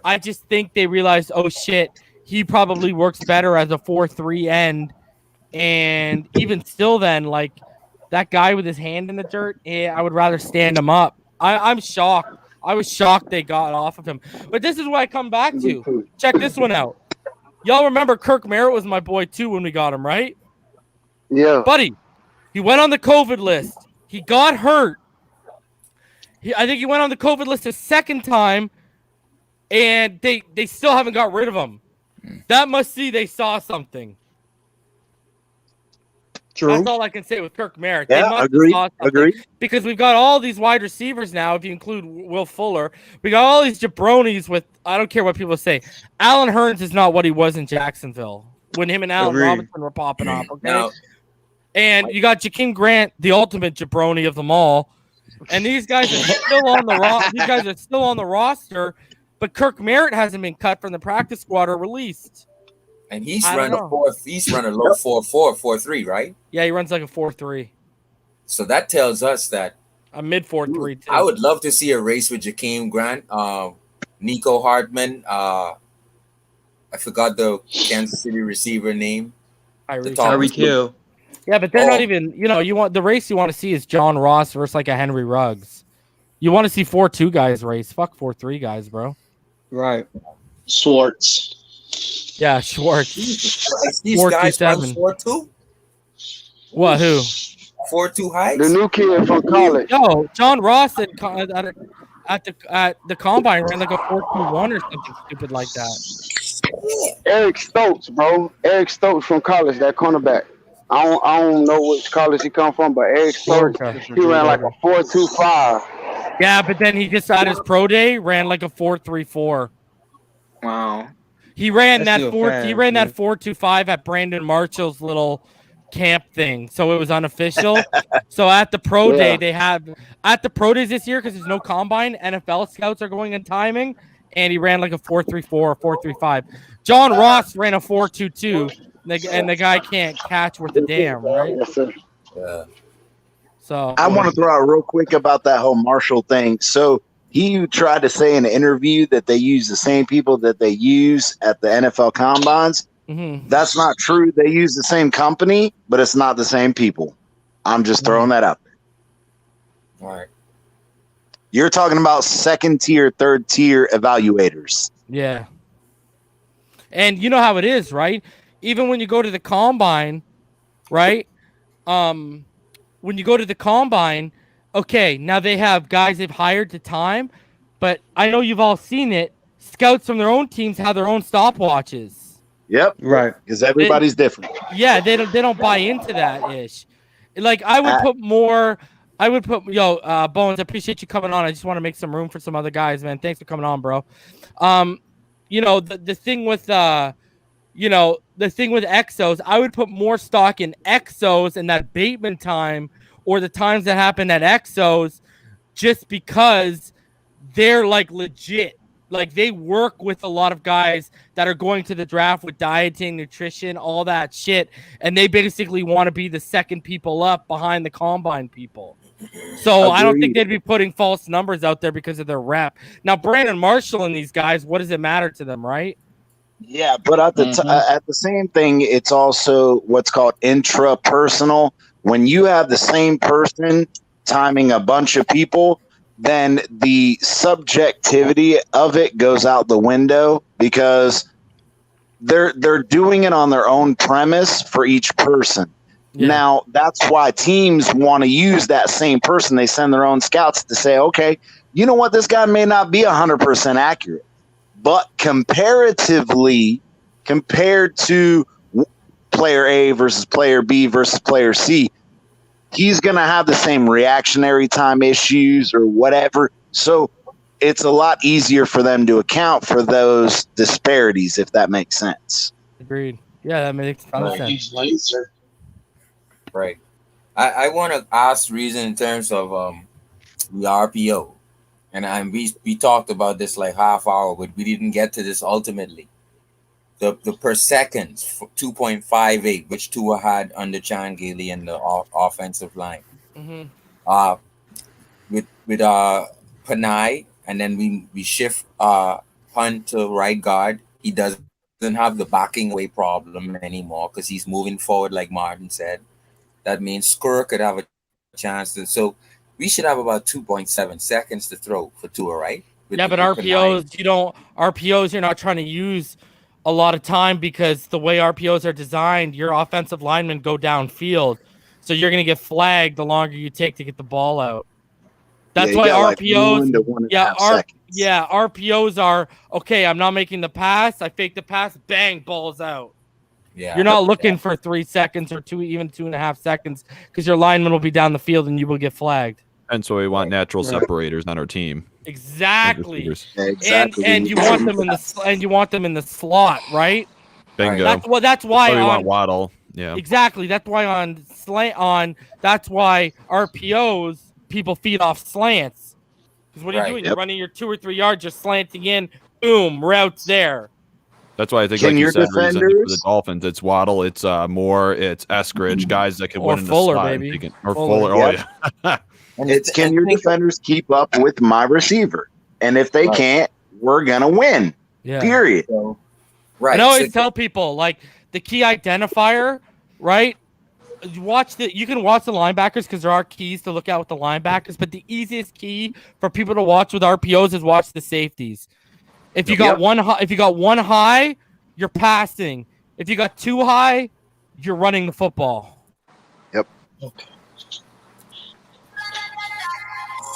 I just think they realized, oh shit, he probably works better as a 4-3 end. And even still then, like that guy with his hand in the dirt, I would rather stand him up. I'm shocked. I was shocked they got off of him. But this is what I come back to. Check this one out. Y'all remember Kirk Merritt was my boy too when we got him, right? Yeah. Buddy, he went on the COVID list. He got hurt. I think he went on the COVID list a second time. And they still haven't got rid of him. That must see they saw something. True. That's all I can say with Kirk Merritt. Yeah, agree. Because we've got all these wide receivers now, if you include Will Fuller. We got all these jabronis with, I don't care what people say. Alan Hearns is not what he was in Jacksonville when him and Allen Robinson were popping off. Okay. No. And you got Jakeem Grant, the ultimate jabroni of them all. And these guys are still on the roster, but Kirk Merritt hasn't been cut from the practice squad or released. And he's running a low 4.4, 4.3, right? Yeah, he runs like a 4.3. So that tells us that a mid 4.3 too. I would love to see a race with Jakeem Grant, Nico Hartman. I forgot the Kansas City receiver name. Tyreek Hill. Yeah, but they're not even. You want the race you want to see is John Ross versus like a Henry Ruggs. You want to see 4.2 guys race. Fuck 4.3 guys, bro. Right. Schwartz. Yeah, Schwartz. These guys run 4.2. What? Who? 4.2 heights. The new kid from college. No, John Ross at the combine ran like a 4.21 or something stupid like that. Eric Stokes, bro. Eric Stokes from college, that cornerback. I don't know which college he come from, but Eric Stokes, he ran like a 4.25. Yeah, but then he just at his pro day ran like a 4.34. Wow. He ran that 4.25 at Brandon Marshall's little camp thing, so it was unofficial. So at the pro day, they have at the pro days this year because there's no combine. NFL scouts are going in timing, and he ran like a 4.34 or 4.35. John Ross ran a 4.22. And the guy can't catch worth a damn, right? Yes, sir. Yeah. So I want to throw out real quick about that whole Marshall thing. So he tried to say in an interview that they use the same people that they use at the NFL combines. Mm-hmm. That's not true. They use the same company, but it's not the same people. I'm just throwing that out there. All right. You're talking about second tier, third tier evaluators. Yeah. And you know how it is, right? Even when you go to the combine, right? When you go to the combine, okay, now they have guys they've hired to time, but I know you've all seen it. Scouts from their own teams have their own stopwatches. Yep. Right. Because everybody's different. Yeah, they don't buy into that ish. Like I would put more. Bones, I appreciate you coming on. I just want to make some room for some other guys, man. Thanks for coming on, bro. The thing with the thing with exos, I would put more stock in exos and that Bateman time or the times that happen at exos just because they're like legit. Like they work with a lot of guys that are going to the draft with dieting, nutrition, all that shit. And they basically want to be the second people up behind the combine people. So I don't think they'd be putting false numbers out there because of their rep. Now, Brandon Marshall and these guys, what does it matter to them, right? Yeah, but at the same thing, it's also what's called intrapersonal. When you have the same person timing a bunch of people, then the subjectivity of it goes out the window because they're doing it on their own premise for each person. Yeah. Now, that's why teams want to use that same person. They send their own scouts to say, okay, you know what? This guy may not be 100% accurate. But comparatively, compared to player A versus player B versus player C, he's going to have the same reactionary time issues or whatever. So it's a lot easier for them to account for those disparities, if that makes sense. Agreed. Yeah, that makes a lot of sense. Right. I want to ask Reason in terms of the RPO. And we talked about this like half hour, but we didn't get to this ultimately. The per seconds, 2.58, which Tua had under Chan Gailey and the offensive line. Mm-hmm. With Penei, and then we shift Hunt to right guard. He doesn't have the backing away problem anymore because he's moving forward, like Martin said. That means Skur could have a chance to. So we should have about 2.7 seconds to throw for Tua, right? Yeah, but RPOs, you're not trying to use a lot of time because the way RPOs are designed, your offensive linemen go downfield. So you're going to get flagged the longer you take to get the ball out. That's why RPOs, RPOs are, okay, I'm not making the pass. I fake the pass, bang, ball's out. Yeah, you're not looking for 3 seconds or even 2.5 seconds because your lineman will be down the field and you will get flagged. And so we want natural separators on our team. Exactly. And you want them in the slot, right? Bingo. That's why we want Waddle. Yeah. Exactly. That's why on RPOs people feed off slants. Because what are you doing? You're running your 2 or 3 yards, just slanting in, boom, routes there. That's why I think, like you said, reason for the Dolphins, it's Waddle, it's Moore, it's Eskridge, guys that can win in the slot. Baby. Or Fuller. Oh, yeah. It's can your defenders keep up with my receiver? And if they can't, we're going to win. Yeah. Period. Right. I always tell people, like, the key identifier, right? You can watch the linebackers because there are keys to look at with the linebackers, but the easiest key for people to watch with RPOs is watch the safeties. If you got one high, you're passing. If you got 2 high, you're running the football. Yep. Okay.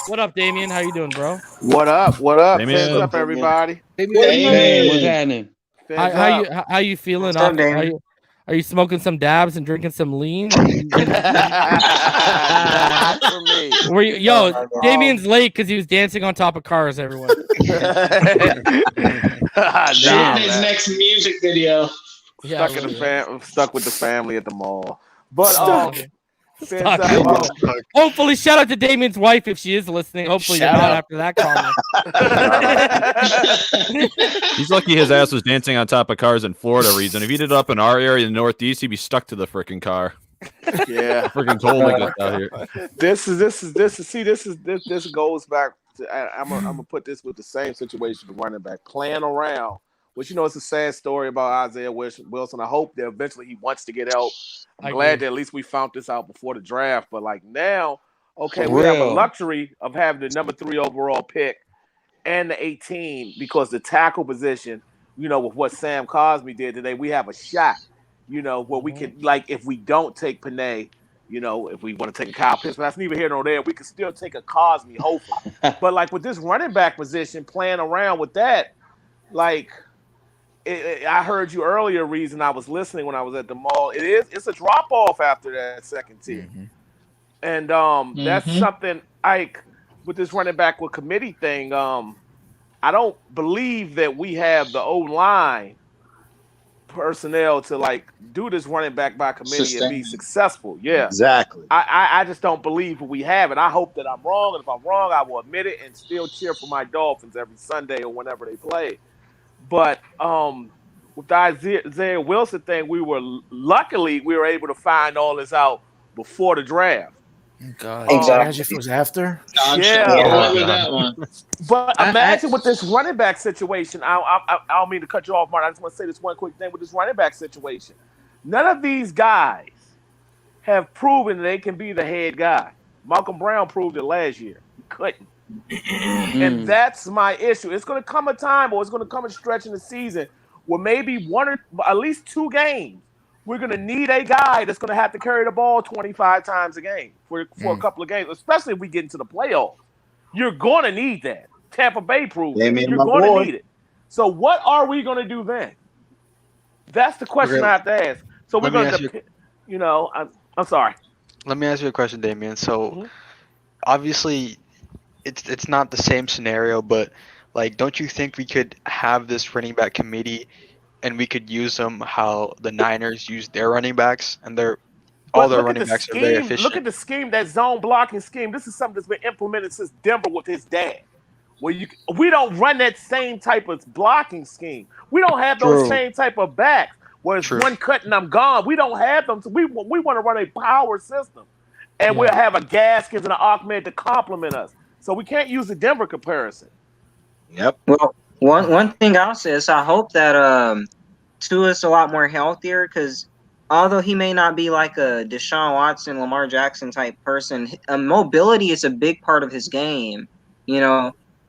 What up, Damien? How you doing, bro? What up? What up? Damien. What's up, everybody? Hey, what's happening? How you feeling? Are you smoking some dabs and drinking some lean? Not for me. Damien's late because he was dancing on top of cars. Everyone. Shooting his next music video. Stuck with the family at the mall. But hopefully, shout out to Damien's wife if she is listening. Hopefully, you're not after that comment. He's lucky his ass was dancing on top of cars in Florida. Reason if he did it up in our area in the Northeast, he'd be stuck to the freaking car. Yeah, freaking cold like this out here. This goes back to. I'm gonna put this with the same situation with running back playing around. Which, it's a sad story about Isaiah Wilson. I hope that eventually he wants to get help. I'm glad that at least we found this out before the draft. But, like, now, we have a luxury of having the number 3 overall pick and the 18 because the tackle position, with what Sam Cosmi did today, we have a shot, where we can, like, if we don't take Penei, if we want to take a Kyle Pitts, but that's neither here nor there, we can still take a Cosmi, hopefully. But, like, with this running back position, playing around with that, like – I heard you earlier. Reason I was listening when I was at the mall. It's a drop off after that second tier, and that's something with this running back with committee thing. I don't believe that we have the O-line personnel to do this running back by committee and be successful. Yeah, exactly. I just don't believe we have it. I hope that I'm wrong, and if I'm wrong, I will admit it and still cheer for my Dolphins every Sunday or whenever they play. But with the Isaiah Wilson thing, we were able to find all this out before the draft. God, imagine if it was after. Yeah. But imagine with this running back situation. I don't mean to cut you off, Martin. I just want to say this one quick thing with this running back situation. None of these guys have proven they can be the head guy. Malcolm Brown proved it last year. He couldn't. And that's my issue. It's going to come a time, or it's going to come a stretch in the season where maybe one or at least 2 games, we're going to need a guy that's going to have to carry the ball 25 times a game for a couple of games, especially if we get into the playoffs. You're going to need that. Tampa Bay proved it. You're going to need it. So what are we going to do then? That's the question I have to ask. So we're going to, I'm sorry. Let me ask you a question, Damien. So obviously, it's not the same scenario, but don't you think we could have this running back committee and we could use them how the Niners use their running backs and all their running backs are very efficient? Look at the scheme, that zone blocking scheme. This is something that's been implemented since Denver with his dad. Where we don't run that same type of blocking scheme. We don't have those same type of backs where it's one cut and I'm gone. We don't have them. So we want to run a power system. And we'll have a Gaskins and an Ahmed to complement us. So we can't use the Denver comparison. Yep. Well, one thing I'll say is I hope that Tua's a lot more healthier because although he may not be like a Deshaun Watson, Lamar Jackson type person, mobility is a big part of his game,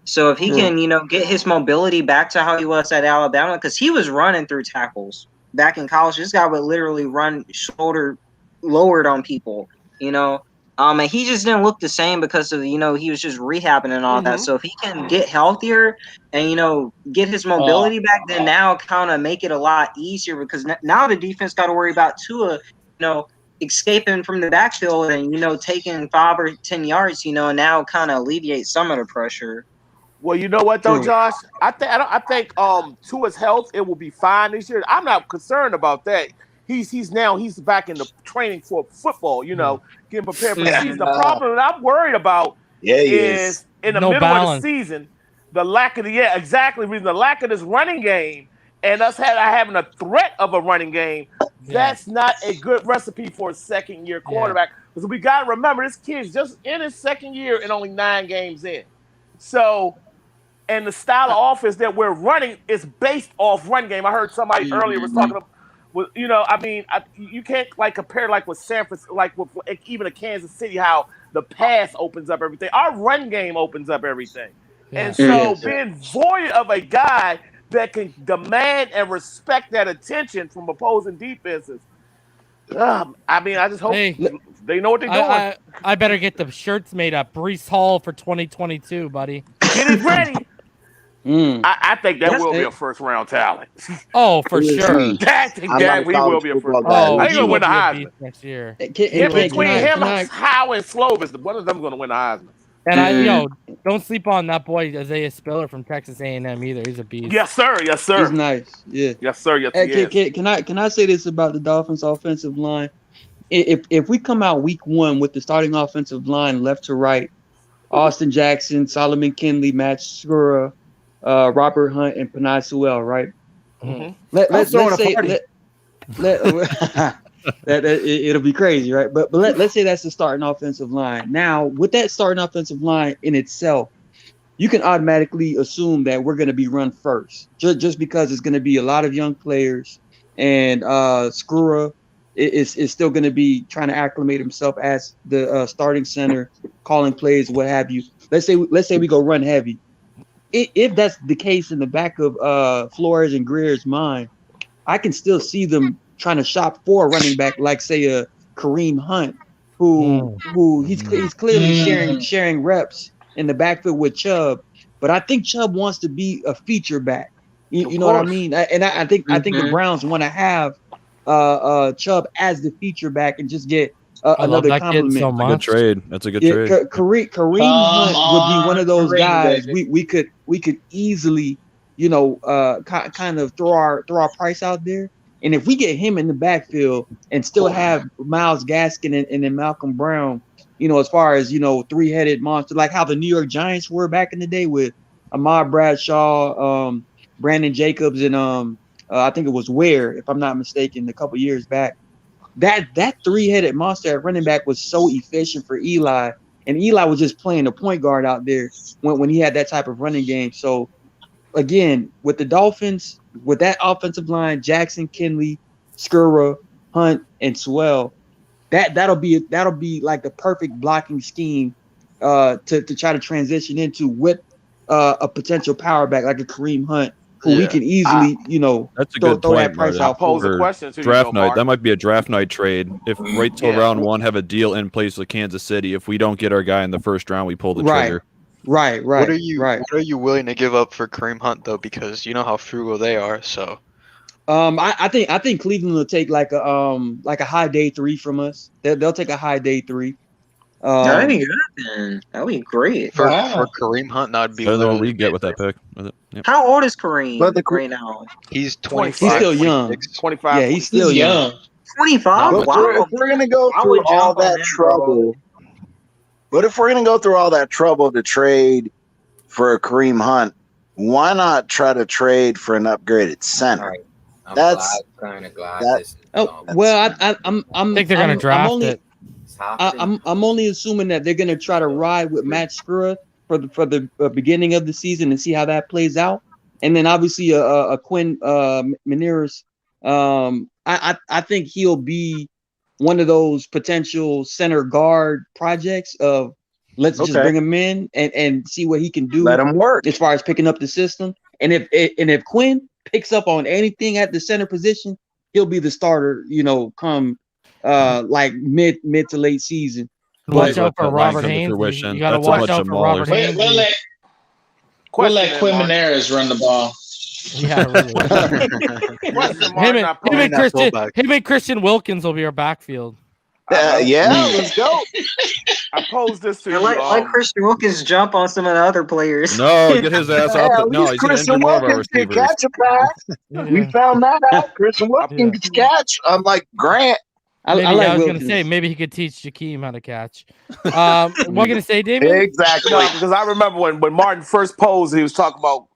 So if he can, get his mobility back to how he was at Alabama, because he was running through tackles back in college. This guy would literally run shoulder lowered on people, and he just didn't look the same because of, he was just rehabbing and all that. So if he can get healthier and, get his mobility back, then now kind of make it a lot easier because now the defense got to worry about Tua, escaping from the backfield and, taking 5 or 10 yards, and now kind of alleviate some of the pressure. Well, you know what though, Josh? I think Tua's health, it will be fine this year. I'm not concerned about that. he's back in the training for football. Getting prepared for the season. The problem that I'm worried about is in the middle of the season, the lack of the lack of this running game, and us having a threat of a running game. That's not a good recipe for a second-year quarterback. Because we got to remember, this kid's just in his second year and only 9 games in. So, and the style of offense that we're running is based off run game. I heard somebody earlier was talking about, you can't compare with San Francisco, with even a Kansas City, how the pass opens up everything. Our run game opens up everything. Yeah. And so being void of a guy that can demand and respect that attention from opposing defenses, I just hope they know what they're doing. I better get the shirts made up. Breece Hall for 2022, buddy. Get it ready. I think that will be a first-round talent. Oh, for sure. I think he will be a first-round talent. I think he'll win the Heisman next year. Between him and Howe and Slovis, one of them is going to win the Heisman. And don't sleep on that boy Isaiah Spiller from Texas A&M either. He's a beast. Yes, sir. He's nice. Yeah. Yes, sir. Yes, he is. Can I say this about the Dolphins' offensive line? If we come out week 1 with the starting offensive line left to right, Austin Jackson, Solomon Kindley, Matt Skura, Robert Hunt, and Penei Sewell, right? Mm-hmm. Let's say it'll be crazy, right? But let's say that's the starting offensive line. Now, with that starting offensive line in itself, you can automatically assume that we're going to be run first, just because it's going to be a lot of young players, and Skura is still going to be trying to acclimate himself as the starting center, calling plays, what have you. Let's say we go run heavy. If that's the case in the back of Flores and Greer's mind, I can still see them trying to shop for a running back like, say, a Kareem Hunt, who he's clearly sharing reps in the backfield with Chubb, but I think Chubb wants to be a feature back. You know what I mean? And I think the Browns want to have Chubb as the feature back and just get another compliment. So much. Good trade. That's a good trade. Kareem Hunt would be one of those guys we could easily, kind of throw our price out there. And if we get him in the backfield and still have Myles Gaskin and then Malcolm Brown, as far as, 3-headed monster, like how the New York Giants were back in the day with Ahmad Bradshaw, Brandon Jacobs, and I think it was Ware, if I'm not mistaken, a couple years back. That 3-headed monster at running back was so efficient for Eli, and Eli was just playing the point guard out there when he had that type of running game. So, again, with the Dolphins, with that offensive line, Jackson, Kindley, Skura, Hunt, and Sewell, that'll be like the perfect blocking scheme to try to transition into with a potential power back like a Kareem Hunt, who we can easily, that's a good throw point, that price out pose a question to draft you, night. Mark. That might be a draft night trade. If right till round 1 have a deal in place with Kansas City, if we don't get our guy in the first round, we pull the trigger. Right. What are you willing to give up for Kareem Hunt though? Because you know how frugal they are. So, I think Cleveland will take like a high day 3 from us. They'll take a high day 3. That'd be good then. That'd be great. For Kareem Hunt, that'd be better than what we get with that pick. Yep. How old is Kareem right now? He's 25. He's still young. 25. Yeah, he's still young. 25? But Wow. if we're gonna go through all that trouble, to trade for a Kareem Hunt, why not try to trade for an upgraded center? Right. I'm kind of glad. I think they're gonna draft it. I'm only assuming that they're gonna try to ride with Matt Skura for the beginning of the season and see how that plays out, and then obviously a Quinn Meinerz. I think he'll be one of those potential center guard projects of let's just bring him in and see what he can do. Let him work as far as picking up the system. And if Quinn picks up on anything at the center position, he'll be the starter. Come like mid to late season. Watch out for Robert Haynes. You gotta watch out for Robert Haynes. We'll let Quinn Meinerz run the ball. Yeah, really. him and Christian Wilkins will be our backfield. Let's go. I posed this to you. Let Christian Wilkins jump on some of the other players. No, get his ass off. At No, least he's going to Christian injure more of our Wilkins can receivers. catch a pass. We found that out. Christian Wilkins can catch. Unlike Grant. I was Wilkins. going to say, maybe he could teach Jakeem how to catch. What are you going to say, Damien? Exactly. No, because I remember when Martin first posed, he was talking about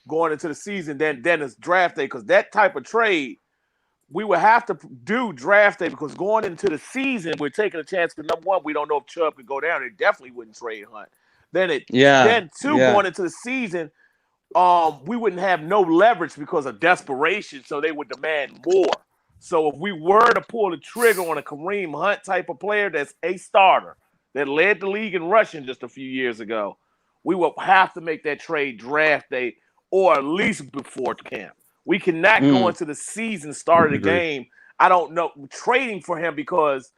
going into the season, then it's draft day, because that type of trade, we would have to do draft day, because going into the season, we're taking a chance, because number one, we don't know if Chubb could go down. It definitely wouldn't trade Hunt. Then two, going into the season, we wouldn't have no leverage because of desperation, so they would demand more. So if we were to pull the trigger on a Kareem Hunt type of player that's a starter that led the league in rushing just a few years ago, we will have to make that trade draft day or at least before camp. We cannot go into the season, start of the game. I don't know, trading for him because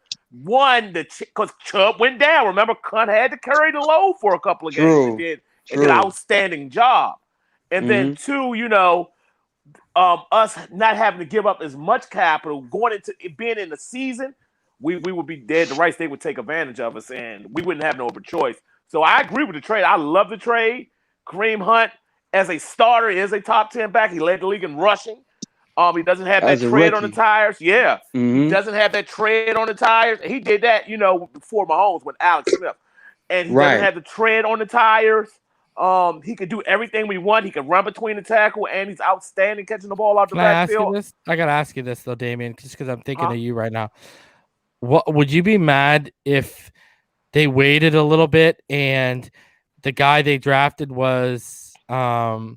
because Chubb went down. Remember, Hunt had to carry the load for a couple of games and did an outstanding job. And then two, us not having to give up as much capital going into it being in the season, we would be dead to rights. They would take advantage of us, and we wouldn't have no other choice. So I agree with the trade. I love the trade. Kareem Hunt, as a starter, is a top 10 back. He led the league in rushing. He doesn't have that tread on the tires. Yeah. He doesn't have that tread on the tires. He did that, before Mahomes with Alex Smith. And he doesn't have the tread on the tires. He could do everything we want. He can run between the tackle, and he's outstanding catching the ball out the backfield. I gotta ask you this though, Damien, just because I'm thinking of you right now. What would you be mad if they waited a little bit and the guy they drafted was an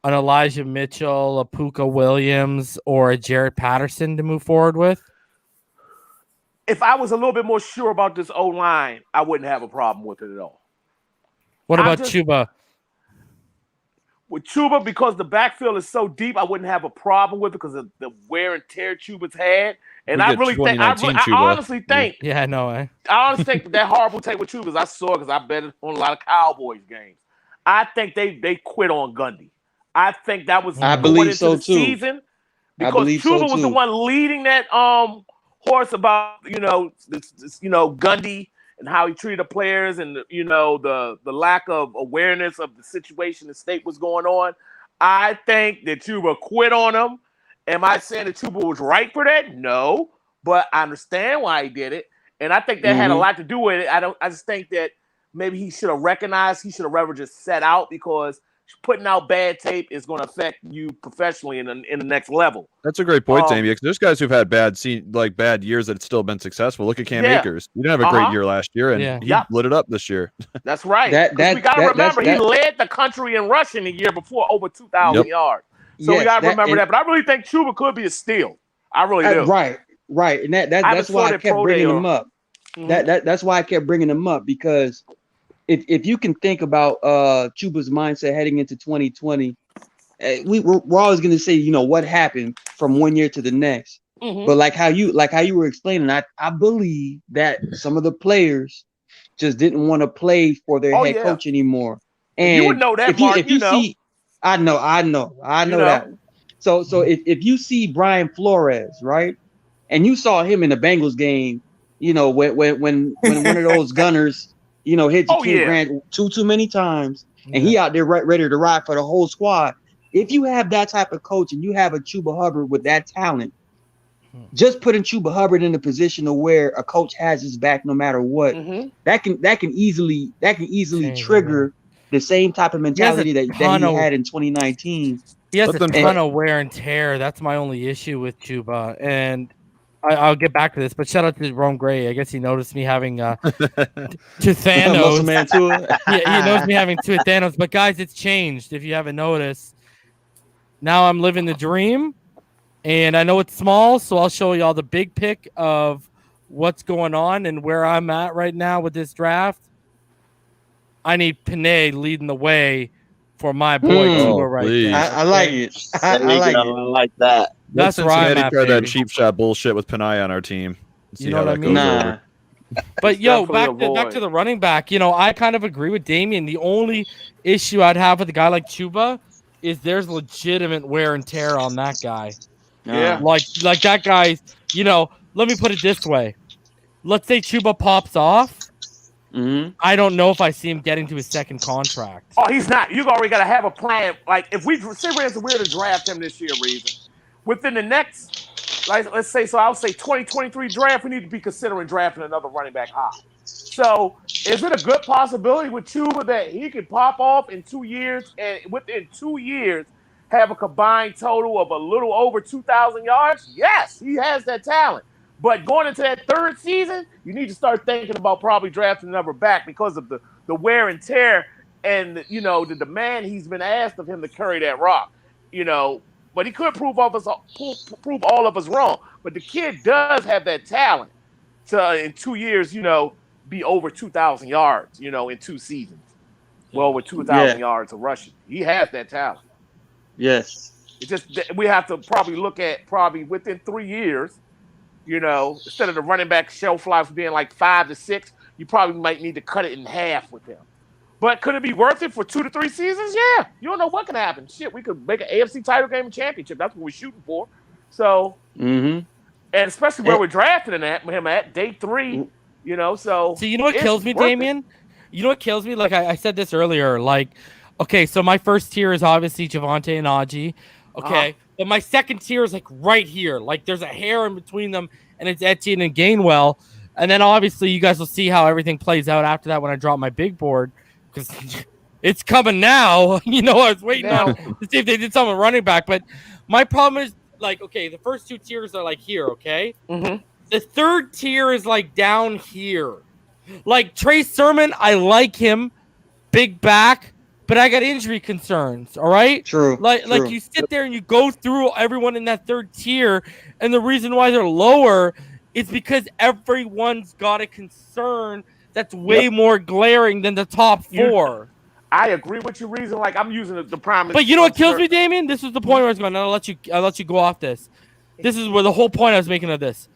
Elijah Mitchell, a Puka Williams, or a Jarrett Patterson to move forward with? If I was a little bit more sure about this O-line, I wouldn't have a problem with it at all. What about Chuba? With Chuba, because the backfield is so deep, I wouldn't have a problem with it because of the wear and tear Chuba's had. And I really think, I honestly think, I honestly think that horrible take with Chuba, I saw because I bet on a lot of Cowboys games. I think they quit on Gundy. I think that was I believe so too. Season because Chuba was the one leading that horse about Gundy and how he treated the players and the lack of awareness of the situation the state was going on. I think that Chuba quit on him. Am I saying that Chuba was right for that? No, but I understand why he did it, and I think that had a lot to do with it. I just think that maybe he should have recognized he should have rather just set out, because putting out bad tape is going to affect you professionally in the next level. That's a great point, Damien, because there's guys who've had bad years that have still been successful. Look at Cam Akers. He didn't have a great year last year, and he lit it up this year. That's right. We got to remember, he led the country in rushing the year before, over 2,000 yards. So we got to remember that. But I really think Chuba could be a steal. I really do. Right. And that's why I kept bringing him up. That's why I kept bringing him up, because if you can think about Chuba's mindset heading into 2020, we're always going to say, what happened from one year to the next. But like how you were explaining, I believe that some of the players just didn't want to play for their head coach anymore. And you would know that, Mark. If you see, I know that. So if you see Brian Flores, right, and you saw him in the Bengals game, when one of those gunners, hit Jakeem Grant too many times, and he out there ready to ride for the whole squad. If you have that type of coach and you have a Chuba Hubbard with that talent, just putting Chuba Hubbard in a position of where a coach has his back no matter what, that can easily trigger the same type of mentality that he had in 2019. He has a ton of wear and tear. That's my only issue with Chuba. And I'll get back to this, but shout out to Rome Gray. I guess he noticed me having two Thanos. He noticed me having two Thanos. But guys, it's changed. If you haven't noticed, now I'm living the dream, and I know it's small, so I'll show you all the big pic of what's going on and where I'm at right now with this draft. I need Penei leading the way for my boy Chuba right there. I like it. I like that. That's right. That cheap shot bullshit with Penei on our team. You know what I mean? But back to the running back. I kind of agree with Damien. The only issue I'd have with a guy like Chuba is there's legitimate wear and tear on that guy. Yeah. Like that guy. Let me put it this way. let's say Chuba pops off. Mm-hmm. I don't know if I see him getting to his second contract. Oh, he's not. You already got to have a plan. Like if we say we're to draft him this year, reason within the next, like let's say, so I'll say 2023 draft, we need to be considering drafting another running back high. So is it a good possibility with Chuba that he could pop off in 2 years and within 2 years have a combined total of a little over 2,000 yards? Yes, he has that talent. But going into that third season, you need to start thinking about probably drafting another back because of the wear and tear and the demand he's been asked of him to carry that rock. But he could prove all of us wrong. But the kid does have that talent to in 2 years, be over 2,000 yards, in 2 seasons. Well, with 2,000 yards of rushing, he has that talent. Yes. It's just we have to probably look at probably within 3 years. Instead of the running back shelf life being like 5 to 6, you probably might need to cut it in half with him. But could it be worth it for 2 to 3 seasons? Yeah. You don't know what can happen. Shit, we could make an AFC title game and championship. That's what we're shooting for. So, and especially where we're drafting him at day 3, so. So you know what kills me, Damien? You know what kills me? Like I said this earlier. Like, okay, so my first tier is obviously Javonte and Najee. Okay. But my second tier is like right here. Like there's a hair in between them, and it's Etienne and Gainwell. And then obviously you guys will see how everything plays out after that when I drop my big board, because it's coming now. I was waiting on to see if they did something running back. But my problem is like, okay, the first 2 tiers are like here, okay? Mm-hmm. The third tier is like down here. Like Trey Sermon, I like him, big back. But I got injury concerns, all right? True. Like you sit there and you go through everyone in that third tier, and the reason why they're lower is because everyone's got a concern that's way more glaring than the top 4. I agree with your reason. Like I'm using the prime. But you know what kills me, Damien? This is the point where I was going. I'll let you go off this. This is where the whole point I was making of this.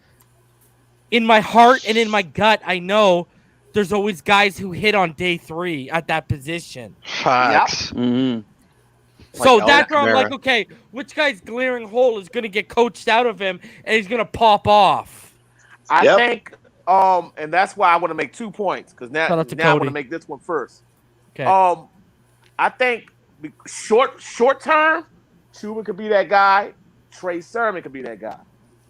In my heart and in my gut, I know there's always guys who hit on day 3 at that position. Facts. Yep. Mm-hmm. So that's where I'm like, okay, which guy's glaring hole is going to get coached out of him and he's going to pop off? I think, and that's why I want to make 2 points, because now I want to make this one first. Okay. I think short term, Chuba could be that guy. Trey Sermon could be that guy.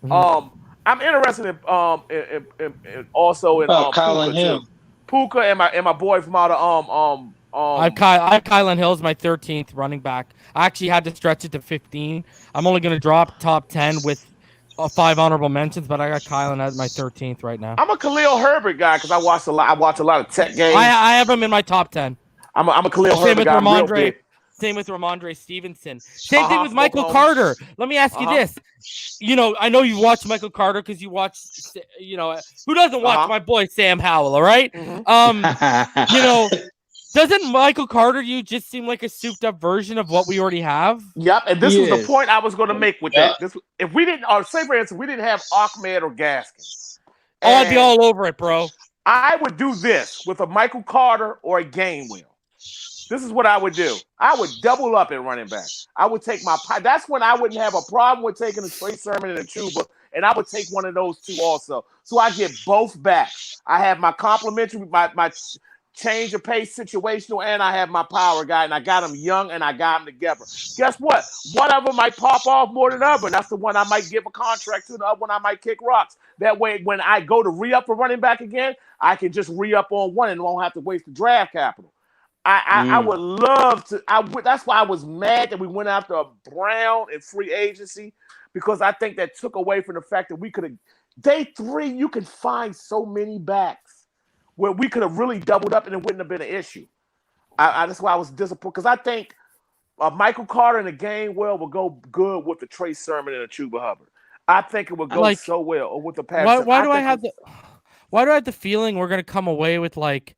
Mm-hmm. I'm interested in also in Colin Hill. Puka and my boy from out of I have Kylan Hill as my 13th running back. I actually had to stretch it to 15. I'm only going to drop top 10 with 5 honorable mentions, but I got Kylan as my 13th right now. I'm a Khalil Herbert guy because I watch a lot of tech games. I have him in my top 10. I'm a Khalil Herbert guy. Same with Ramondre Stevenson. Same thing with Michael Carter. Let me ask you this. I know you watch Michael Carter because you watch, who doesn't watch my boy Sam Howell, all right? Mm-hmm. Doesn't Michael Carter just seem like a souped up version of what we already have? Yep, and this was the point I was going to make with that. If we didn't, or say for instance, we didn't have Ahmed or Gaskin. I'd be all over it, bro. I would do this with a Michael Carter or a Gainwell. This is what I would do. I would double up at running back. I would take that's when I wouldn't have a problem with taking a Trey Sermon and a Chuba, and I would take one of those 2 also. So I get both backs. I have my complimentary, my change of pace situational, and I have my power guy, and I got them young, and I got them together. Guess what? One of them might pop off more than the other, and that's the one I might give a contract to, the other one I might kick rocks. That way, when I go to re-up for running back again, I can just re-up on one and won't have to waste the draft capital. I would love to. That's why I was mad that we went after a Brown in free agency, because I think that took away from the fact that we could have day 3. You can find so many backs where we could have really doubled up and it wouldn't have been an issue. That's why I was disappointed, because I think Michael Carter and the Gainwell will go good with the Trey Sermon and the Chuba Hubbard. I think it would go so well, or with the pass. Why do I have the feeling we're gonna come away with like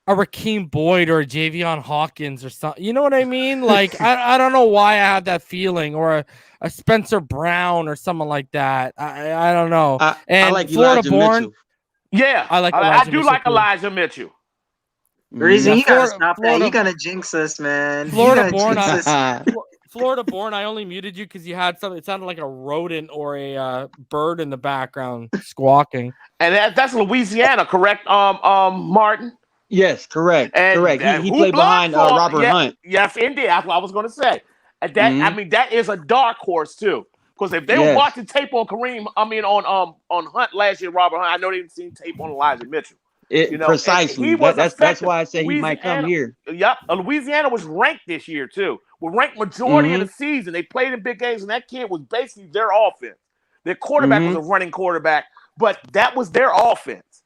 a Rakeem Boyd or a Javion Hawkins or something? You know what I mean? Like, I don't know why I have that feeling, or a Spencer Brown or someone like that. I don't know. I like Florida born. Yeah, I do like Elijah Mitchell. Reason you gotta stop that. You're gonna jinx us, man. Florida born. Florida born? I only muted you because you had something. It sounded like a rodent or a bird in the background squawking. And that's Louisiana, correct? Martin. Yes, correct. And Correct. He who played blocked behind for Robert Hunt. Yes, indeed. That's what I was going to say. And that I mean, that is a dark horse too. Because if they were watching tape on on Hunt last year, Robert Hunt, I know they didn't see tape on Elijah Mitchell. Precisely. That's why I say he might come here. Yep. Louisiana was ranked this year too. Was ranked majority of the season. They played in big games, and that kid was basically their offense. Their quarterback was a running quarterback, but that was their offense.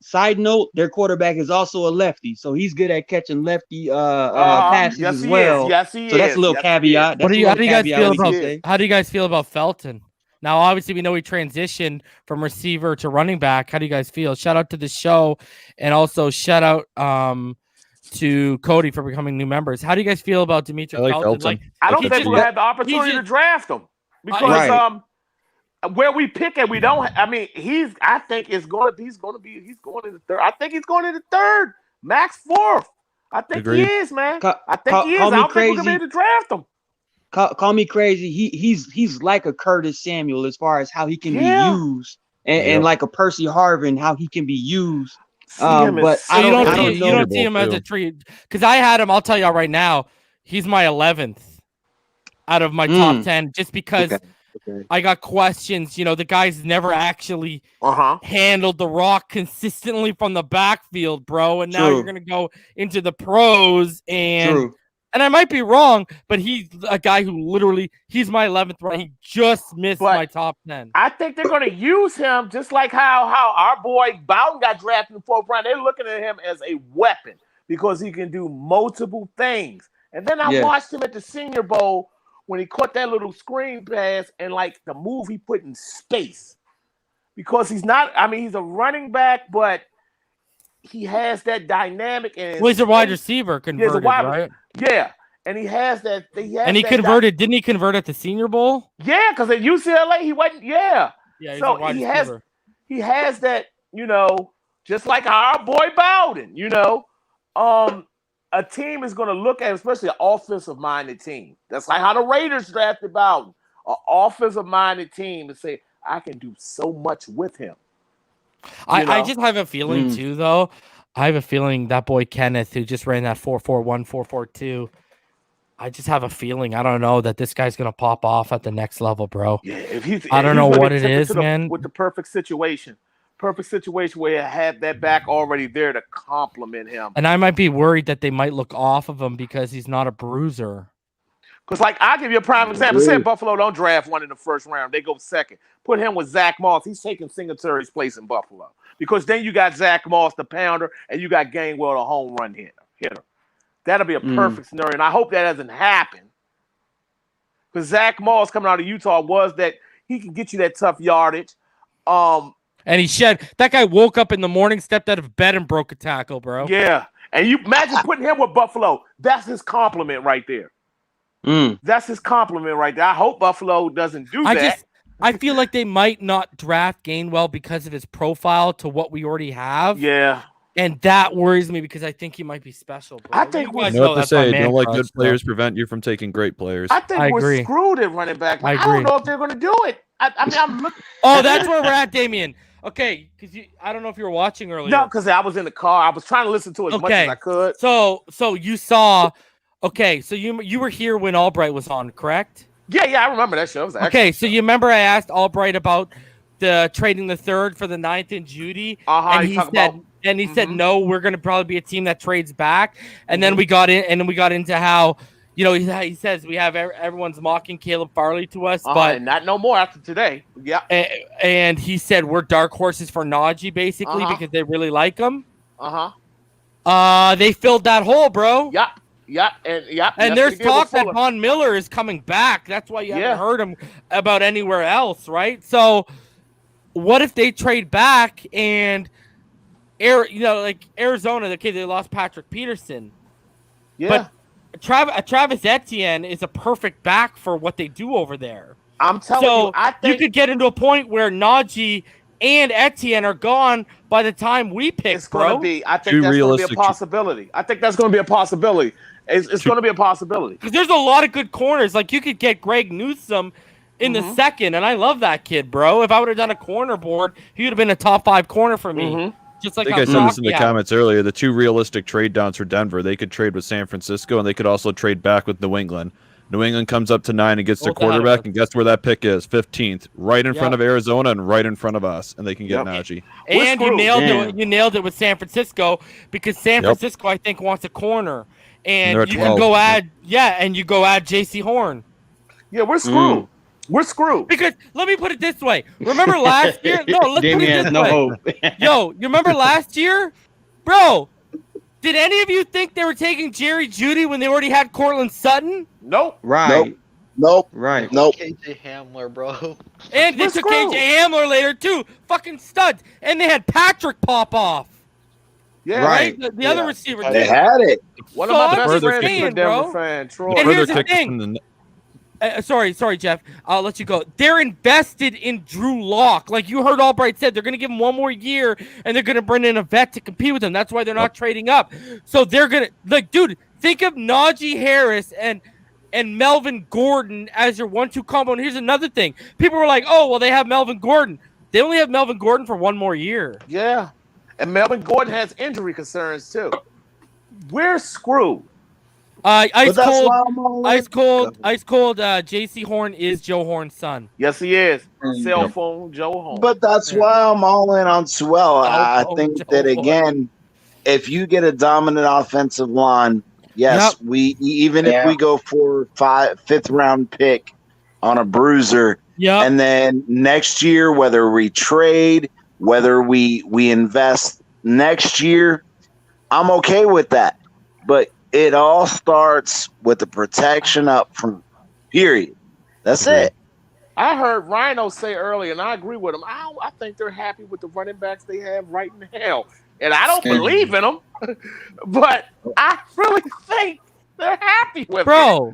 Side note, their quarterback is also a lefty, so he's good at catching lefty passes as well. Yes, he is. So that's a little caveat. How do you guys feel about Felton? Now, obviously, we know he transitioned from receiver to running back. How do you guys feel? Shout out to the show, and also shout out to Cody for becoming new members. How do you guys feel about Demetric Felton? I don't think we'll have the opportunity to draft him because where we pick it, we don't. I mean, he's going in the third. I think he's going in the third, max fourth. I think he is, man. I think he is. I don't think we're gonna be able to draft him. Call me crazy. He's like a Curtis Samuel as far as how he can be used, and like a Percy Harvin, how he can be used. But you don't see him as a tree because I had him. I'll tell you right now, he's my 11th out of my top 10, just because. Okay. I got questions. You know, the guy's never actually handled the rock consistently from the backfield, bro. And now you're gonna go into the pros, and I might be wrong, but he's a guy who literally he's my 11th round. He just missed my top 10. I think they're gonna use him just like how our boy Bowden got drafted in the 4th round. They're looking at him as a weapon because he can do multiple things. And then I watched him at the Senior Bowl. When he caught that little screen pass and like the move he put in space, because he's a running back, but he has that dynamic and he's a wide receiver converted, right? Yeah, and he has that. And he converted. Didn't he convert at the Senior Bowl? Yeah, because at UCLA he wasn't. Yeah, yeah. So he has that. You know, just like our boy Bowden. You know, a team is going to look at, especially an offensive-minded team. That's like how the Raiders drafted Bowden, an offensive-minded team, to say, I can do so much with him. I just have a feeling, too, though. I have a feeling that boy Kenneth, who just ran that 4.41, 4.42, I just have a feeling, I don't know, that this guy's going to pop off at the next level, bro. Yeah, I don't know what it is, man. With the perfect situation where you have that back already there to complement him. And I might be worried that they might look off of him because he's not a bruiser. Because, like, I'll give you a prime example. Say Buffalo don't draft one in the 1st round. They go 2nd. Put him with Zach Moss. He's taking Singletary's place in Buffalo. Because then you got Zach Moss, the pounder, and you got Gainwell, the home run hitter. That'll be a perfect scenario. And I hope that doesn't happen. Because Zach Moss coming out of Utah was that he can get you that tough yardage. And that guy woke up in the morning, stepped out of bed, and broke a tackle, bro. Yeah. And you imagine putting him with Buffalo. That's his compliment right there. That's his compliment right there. I hope Buffalo doesn't do that. I feel like they might not draft Gainwell because of his profile to what we already have. Yeah. And that worries me because I think he might be special, bro. I think you know what to say. Don't let good players prevent you from taking great players. I think we're screwed at running back. I don't know if they're going to do it. I mean, I'm looking. Oh, that's where we're at, Damien. Okay, because I don't know if you were watching earlier. No, because I was in the car. I was trying to listen to as much as I could. So you saw. Okay, so you were here when Albright was on, correct? Yeah, I remember that show. Okay, so you remember I asked Albright about the trading the 3rd for the 9th and Judy, and he said no, we're going to probably be a team that trades back, and then we got into how. You know, he says we have everyone's mocking Caleb Farley to us, but not no more after today. Yeah, and he said we're dark horses for Najee basically because they really like him. They filled that hole, bro. Yep. And there's talk that Von Miller is coming back. That's why you haven't heard him about anywhere else, right? So, what if they trade back and like Arizona? Okay, they lost Patrick Peterson. Yeah. But Travis Etienne is a perfect back for what they do over there. I'm telling you, I think you could get into a point where Najee and Etienne are gone by the time we pick, it's going to be. I think that's going to be a possibility. It's going to be a possibility. Because there's a lot of good corners. Like, you could get Greg Newsome in the second, and I love that kid, bro. If I would have done a corner board, he would have been a top 5 corner for me. Just like I think I said this in the comments earlier. The 2 realistic trade downs for Denver, they could trade with San Francisco, and they could also trade back with New England. New England comes up to 9 and gets their quarterback, and guess where that pick is? 15th, right in front of Arizona and right in front of us, and they can get Najee. And you nailed it with San Francisco, because San Francisco, I think, wants a corner, and you can go add J.C. Horn. Yeah, we're screwed. We're screwed. Because let me put it this way. Remember last year? No, let's put it this way. Yo, you remember last year? Bro, did any of you think they were taking Jerry Jeudy when they already had Cortland Sutton? Nope. Right. Nope. Right. Nope. KJ Hamler, bro. And they took KJ Hamler later, too. Fucking studs. And they had Patrick pop off. Yeah. Right? The other receiver. They had it. One of my best friends is a Denver fan, Troy. And here's the thing. Sorry, Jeff. I'll let you go. They're invested in Drew Lock. Like you heard Albright said, they're going to give him 1 more year, and they're going to bring in a vet to compete with him. That's why they're not trading up. So they're going to, like, dude, think of Najee Harris and Melvin Gordon as your 1-2 combo. And here's another thing. People were like, oh, well, they have Melvin Gordon. They only have Melvin Gordon for 1 more year. Yeah. And Melvin Gordon has injury concerns, too. We're screwed. Ice cold. J.C. Horn is Joe Horn's son. Yes, he is. Cell phone, Joe Horn. But that's why I'm all in on Sewell. I think that, again, if you get a dominant offensive line, yes, we even if we go for 5th round pick on a bruiser, and then next year, whether we trade, whether we invest next year, I'm okay with that. But it all starts with the protection up front. Period. That's it. I heard Rhino say earlier, and I agree with him. I think they're happy with the running backs they have right now. And I don't believe in them, but I really think they're happy with it.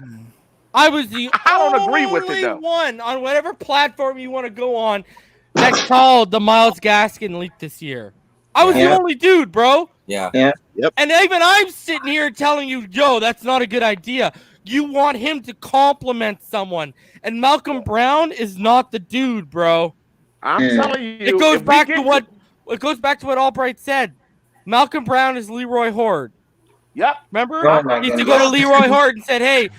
I was the don't agree with it, though. one on whatever platform you want to go on that called the Myles Gaskin leak this year. I was the only dude, bro. Yeah. Yep. And even I'm sitting here telling you, yo, that's not a good idea. You want him to compliment someone. And Malcolm Brown is not the dude, bro. I'm telling you. It goes back to what Albright said. Malcolm Brown is Leroy Horde. Yep. Remember? He used to go to Leroy Horde and said, hey,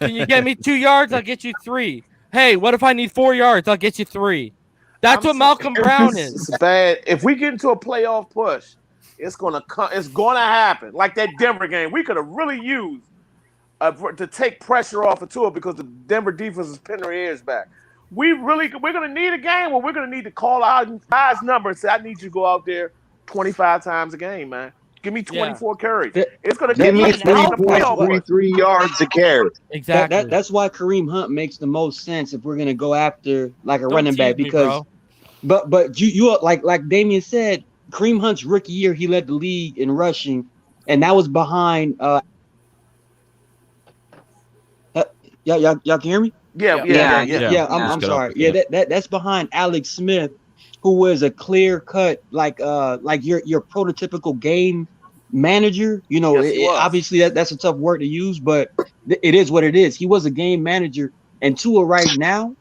can you get me 2 yards? I'll get you 3. Hey, what if I need 4 yards? I'll get you 3. That's what Malcolm Brown is. It's bad. If we get into a playoff push, it's gonna happen. Like that Denver game, we could have really used to take pressure off of Tua because the Denver defense is pinning their ears back. We're gonna need a game where we're gonna need to call out I's number and say, I need you to go out there 25 times a game, man. Give me 24 carries. It's gonna give me 3 yards a carry. Exactly. That's why Kareem Hunt makes the most sense if we're gonna go after like a running back because. But you like Damian said, Kareem Hunt's rookie year, he led the league in rushing, and that was behind. Y'all can hear me? Yeah. I'm sorry. Yeah, that's behind Alex Smith, who was a clear cut like your prototypical game manager. You know, obviously that's a tough word to use, but it is what it is. He was a game manager, and Tua right now,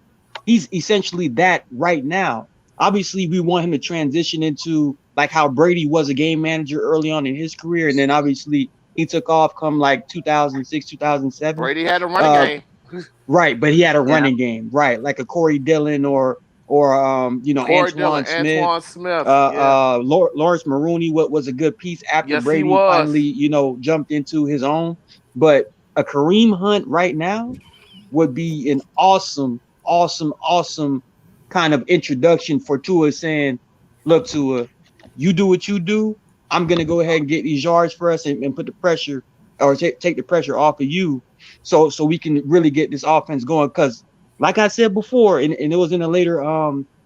he's essentially that right now. Obviously, we want him to transition into like how Brady was a game manager early on in his career, and then obviously he took off come like 2006, 2007. Brady had a running game, right? But he had a running game, right? Like a Corey Dillon or Antoine Smith. Lawrence Maroney was a good piece after Brady finally jumped into his own. But a Kareem Hunt right now would be an awesome kind of introduction for Tua, saying, look, Tua, you do what you do. I'm going to go ahead and get these yards for us and put the pressure or take the pressure off of you so we can really get this offense going. Because like I said before, and it was in a later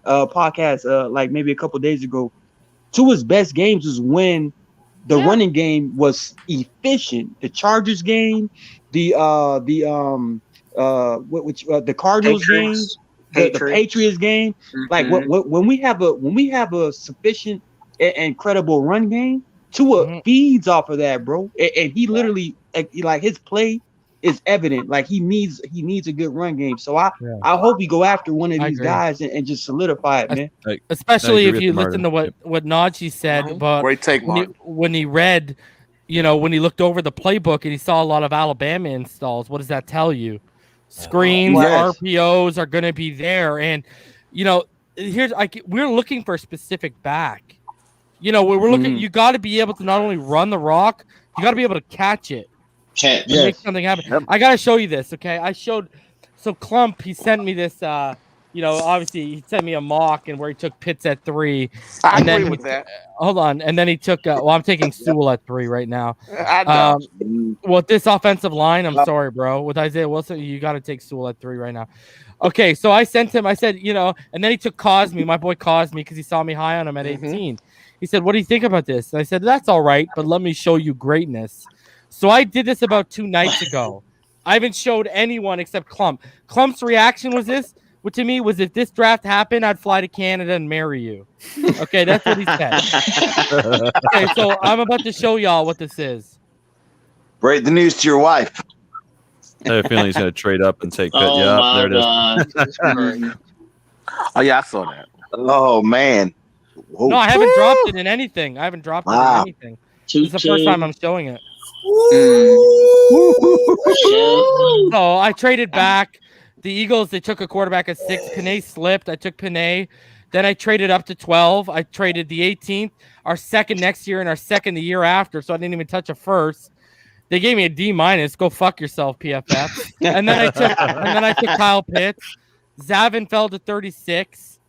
podcast, like maybe a couple days ago, Tua's best games was when the running game was efficient. The Chargers game, the Cardinals game, the Patriots game. Like when we have a sufficient and credible run game, Tua feeds off of that, bro. And he literally, like his play is evident. Like he needs a good run game. So I hope we go after one of these guys and just solidify it, man. Especially if you listen to what Najee said about Great take, when he read, when he looked over the playbook and he saw a lot of Alabama installs. What does that tell you? Screens, RPOs are going to be there, and we're looking for a specific back. We're looking. You got to be able to not only run the rock, you got to be able to catch it. Make something happen. Yep. I got to show you this. Okay, So Clump, he sent me this. Obviously he sent me a mock and where he took Pitts at 3. I agree with that. Hold on, and then he took. I'm taking Sewell at 3 right now. With this offensive line, I'm sorry, bro. With Isaiah Wilson, you got to take Sewell at 3 right now. Okay, so I sent him. I said, and then he took Cosme, my boy Cosme, because he saw me high on him at 18. He said, "What do you think about this?" And I said, "That's all right, but let me show you greatness." So I did this about 2 nights ago. I haven't showed anyone except Clump. Clump's reaction was this. What to me was, if this draft happened, I'd fly to Canada and marry you. Okay, that's what he said. Okay, so I'm about to show y'all what this is. Break the news to your wife. I have a feeling he's going to trade up and take Pitt. There it is. Oh, yeah, I saw that. Oh, man. Whoa. No, I haven't dropped it in anything. I haven't dropped it in anything. This is the first time I'm showing it. So I traded back. The Eagles, they took a quarterback at 6. Penei slipped. I took Penei. Then I traded up to 12. I traded the 18th, our second next year, and our second the year after. So I didn't even touch a first. They gave me a D-. Go fuck yourself, PFF. and then I took Kyle Pitts. Zavin fell to 36.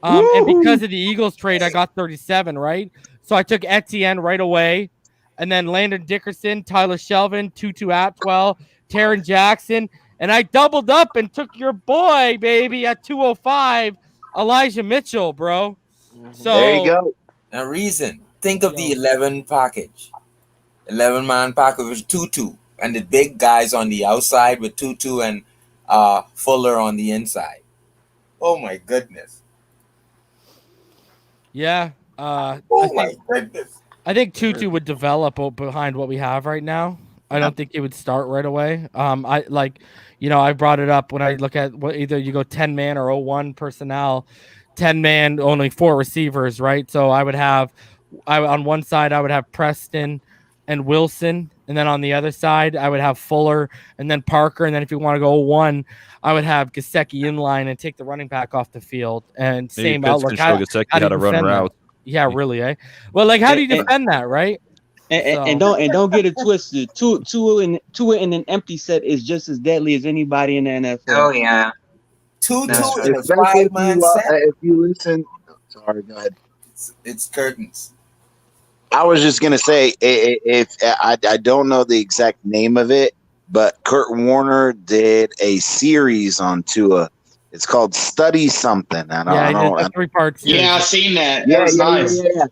And because of the Eagles trade, I got 37, right? So I took Etienne right away. And then Landon Dickerson, Tyler Shelvin, Tutu Atwell, Taron Jackson. And I doubled up and took your boy, baby, at 205, Elijah Mitchell, bro. So there you go. Now, reason. Think of the 11 package. 11-man package with Tutu. And the big guys on the outside with Tutu and Fuller on the inside. Oh, my goodness. Yeah. My goodness. I think Tutu would develop behind what we have right now. I don't think it would start right away. I brought it up when I look at what either you go 10-man or 0-1 personnel. 10-man, only 4 receivers, right? So on one side I would have Preston and Wilson, and then on the other side I would have Fuller and then Parker, and then if you want to go 1, I would have Gesicki in line and take the running back off the field. And maybe same Pitts outlook. can show Gesicki how to run routes. Yeah, really, eh? Well, how do you defend that, right? And don't get it twisted. Tua in an empty set is just as deadly as anybody in the NFL. Oh yeah. Tutu in a Especially 5-man set. if you listen. Sorry, go ahead. It's curtains. I was just gonna say, if I don't know the exact name of it, but Kurt Warner did a series on Tua. It's called Study Something. I don't know. 3 parts. Yeah, I've seen that. That was nice. Yeah.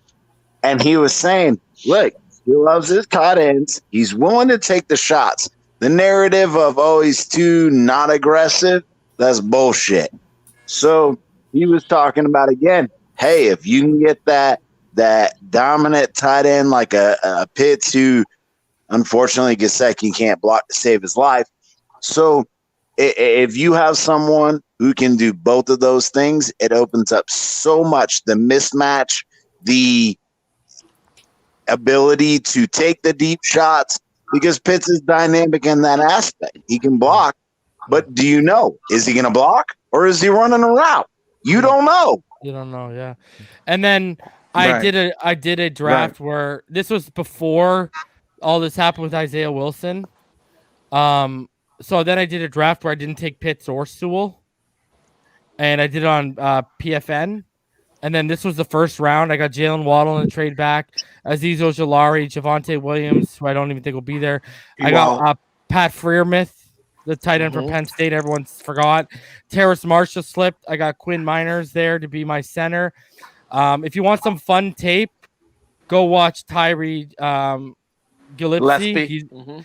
And he was saying, look, he loves his tight ends. He's willing to take the shots. The narrative of, he's too not aggressive, that's bullshit. So he was talking about, again, hey, if you can get that dominant tight end like a Pitts who, unfortunately, Gesicki can't block to save his life. So if you have someone who can do both of those things, it opens up so much. The mismatch, the ability to take the deep shots, because Pitts is dynamic in that aspect. He can block, but do you know, is he going to block or is he running a route? You don't know. You don't know, yeah. And then I did a draft where this was before all this happened with Isaiah Wilson. So then I did a draft where I didn't take Pitts or Sewell, and I did it on PFN. And then this was the first round. I got Jalen Waddle in the trade back, Azeez Ojulari, Javonte Williams, who I don't even think will be there. I got Pat Freiermuth, the tight end from Penn State. Everyone's forgot. Terrace Marshall slipped. I got Quinn Miners there to be my center. If you want some fun tape, go watch Tyree Gillespie.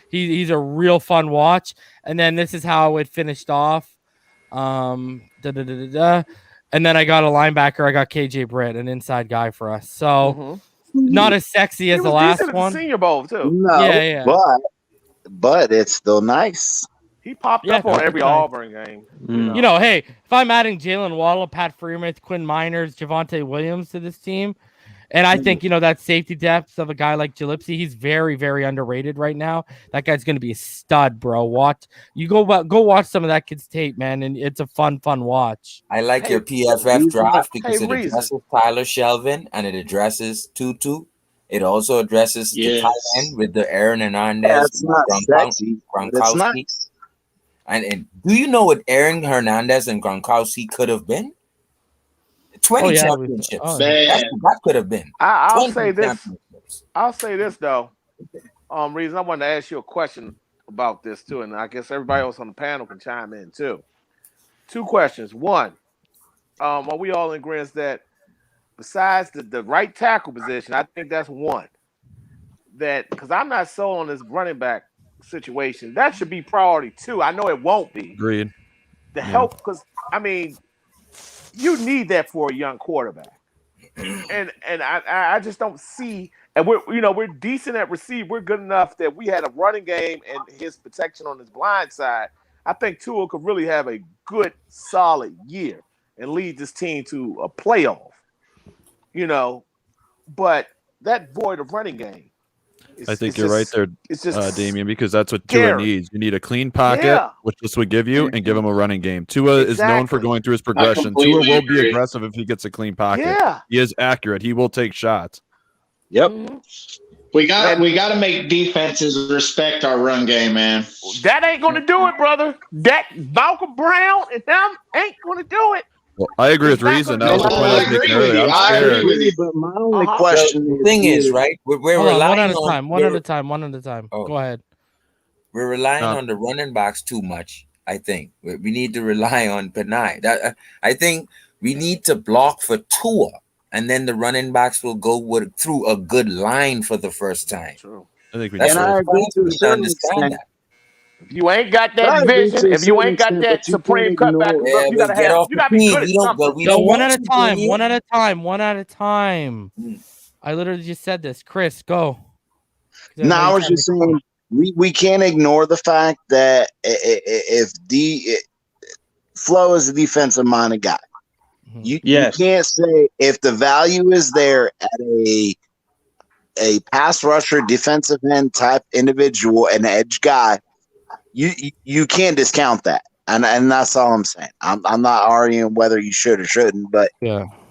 He's a real fun watch. And then this is how it finished off. And then I got a linebacker. I got KJ Britt, an inside guy for us. So Not as sexy He as the was last decent at the one. Senior Bowl too. No, Yeah. but it's still nice. He popped Yeah, up on it's every nice. Auburn game. You know, hey, if I'm adding Jalen Waddle, Pat Freiermuth, Quinn Miners, Javonte Williams to this team, and I think, you know, that safety depth of a guy like Gillespie, he's very, very underrated right now. That guy's going to be a stud, bro. Go watch some of that kid's tape, man, and it's a fun watch. I like your PFF draft because it addresses Tyler Shelvin and it addresses Tutu. It also addresses the tight end with the Aaron Hernandez. That's not sexy. It's nice. And do you know what Aaron Hernandez and Gronkowski could have been? 20 championships. That could have been. I'll say this. I'll say this though. Reason I wanted to ask you a question about this too, and I guess everybody else on the panel can chime in too. 2 questions. One, are we all in agreement that besides the right tackle position, I think that's one that because I'm not sold on this running back situation. That should be priority 2. I know it won't be. Agreed. The help, because I mean, you need that for a young quarterback, and I just don't see. And we're decent at receive. We're good enough that we had a running game and his protection on his blind side. I think Tua could really have a good, solid year and lead this team to a playoff. You know, but that void of running game. I think you're right there, it's just Damian, because that's what Tua needs. You need a clean pocket, which this would give you, and give him a running game. Tua is known for going through his progression. Tua will be aggressive if he gets a clean pocket. Yeah. He is accurate. He will take shots. Yep. We got to make defenses respect our run game, man. That ain't going to do it, brother. That Malcolm Brown and them ain't going to do it. Well, I agree with Reason. That was the point I was making earlier. I agree with you, but my only question the thing is, right? We're relying on one at a time. Oh. Go ahead. We're relying on the running backs too much. I think we need to rely on Penei. I think we need to block for Tua, and then the running backs will go through a good line for the first time. True. I think we That's I agree to a certain understand extent. that. If you ain't got that vision, if you ain't got that supreme cutback, you gotta be good at something. One at a time. I literally just said this. Chris, go. No, I was just saying we can't ignore the fact that if Flo is a defensive minded guy, you can't say if the value is there at a pass rusher, defensive end type individual, an edge guy. You can't discount that, and that's all I'm saying. I'm not arguing whether you should or shouldn't, but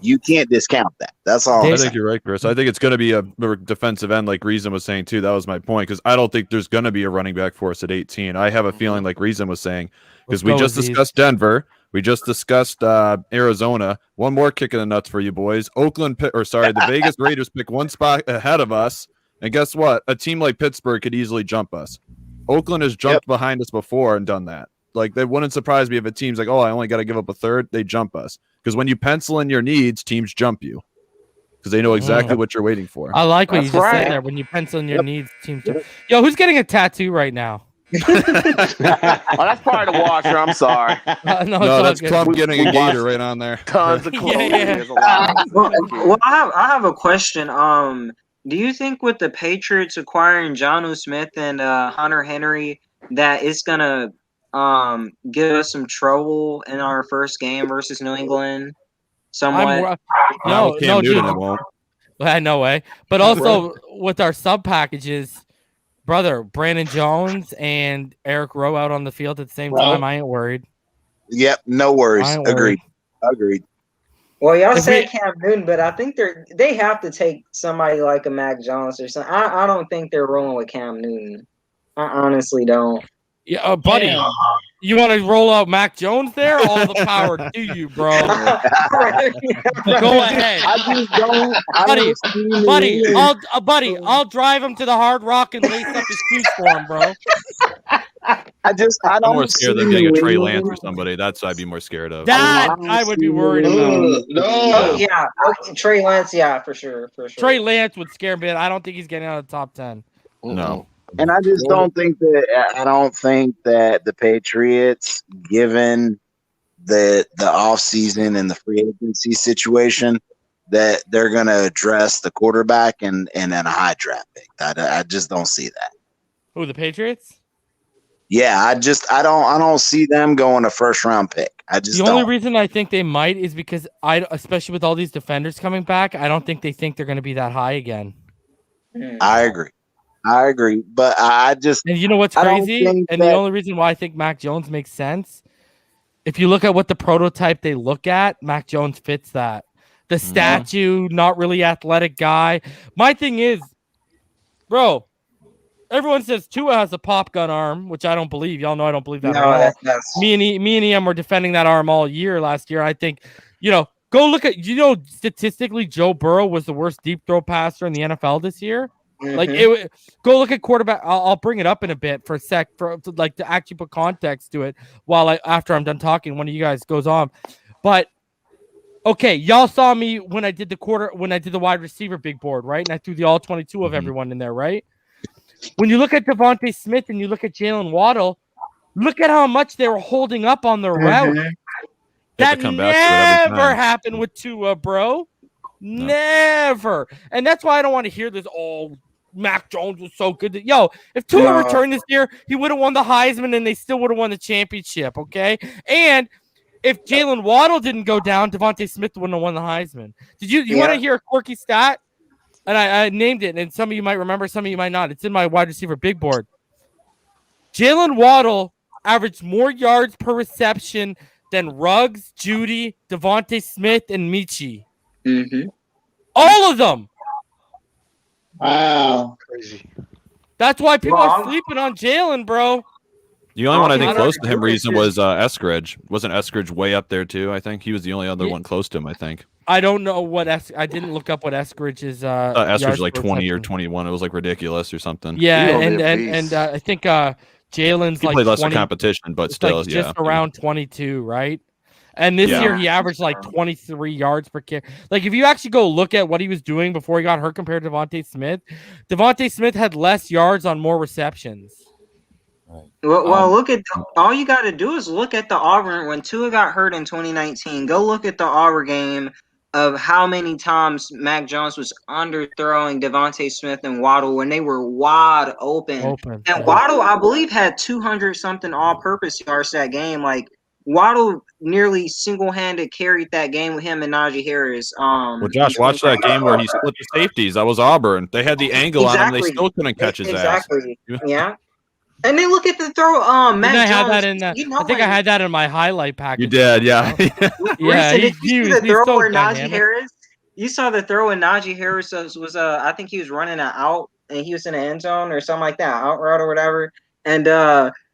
you can't discount that. That's all. I think you're right, Chris. I think it's going to be a defensive end, like Reason was saying too. That was my point, because I don't think there's going to be a running back for us at 18. I have a feeling, like Reason was saying, because we just discussed Denver, we just discussed Arizona. One more kick in the nuts for you boys. The Vegas Raiders pick one spot ahead of us, and guess what? A team like Pittsburgh could easily jump us. Oakland has jumped behind us before and done that. Like, that wouldn't surprise me if a team's like, oh, I only got to give up a third. They jump us. Because when you pencil in your needs, teams jump you. Because they know exactly what you're waiting for. I like what you just said there. When you pencil in your needs, teams jump. Yo, who's getting a tattoo right now? That's part of the washer. I'm sorry. No, that's Clump getting a gator right on there. Tons of clothes. Well, I have a question. Do you think with the Patriots acquiring Jonnu Smith and Hunter Henry that it's gonna give us some trouble in our first game versus New England? Somewhat. No, Newton, it won't. No way. But also with our sub packages, brother, Brandon Jones and Eric Rowe out on the field at the same time. I ain't worried. Yep, no worries. Agreed. Well, y'all said Cam Newton, but I think they have to take somebody like a Mac Jones or something. I don't think they're rolling with Cam Newton. I honestly don't. Yeah, buddy, you want to roll out Mac Jones there? All the power to you, bro. Go ahead. I just don't. Buddy, I'll drive him to the Hard Rock and lace up his shoes for him, bro. I don't. I'm more scared than getting a Trey Lance or somebody. That's what I'd be more scared of. That I would be worried about. No. Yeah, Trey Lance. Yeah, for sure. Trey Lance would scare me. I don't think he's getting out of the top 10. No. And I just don't think that the Patriots, given the offseason and the free agency situation, that they're going to address the quarterback and then a high draft pick. I just don't see that. Who, the Patriots? Yeah, I don't see them going a first round pick. The only reason I think they might is because especially with all these defenders coming back, I don't think they think they're going to be that high again. I agree, but and you know what's crazy? And the only reason why I think Mac Jones makes sense, if you look at what the prototype they look at, Mac Jones fits that. The statue, not really athletic guy. My thing is, bro. Everyone says Tua has a pop gun arm, which I don't believe. Y'all know I don't believe that. No, Me and Ian were defending that arm all year last year. I think, go look at, statistically, Joe Burrow was the worst deep throw passer in the NFL this year. Mm-hmm. Go look at quarterback. I'll bring it up in a bit for a sec, to actually put context to it. After I'm done talking, one of you guys goes on. But okay, y'all saw me when I did the wide receiver big board, right? And I threw the all 22 of everyone in there, right? When you look at Devontae Smith and you look at Jalen Waddle, look at how much they were holding up on their route. That never happened with Tua, bro. No. Never. And that's why I don't want to hear this. Oh, Mac Jones was so good. If Tua returned this year, he would have won the Heisman and they still would have won the championship, okay? And if Jalen Waddle didn't go down, Devontae Smith wouldn't have won the Heisman. You want to hear a quirky stat? And I named it, and some of you might remember, some of you might not. It's in my wide receiver big board. Jalen Waddle averaged more yards per reception than Ruggs, Judy, Devontae Smith, and Michi. Mm-hmm. All of them. Wow. Crazy. That's why people are sleeping on Jalen, bro. The only one I think close to him reason was Eskridge. Wasn't Eskridge way up there too? I think he was the only other one close to him. I think. I don't know what I didn't look up what Eskridge's. Eskridge like 20 or 21. It was like ridiculous or something. Yeah, and I think Jalen's like played lesser competition, but still, just around 22, right? And this year he averaged like 23 yards per carry. Like if you actually go look at what he was doing before he got hurt compared to Devontae Smith had less yards on more receptions. Well, look at all you got to do is look at the Auburn when Tua got hurt in 2019. Go look at the Auburn game of how many times Mac Jones was underthrowing Devontae Smith and Waddle when they were wide open. And Waddle, I believe, had 200-something all-purpose yards that game. Like Waddle nearly single-handed carried that game with him and Najee Harris. Well, Josh, watch that game where he split the safeties. That was Auburn. They had the angle on him. They still couldn't catch his ass. Yeah. And then look at the throw. Mac Jones. I think I had that in my highlight package. You did, yeah. Yeah. Did you see the throw where Najee Harris? You saw the throw when Najee Harris was I think he was running an out and he was in the end zone or something like that, out route or whatever. And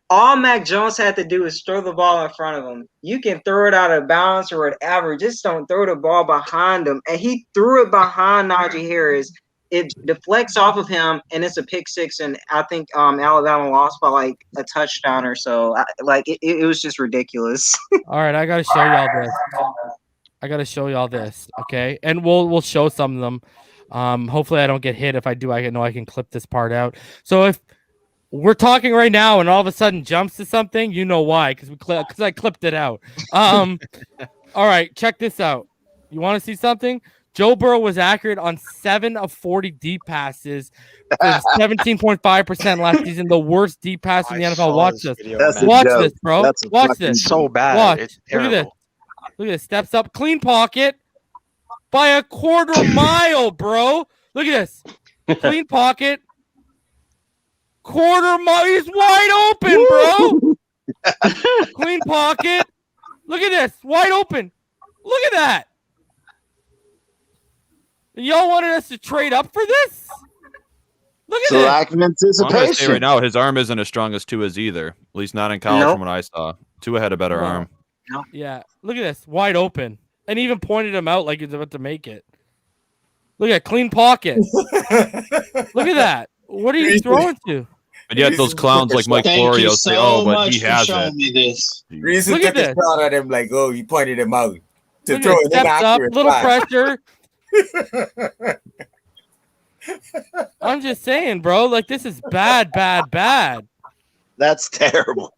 all Mac Jones had to do is throw the ball in front of him. You can throw it out of bounds or whatever. Just don't throw the ball behind him. And he threw it behind Najee Harris. It deflects off of him, and it's a pick six. And I think Alabama lost by like a touchdown or so. It was just ridiculous. All right, I got to show y'all this. Okay, and we'll show some of them. Hopefully, I don't get hit. If I do, I know I can clip this part out. So if we're talking right now, and all of a sudden jumps to something, you know why? Because I clipped it out. All right, check this out. You want to see something? Joe Burrow was accurate on 7 of 40 deep passes for 17.5% last season, the worst deep pass in the NFL. Watch this. Watch this, bro. Watch this. So bad. Watch. It's Look at this. terrible. Look at this. Steps up. Clean pocket by a quarter mile, bro. Look at this. Clean pocket. Quarter mile. He's wide open, bro. Clean pocket. Look at this. Wide open. Look at that. Y'all wanted us to trade up for this? Look at this. Lack of I'm gonna say anticipation. right now, his arm isn't as strong as Tua's either. At least not in college from what I saw. Tua had a better arm. Yeah. Look at this. Wide open. And even pointed him out like he's about to make it. Look at clean pocket. Look at that. What are you throwing to? But yet those clowns like Mike Florio say, "Oh, but he has it." Reason Look took at his this. shot at him like, "Oh, you pointed him out to Look at throw this. an Steps up, inaccurate little pass." pressure. I'm just saying, bro. Like, this is bad. That's terrible.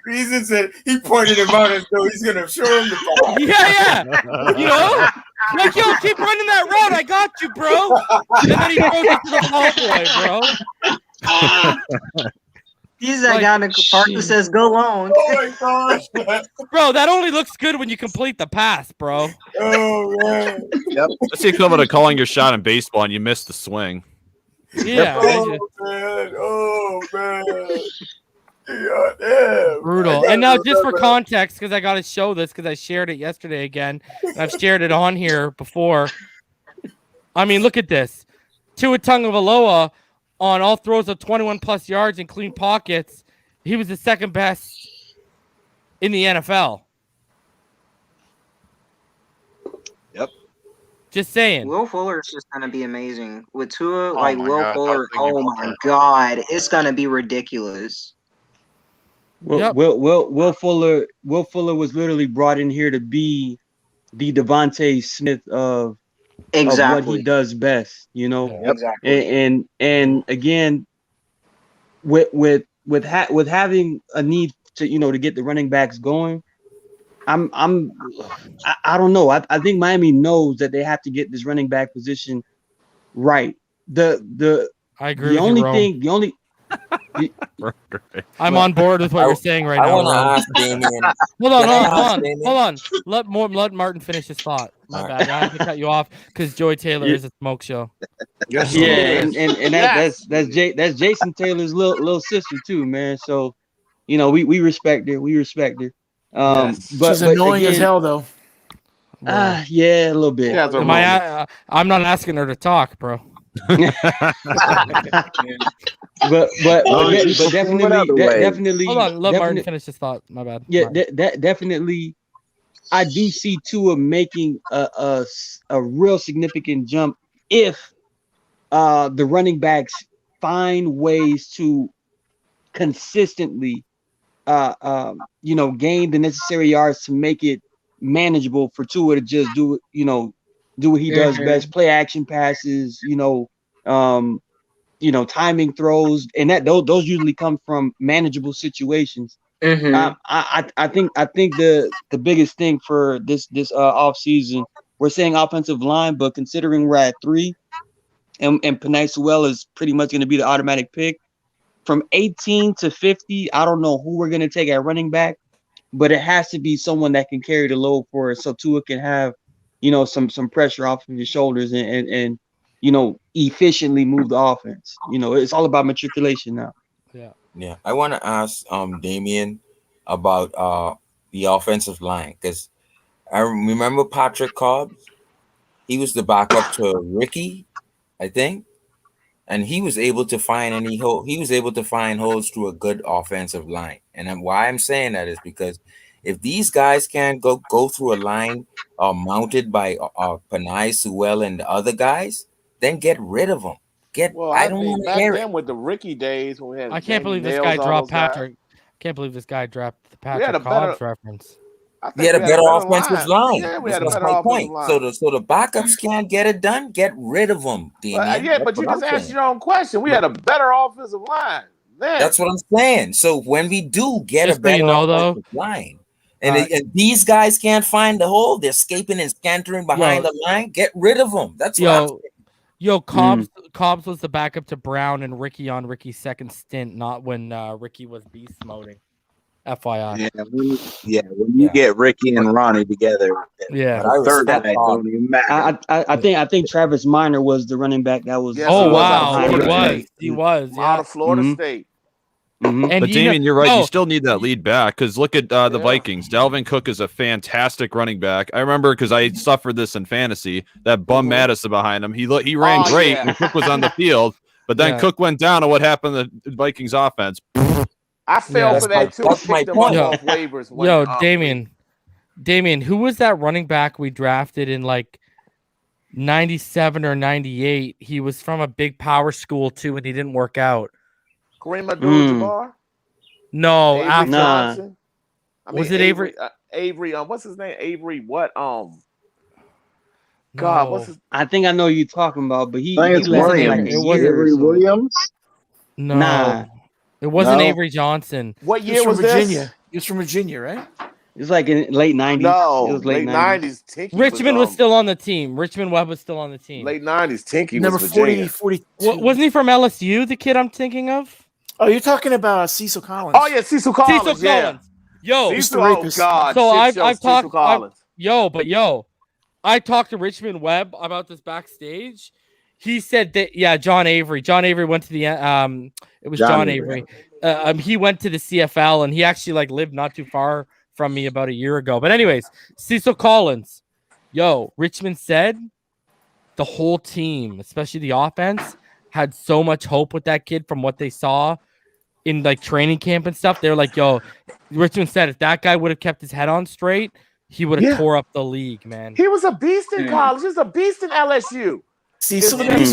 Reason said he pointed him out as though he's gonna show him the ball. Yeah. You know? Like, yo, keep running that route. I got you, bro. And then he throws it to the ball boy, bro. He's that guy in the park that says "Go long." Oh my gosh, bro, that only looks good when you complete the pass, bro. Oh man. Yep. Let's see coming to calling your shot in baseball and you missed the swing. Yeah. Oh man. Yeah, damn. Brutal. And now, just for context, because I got to show this because I shared it yesterday again, and I've shared it on here before. I mean, look at this. Tua Tagovailoa on all throws of 21-plus yards and clean pockets. He was the second best in the NFL. Yep. Just saying. Will Fuller is just gonna be amazing with Tua. Oh Like my Will God, Fuller. I was thinking Oh about my that. God, it's gonna be ridiculous. Will Fuller was literally brought in here to be the Devontae Smith of what Exactly. he does best, you know. Yep. Exactly. And again, with having a need to to get the running backs going, I don't know. I think Miami knows that they have to get this running back position right. I agree. The only I'm on board with what you're saying right now. I want to Ron. ask Damien. Hold on. Let Martin finish his thought. My bad. I have to cut you off because Joy Taylor is a smoke show. Yes, yeah, and that's Jason Taylor's little sister too, man. So, we respect her. We respect her. She's annoying as hell, though. Yeah, a little bit. I'm not asking her to talk, bro. but definitely. Hold on, let Martin finish his thought. My bad. Yeah, definitely. I do see Tua making a real significant jump if the running backs find ways to consistently, gain the necessary yards to make it manageable for Tua to just do what he does best, play action passes, timing throws, and those usually come from manageable situations. I think the biggest thing for this off season, we're saying offensive line, but considering we're at 3, and Penei Sewell is pretty much going to be the automatic pick from 18 to 50. I don't know who we're going to take at running back, but it has to be someone that can carry the load for us, so Tua can have some pressure off of his shoulders and efficiently move the offense. It's all about matriculation now. Yeah. I want to ask Damien about the offensive line, because I remember Patrick Cobb. He was the backup to Ricky, I think, and he was able to find holes through a good offensive line. And why I'm saying that is because if these guys can't go through a line mounted by Penei Sewell and the other guys, then get rid of them. I don't want to hear it. With the Ricky days when we had I can't believe this guy dropped Patrick. Can't believe this guy dropped the Patrick Cobbs reference. We had a better offensive line. Yeah, we had a That's better my offensive point. line. So the backups can't get it done. Get rid of them, Damien. But you just asked your own question. We had a better offensive line. Man. That's what I'm saying. So when we do get a better offensive line, and these guys can't find the hole, they're escaping and scantering behind the line. Get rid of them. That's what I'm saying. Cobbs was the backup to Brown and Ricky on Ricky's second stint, not when Ricky was beast moding. FYI. When you get Ricky and Ronnie together, the third guy don't even matter. I think Travis Minor was the running back that was. He was out of Florida State. Mm-hmm. But Damien, you're right. You still need that lead back because look at the Vikings. Dalvin Cook is a fantastic running back. I remember because I suffered this in fantasy. That bum Madison behind him. He ran great when Cook was on the field, but then Cook went down, and what happened to the Vikings offense? I fell for that too. That's my point. Off waivers Damien, who was that running back we drafted in like 97 or 98? He was from a big power school too, and he didn't work out. Kareem Abdul-Jabbar? No, Avery Johnson. Was it Avery? Avery, what's his name? Avery, what? God, what's his? I think I know who you're talking about, but he Williams. Avery Williams? No, it wasn't Avery Johnson. What year was Virginia? He was from Virginia, right? It's like in late 90s. No, it was late 90s. Tinky Richmond was still on the team. Richmond Webb was still on the team. Late 90s. Tinky Number was Virginia. 42. Wasn't he from LSU? The kid I'm thinking of. Oh, you're talking about Cecil Collins. Oh yeah, Cecil Collins. Yo, Cecil, oh God. So I've Cecil talked. I talked to Richmond Webb about this backstage. He said that John Avery. John Avery went to the it was John Avery. He went to the CFL and he actually lived not too far from me about a year ago. But anyways, Cecil Collins. Richmond said the whole team, especially the offense, had so much hope with that kid from what they saw in training camp and stuff. They're like, Richmond said if that guy would have kept his head on straight, he would have tore up the league, man. He was a beast in college. He was a beast in LSU. Cecil He was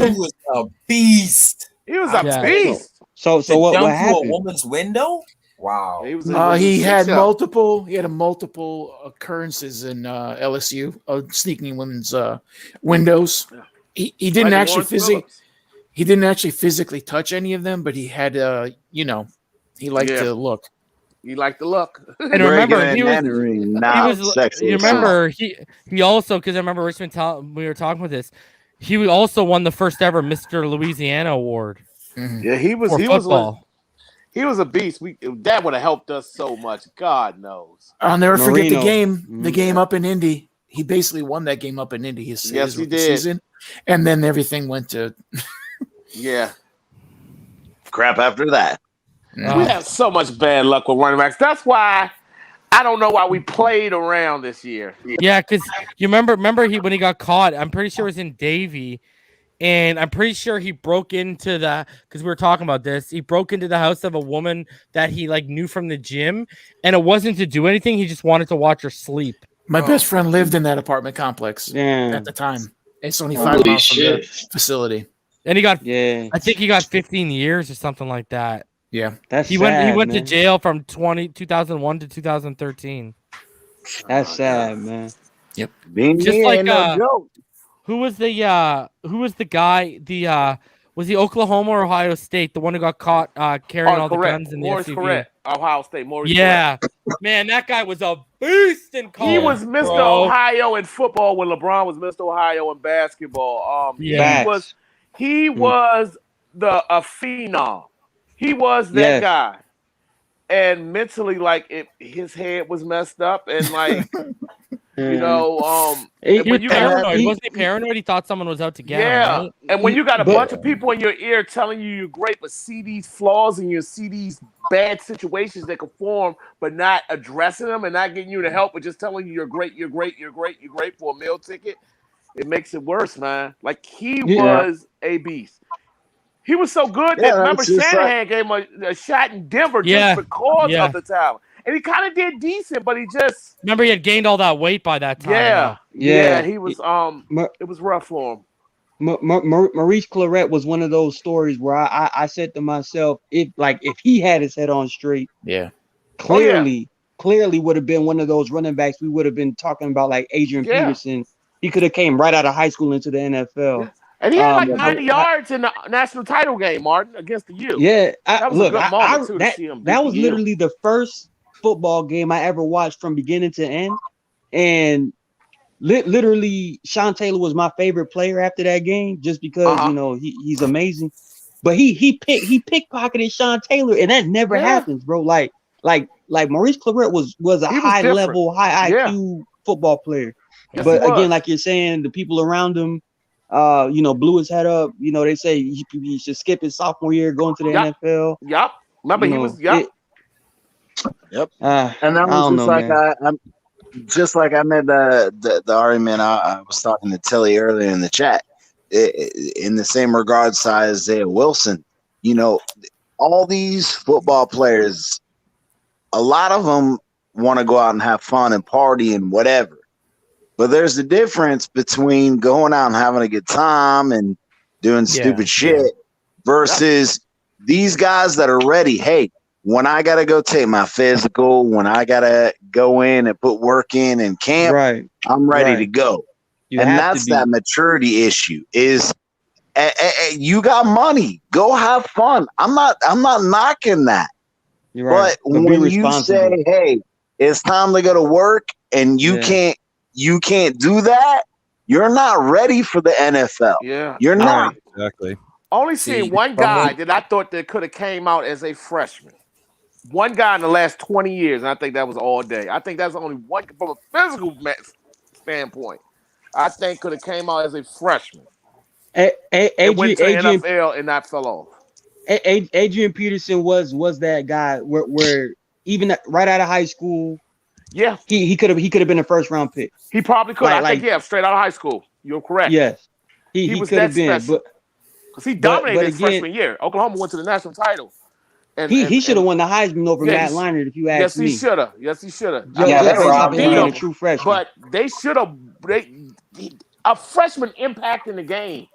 a beast. He was a beast. So what happened? A woman's window? Wow. He had multiple occurrences in LSU of sneaking in women's windows. He didn't actually physically touch any of them, but he had he liked to look. He liked the look. And remember, he also, because I remember Richmond, we were talking with this, he also won the first ever Mr. Louisiana award. Yeah, he was a beast. That would have helped us so much. God knows. I'll never forget the game. The game up in Indy. He basically won that game up in Indy. His he did. Season, and then everything went to crap after that. We have so much bad luck with running backs. That's why I don't know why we played around this year. Yeah, because you remember when he got caught, I'm pretty sure it was in Davie, and I'm pretty sure he broke into because we were talking about this, he broke into the house of a woman that he knew from the gym, and it wasn't to do anything, he just wanted to watch her sleep. My best friend lived in that apartment complex at the time. It's only 5 miles from the facility. And he got, I think he got 15 years or something like that. Yeah, he went to jail from 2001 to 2013. That's sad, man. Yep. Just who was the guy? Was he Oklahoma or Ohio State? The one who got caught carrying all the guns in the SUV. Correct. Ohio State. Man, that guy was a beast in college. He was Mr. Ohio in football when LeBron was Mr. Ohio in basketball. He was a phenom. He was that guy, and mentally, his head was messed up, and when you paranoid. Wasn't he paranoid? He thought someone was out to get him. Right? And when you got a bunch of people in your ear telling you you're great, but see these flaws and you see these bad situations that could form, but not addressing them and not getting you to help, but just telling you you're great for a meal ticket, it makes it worse, man. He was a beast. He was so good that remember Shanahan gave him a shot in Denver just because of the talent. And he kind of did decent, but he just remember he had gained all that weight by that time. Yeah. He was it was rough for him. Maurice Claret was one of those stories where I said to myself, if he had his head on straight, clearly would have been one of those running backs we would have been talking about, like Adrian Peterson. He could have came right out of high school into the NFL. And he had 90 yards in the national title game, Martin, against the U. Yeah, that was a good moment too to see him. That was literally the first football game I ever watched from beginning to end, and literally Sean Taylor was my favorite player after that game, just because he's amazing. But he pickpocketed Sean Taylor, and that never happens, bro. Like Maurice Claret was a high level, high IQ football player. Yes, but again, like you're saying, the people around him, blew his head up. They say he should skip his sophomore year, going to the NFL. Yep. Remember, he was. Yep. And that was just like I made the argument I was talking to Tilly earlier in the chat. In the same regards to Isaiah Wilson, all these football players, a lot of them want to go out and have fun and party and whatever. But there's a difference between going out and having a good time and doing stupid shit versus these guys that are ready. Hey, when I got to go take my physical, when I got to go in and put work in camp, I'm ready to go. And that's that maturity issue is you got money. Go have fun. I'm not knocking that. You're right. But when you say, hey, it's time to go to work, and you can't do that, you're not ready for the NFL. Yeah. You're not. Exactly. Only seen one guy that I thought that could have came out as a freshman. One guy in the last 20 years, and I think that was all day. I think that's only one from a physical standpoint. I think could have came out as a freshman. And went to the NFL and not fell off. Adrian Peterson was that guy where even right out of high school, yeah, he could have been a first round pick. He probably could. I think straight out of high school. You're correct. Yes, he was could have been, because he dominated his freshman year. Oklahoma went to the national title. And he should have won the Heisman over Matt Leinart, if you ask me. Yes, he should have. A true freshman. But they should have. A freshman impacting the game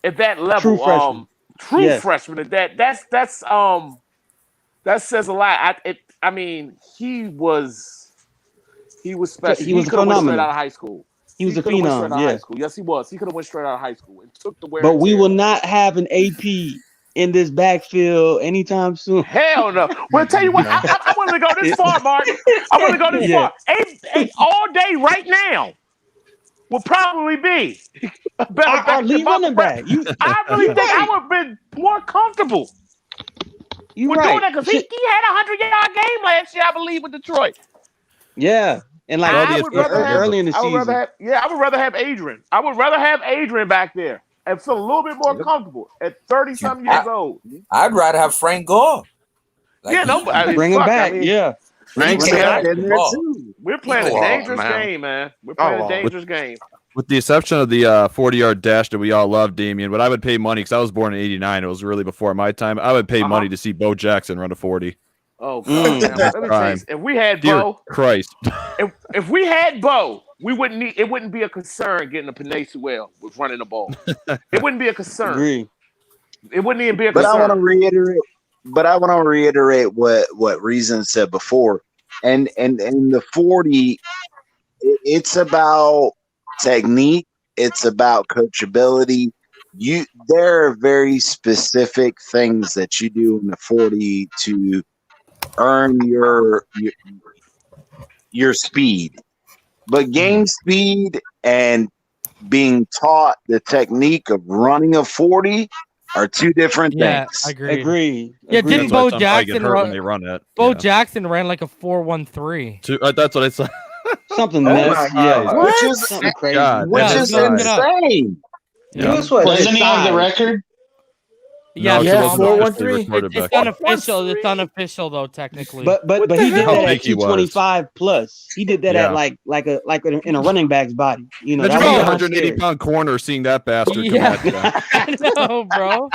at that level. True freshman at that. That says a lot. I mean, he was special. He was could have went straight phenomenal. out of high school. He was a phenom. Yeah. Yes, he was. He could have went straight out of high school and took the wear. But we will not have an AP in this backfield anytime soon. Hell no. Well, tell you what, I want to go this far, Mark. I want to go this far. All day right now will probably be better our lead running back. I really think I would have been more comfortable with doing that because he had a 100-yard game last year, I believe, with Detroit. Yeah. And like early in the season. I would rather have Adrian. I would rather have Adrian back there and feel a little bit more comfortable at 30-something years old. I'd rather have Frank Gore. Bring him back. Frank's back in there too. We're playing a dangerous game, man. We're playing a dangerous game. With the exception of the 40-yard dash that we all love, Damian, but I would pay money because I was born in '89. It was really before my time. I would pay money to see Bo Jackson run a 40. Oh, God. Let me tell you, if we had Bo, Christ, if we had Bo, it wouldn't be a concern getting a Penei Sewell with running the ball. It wouldn't be a concern. Agree. It wouldn't even be a concern. But I want to reiterate what Reason said before, and the 40, it's about technique. It's about coachability. There are very specific things that you do in the 40 to earn your speed, but game speed and being taught the technique of running a 40 are two different things. I agree. Agree. Yeah, didn't Bo Jackson run? When they run it. Bo Jackson ran like a 4.13. That's what I said. Something which is something crazy. Which is insane. Yeah. Wasn't he on the record? Yeah, 4.13. It's unofficial. It's unofficial though, technically. But he did that at 225 plus. He did that at like in a running back's body. You know, that's a 180-pound corner seeing that bastard come at you. I know, bro.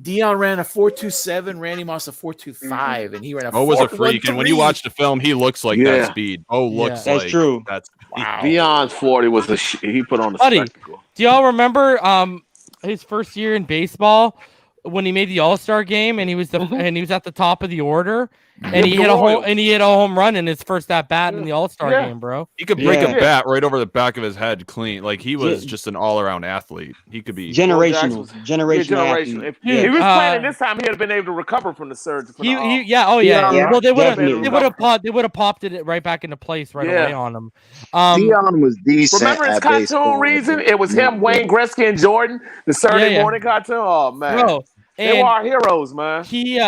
Dion ran a 4.27. Randy Moss a 4.25, and he ran a. Bo was a freak, and when you watch the film, he looks like that speed. Bo looks like that's true. That's wow. Dion's 40 was he put on the spectacle. Do y'all remember his first year in baseball when he made the All-Star game and he was at the top of the order? And he hit a home run in his first at bat in the All-Star game, bro. He could break a bat right over the back of his head clean. Like he was just an all-around athlete. He could be generational. If he was playing this time, he'd have been able to recover from the surgery. Well, they would have popped it right back into place away on him. Dion was decent. Remember his cartoon reason? It was him, Wayne Gretzky, and Jordan, the Saturday morning cartoon. Oh man, bro. They were our heroes, man. He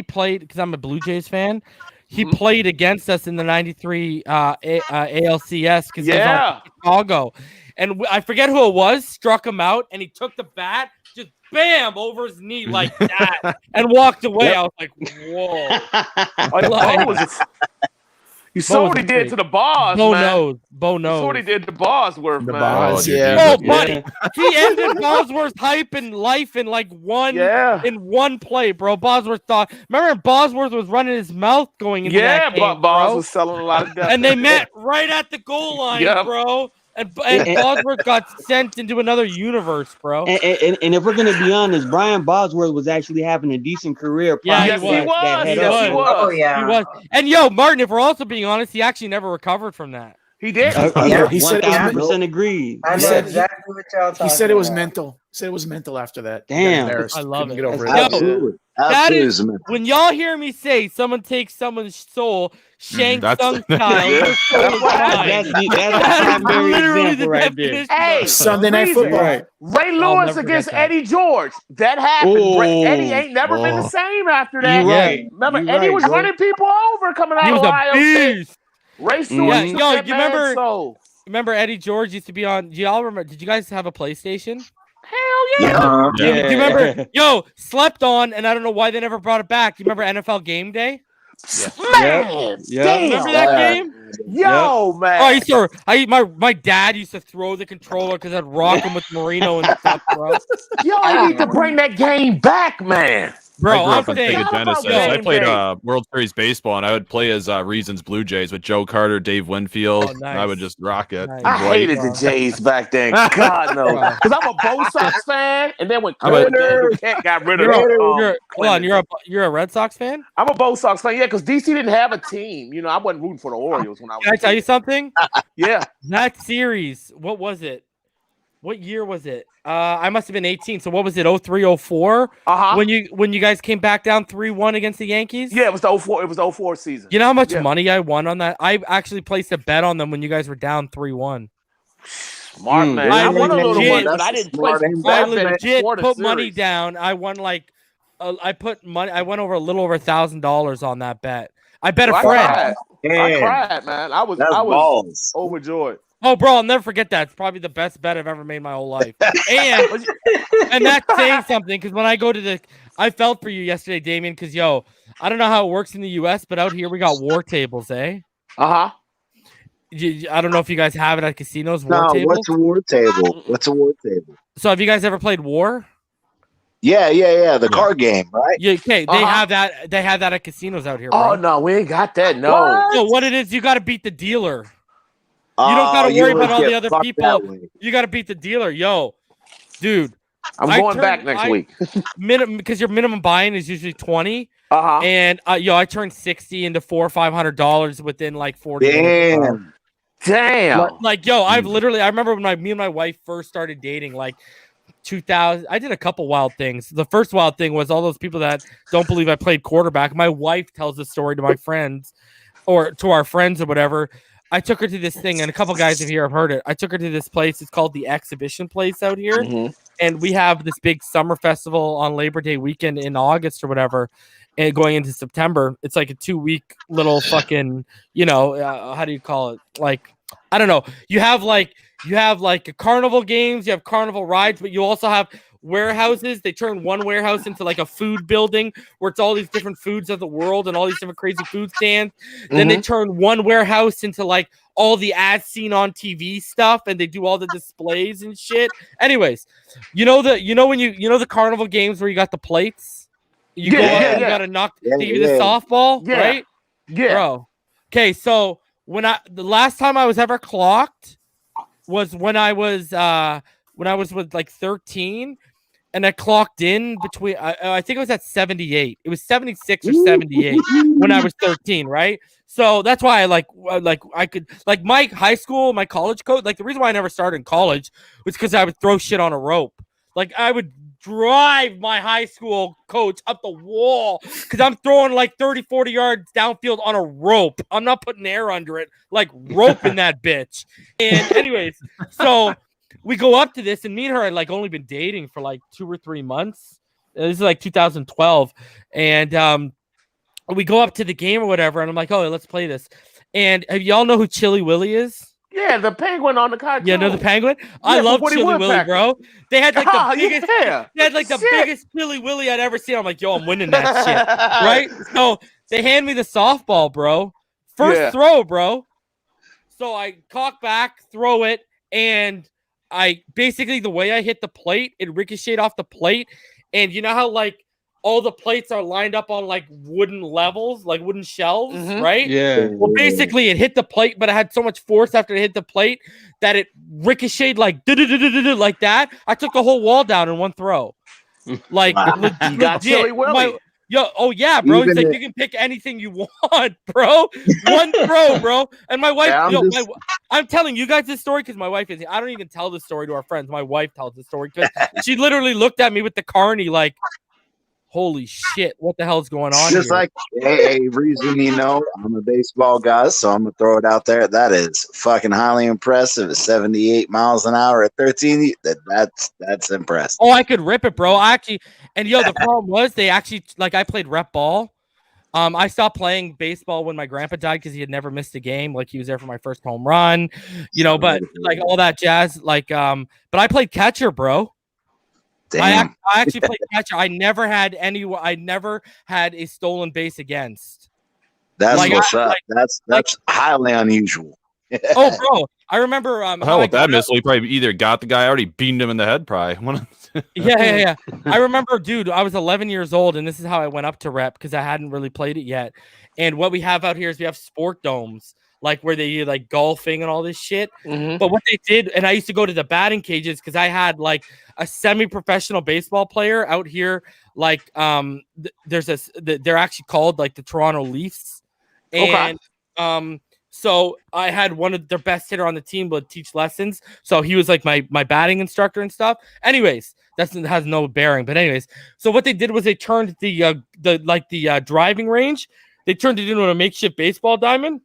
played because I'm a Blue Jays fan. He played against us in the '93 ALCS because he was on Chicago, and I forget who it was. Struck him out, and he took the bat, just bam over his knee like that, and walked away. I was like, whoa! You saw what he did to the bars, man. Bo knows. You saw what he did to Bosworth, man. Buddy. He ended Bosworth's hype and life in like one play, bro. Bosworth thought. Remember, Bosworth was running his mouth going into that game, but Bos was selling a lot of death. And they met right at the goal line, bro. And Bosworth got sent into another universe, bro. And if we're gonna be honest, Brian Bosworth was actually having a decent career. He was. He was. And Martin, if we're also being honest, he actually never recovered from that. He did. He said 1,000% agreed. I know exactly what y'all talking about. He said it was mental. He said it was mental after that. Damn, I love it. Get over it. Absolutely. That is Absolutely. when y'all hear me say someone takes someone's soul, Shang that's- Tsung style. Yeah. your soul is mine. That's the That is primary literally example the right there. definition Hey, of- Sunday Night Reason. Football. Right. Ray I'll Lewis never against forget that. Eddie George. That happened. Oh, Eddie ain't never been the Oh. same after that. You right. Remember, You Eddie right, was bro. running people over coming out He of was a Ohio State. beast. Ray Stewart Mhm. took Yo, that you man's remember- soul. Remember Eddie George used to be on? Do y'all remember? Did you guys have a PlayStation? Hell yeah. Yeah. Do you remember? Yo, slept on, and I don't know why they never brought it back. You remember NFL Game Day? Man, Yep. damn. Remember that game? Yo, man. Oh, my dad used to throw the controller because I'd rock him with Marino and stuff, bro. Yo, I need to bring that game back, man. Bro, I grew I'm up on saying, Sega Genesis. Yo. I played World Series baseball, and I would play as Reasons Blue Jays with Joe Carter, Dave Winfield. Oh, nice. And I would just rock it. Nice. I Dwight. hated the Jays back then. God knows. Because I'm a Bo Sox fan, and then when I'm a- Kent got rid of you're a Red Sox fan? I'm a Bo Sox fan, yeah, because DC didn't have a team. You know, I wasn't rooting for the Orioles when I was. Can I tell you something? Yeah. That series, what was it? What year was it? I must have been 18. So what was it? 03, 04? Uh-huh. When you guys came back down 3-1 against the Yankees? Yeah, it was the 04. It was the 04 season. You know how much Yeah. money I won on that? I actually placed a bet on them when you guys were down 3-1. Smart man. I I won a little legit- money, but I didn't play. I legit put money down. I won like I put money. I went over a little over $1,000 on that bet. I bet a friend. I cried, man. I was balls. overjoyed. Oh, bro, I'll never forget that. It's probably the best bet I've ever made my whole life. And that's saying something because when I go to I felt for you yesterday, Damien, because yo, I don't know how it works in the U.S., but out here we got war tables, eh? Uh-huh. I don't know if you guys have it at casinos. War No, tables. what's a war table? What's a war table? So have you guys ever played War? Yeah. The card game, right? Yeah. Okay. They Uh-huh. have that. They have that at casinos out here. Oh Bro. no, we ain't got that. No. So what it is, you got to beat the dealer. You don't got to worry about all the other people. You got to beat the dealer. Yo, dude. I'm going back next week. Because your minimum buy-in is usually 20. Uh-huh. And I turned 60 into $400 or $500 within like 40 minutes. Bro. Damn. Like, yo, I remember when me and my wife first started dating, like 2000. I did a couple wild things. The first wild thing was all those people that don't believe I played quarterback. My wife tells the story to my friends or to our friends or whatever. I took her to this thing, and a couple guys in here have heard it. I took her to this place. It's called the Exhibition Place out here. Mm-hmm. And we have this big summer festival on Labor Day weekend in August or whatever, and going into September. It's like a 2-week little fucking, how do you call it? Like, I don't know. You have like a carnival games, you have carnival rides, but you also have warehouses. They turn one warehouse into like a food building where it's all these different foods of the world and all these different crazy food stands. Mm-hmm. Then they turn one warehouse into like all the ads seen on TV stuff, and they do all the displays and shit. Anyways, when the carnival games where you got the plates, you go up, you gotta knock, they give you the softball, right? Yeah, bro. Okay, so the last time I was ever clocked was when I was with like 13. And I clocked in between, I think it was at 78. It was 76 or 78 when I was 13, right? So that's why I could my high school, my college coach, like the reason why I never started in college was because I would throw shit on a rope. Like I would drive my high school coach up the wall because I'm throwing like 30, 40 yards downfield on a rope. I'm not putting air under it, like rope in that bitch. And anyways, so we go up to this, and me and her had like only been dating for like 2 or 3 months. This is like 2012. And we go up to the game or whatever, and I'm like, oh, let's play this. And y'all know who Chili Willy is? Yeah, the penguin on the cartoon. Yeah, know the penguin? I love Chili Willy, bro. They had like the biggest, they had like the biggest Chili Willy I'd ever seen. I'm like, yo, I'm winning that shit. Right? So they hand me the softball, bro. First throw, bro. So I cock back, throw it, and I basically, the way I hit the plate, it ricocheted off the plate. And you know how like all the plates are lined up on like wooden levels, like wooden shelves, right? Yeah. Well, basically it hit the plate, but it had so much force after it hit the plate that it ricocheted like like that. I took the whole wall down in one throw. Like you got Chili Willy. Oh yeah, bro. He's like, you can pick anything you want, bro. One throw, bro. And my wife, I'm telling you guys this story because my wife is. I don't even tell this story to our friends. My wife tells the story because she literally looked at me with the carny like, holy shit, what the hell's going on Just here? like a reason, I'm a baseball guy, so I'm gonna throw it out there. That is fucking highly impressive. At 78 miles an hour at 13, that's impressive. Oh, I could rip it, bro. The problem was they actually, like, I played rep ball. I stopped playing baseball when my grandpa died because he had never missed a game. Like, he was there for my first home run, but like all that jazz. Like, but I played catcher, bro. Damn. I actually played catcher. I never had a stolen base against. That's what's up. That's highly unusual. Oh, bro, I remember. How about that missile? He probably either got the guy, already beamed him in the head. Probably. Yeah. I remember, dude. I was 11 years old, and this is how I went up to rep because I hadn't really played it yet. And what we have out here is we have sport domes, like where they do like golfing and all this shit. Mm-hmm. But what they did, and I used to go to the batting cages because I had like a semi-professional baseball player out here. Like, they're actually called like the Toronto Leafs, and so I had one of their best hitter on the team would teach lessons. So he was like my batting instructor and stuff. Anyways, that has no bearing. But anyways, so what they did was they turned the driving range. They turned it into a makeshift baseball diamond.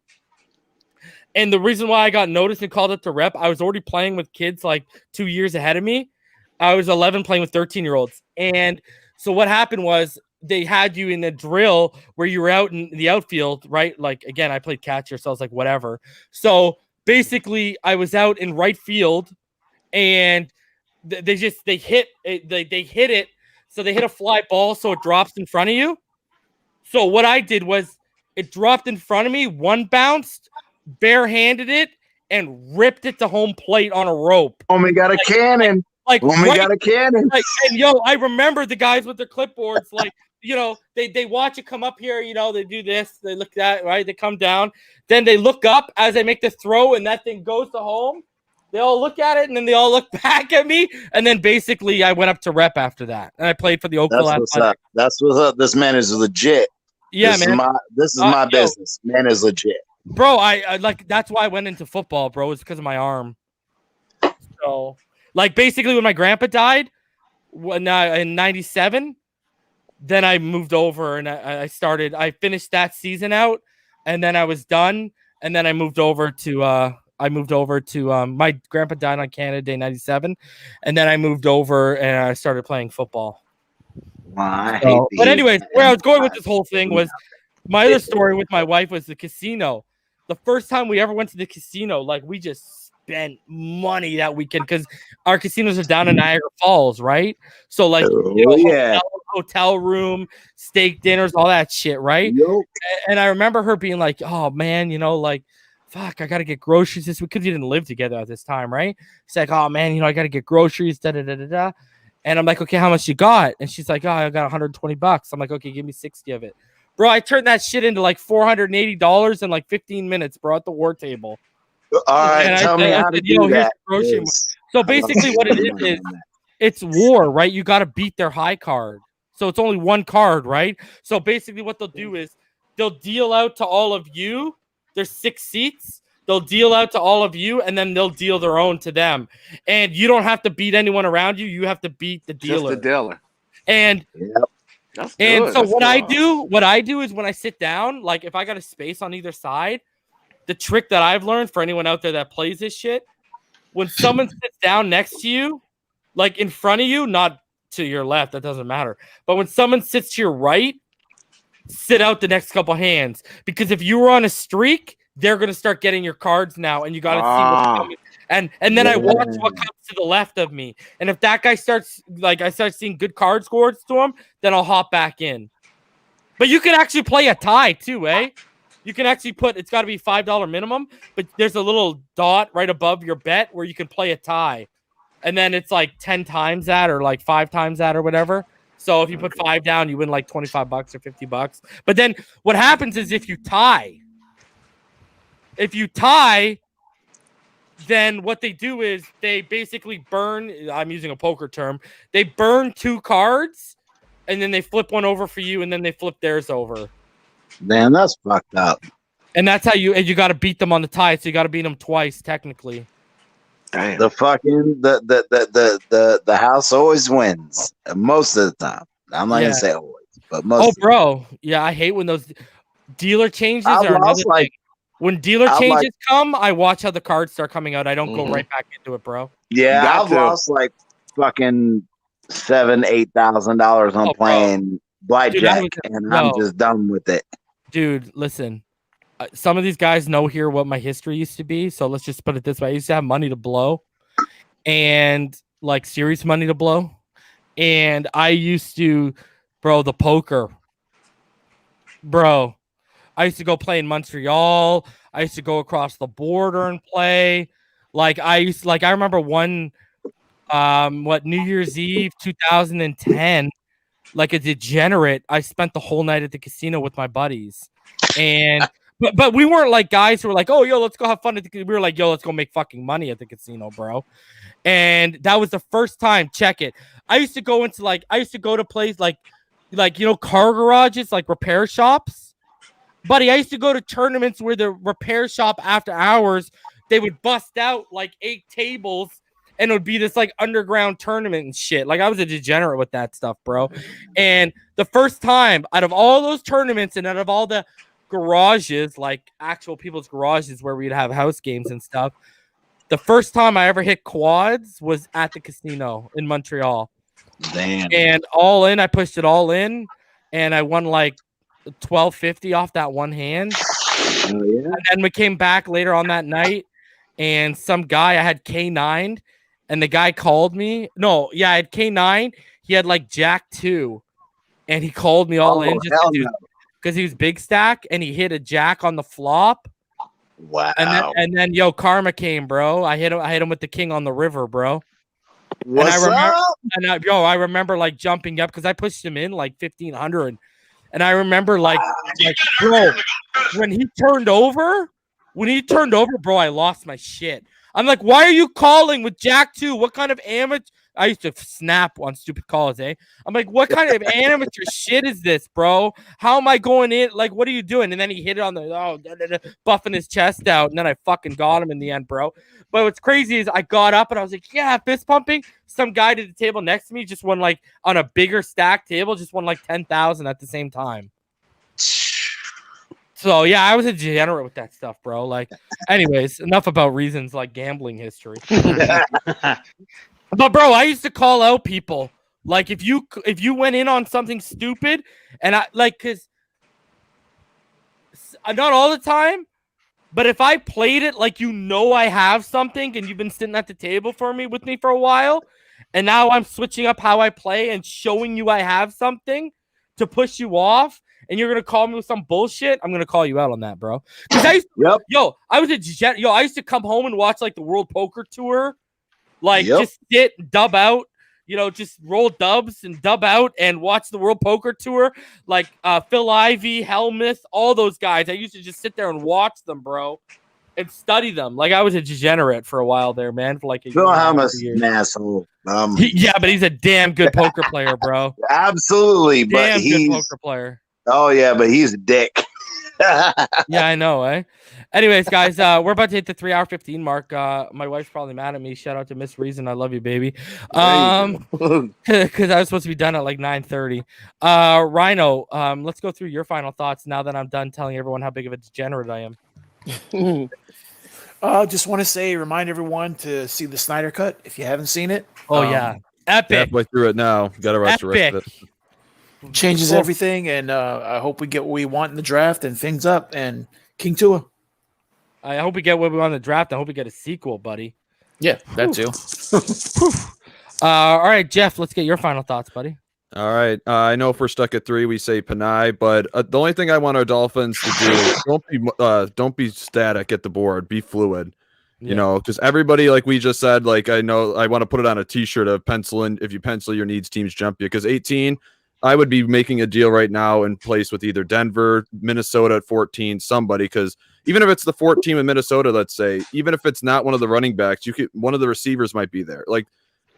And the reason why I got noticed and called up to rep, I was already playing with kids like 2 years ahead of me. I was 11 playing with 13-year-olds. And so what happened was they had you in a drill where you were out in the outfield, right? Like, again, I played catcher, so I was like, whatever. So basically I was out in right field and they hit it. So they hit a fly ball. So it drops in front of you. So what I did was it dropped in front of me, one bounced, barehanded it, and ripped it to home plate on a rope. Homie got a cannon. Got a cannon. And I remember the guys with their clipboards, like, they watch it come up here, they do this, they look at, right? They come down, then they look up as I make the throw, and that thing goes to home. They all look at it, and then they all look back at me, and then basically I went up to rep after that, and I played for the Oakville Athletics. That's what's up. This man is legit. Yeah, this man. This is my business. Man is legit. Bro, I like that's why I went into football, bro. It's because of my arm. So, like, basically, when my grandpa died, in '97, then I moved over and I finished that season out, and then I was done, and then I moved over to my grandpa died on Canada Day '97, and then I moved over and I started playing football. But anyways, where I was going with this whole thing was my other story with my wife was the casino. The first time we ever went to the casino, like, we just spent money that weekend because our casinos are down in Niagara Falls, right? So like, hotel room, steak dinners, all that shit, right? And I remember her being like, "Oh man, like, fuck, I gotta get groceries this week," because we didn't live together at this time, right? She's like, "Oh man, I gotta get groceries, da da da da da." And I'm like, "Okay, how much you got?" And she's like, "Oh, I got $120." I'm like, "Okay, give me 60 of it." Bro, I turned that shit into like $480 in like 15 minutes, bro, at the war table. All right, tell me how to do that. So basically what it is it's war, right? You got to beat their high card. So it's only one card, right? So basically what they'll do is they'll deal out to all of you. There's 6 seats. They'll deal out to all of you, and then they'll deal their own to them. And you don't have to beat anyone around you. You have to beat the dealer. Just the dealer. And so what I do is when I sit down, like, if I got a space on either side, the trick that I've learned for anyone out there that plays this shit, when someone sits down next to you, like in front of you, not to your left, that doesn't matter. But when someone sits to your right, sit out the next couple hands. Because if you were on a streak, they're going to start getting your cards now, and you got to see what's coming. And then I watch what comes to the left of me. And if that guy starts, like, I start seeing good card scores to him, then I'll hop back in. But you can actually play a tie too, eh? You can actually it's got to be $5 minimum, but there's a little dot right above your bet where you can play a tie. And then it's like 10 times that, or like 5 times that, or whatever. So if you put 5 down, you win like $25 or $50. But then what happens is if you tie, then what they do is they basically burn, I'm using a poker term, they burn 2 cards, and then they flip one over for you, and then they flip theirs over. Man, that's fucked up. And that's how you got to beat them on the tie, so you got to beat them twice, technically. Damn. The fucking the house always wins most of the time. I'm not gonna say always, but most. Oh, bro, yeah, I hate when those dealer changes are another thing. When dealer changes come, I watch how the cards start coming out. I don't go right back into it, bro. Yeah, I've lost like fucking $7,000-8,000 on playing blackjack, and I'm just done with it. Dude, listen. Some of these guys know here what my history used to be, so let's just put it this way. I used to have money to blow, and like serious money to blow, and I used to, bro, the poker. Bro, I used to go play in Montreal. I used to go across the border and play. I remember one, New Year's Eve 2010, like a degenerate. I spent the whole night at the casino with my buddies, and but we weren't like guys who were like, oh, yo, let's go have fun at the. We were like, yo, let's go make fucking money at the casino, bro. And that was the first time. Check it. I used to go to places like car garages, like repair shops. Buddy, I used to go to tournaments where the repair shop after hours, they would bust out like 8 tables and it would be this like underground tournament and shit. Like I was a degenerate with that stuff, bro. And the first time out of all those tournaments and out of all the garages, like actual people's garages where we'd have house games and stuff, the first time I ever hit quads was at the casino in Montreal. Damn. And all in, I pushed it all in, and I won like $12.50 off that one hand. Oh, yeah. And then we came back later on that night, and some guy, I had K9, and the guy called me. No, yeah, I had K9. He had like Jack 2, and he called me all in just because he was big stack, and he hit a Jack on the flop. Wow. And then karma came, bro. I hit him with the king on the river, bro. What's up? I remember like jumping up because I pushed him in like 1,500. And I remember like bro, when he turned over, bro, I lost my shit. I'm like, why are you calling with Jack 2? What kind of amateur? I used to snap on stupid calls, eh? I'm like, what kind of amateur shit is this, bro? How am I going in? Like, what are you doing? And then he hit it on the buffing his chest out, and then I fucking got him in the end, bro. But what's crazy is I got up and I was like, yeah, fist pumping. Some guy to the table next to me just won like on a bigger stack table, just won like 10,000 at the same time. So yeah, I was a degenerate with that stuff, bro. Like, anyways, enough about reasons like gambling history. But bro, I used to call out people like if you went in on something stupid, and I like because not all the time, but if I played it like I have something and you've been sitting at the table with me for a while, and now I'm switching up how I play and showing you I have something to push you off, and you're gonna call me with some bullshit, I'm gonna call you out on that, bro. Because I used to, I used to come home and watch like the World Poker Tour. Like, just sit, dub out, just roll dubs and dub out and watch the World Poker Tour. Like, Phil Ivey, Helmuth, all those guys. I used to just sit there and watch them, bro, and study them. Like, I was a degenerate for a while there, man. For like Phil Helmuth is an asshole. But he's a damn good poker player, bro. Absolutely. But he's good poker player. Oh, yeah, but he's a dick. Yeah, I know, eh? Anyways, guys, we're about to hit the 3-hour 15 mark. My wife's probably mad at me. Shout out to Miss Reason. I love you, baby. Because I was supposed to be done at like 9:30. Rhino, let's go through your final thoughts now that I'm done telling everyone how big of a degenerate I am. Just want to remind everyone to see the Snyder Cut if you haven't seen it. Oh, yeah. Epic. Halfway through it now. Got to watch the rest of it. Changes everything, and I hope we get what we want in the draft and things up. And King Tua. I hope we get what we want in the draft. I hope we get a sequel, buddy. Yeah, that too. All right, Jeff, let's get your final thoughts, buddy. All right. I know if we're stuck at 3, we say Penei, but the only thing I want our Dolphins to do is don't be static at the board. Be fluid. You know, because everybody, like we just said, like I know I want to put it on a T-shirt of penciling. If you pencil your needs, teams jump you. Because 18, I would be making a deal right now in place with either Denver, Minnesota at 14, somebody, because even if it's the 14 in Minnesota, let's say, even if it's not one of the running backs, one of the receivers might be there. Like,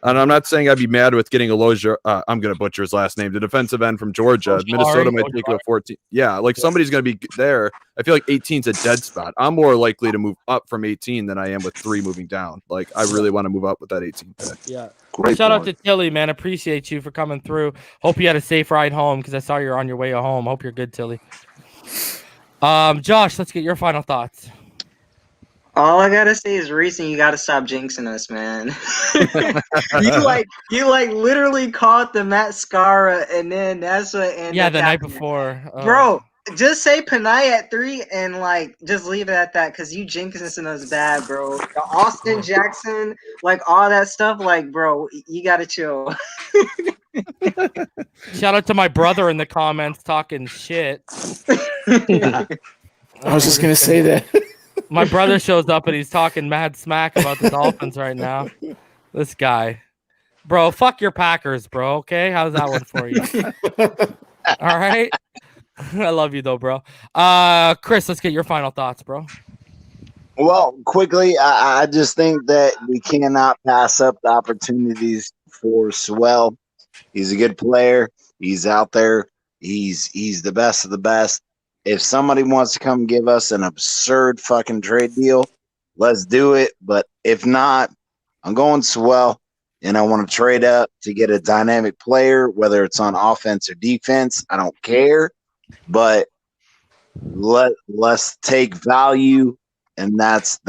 And I'm not saying I'd be mad with getting Aloja. I'm going to butcher his last name. The defensive end from Georgia. Minnesota might take you a 14. Yeah, like somebody's going to be there. I feel like 18's a dead spot. I'm more likely to move up from 18 than I am with 3 moving down. Like, I really want to move up with that 18 pick. Yeah. Great Shout out point. to Tilly, man. Appreciate you for coming through. Hope you had a safe ride home because I saw you're on your way home. Hope you're good, Tilly. Josh, let's get your final thoughts. All I gotta say is, Reason, you gotta stop jinxing us, man. you literally caught the mascara, and then that's what ended. Yeah, the night happening. before, Bro. Just say Penei at 3 and just leave it at that because you jinxing us bad, bro. The Austin Jackson, all that stuff, bro, you gotta chill. Shout out to my brother in the comments talking shit. I was just gonna say that. My brother shows up and he's talking mad smack about the Dolphins right now. This guy. Bro, fuck your Packers, bro, okay? How's that one for you? All right? I love you, though, bro. Chris, let's get your final thoughts, bro. Well, quickly, I just think that we cannot pass up the opportunities for Sewell. He's a good player. He's out there. He's the best of the best. If somebody wants to come give us an absurd fucking trade deal, let's do it. But if not, I'm going Sewell, and I want to trade up to get a dynamic player, whether it's on offense or defense. I don't care. But let's take value, and that's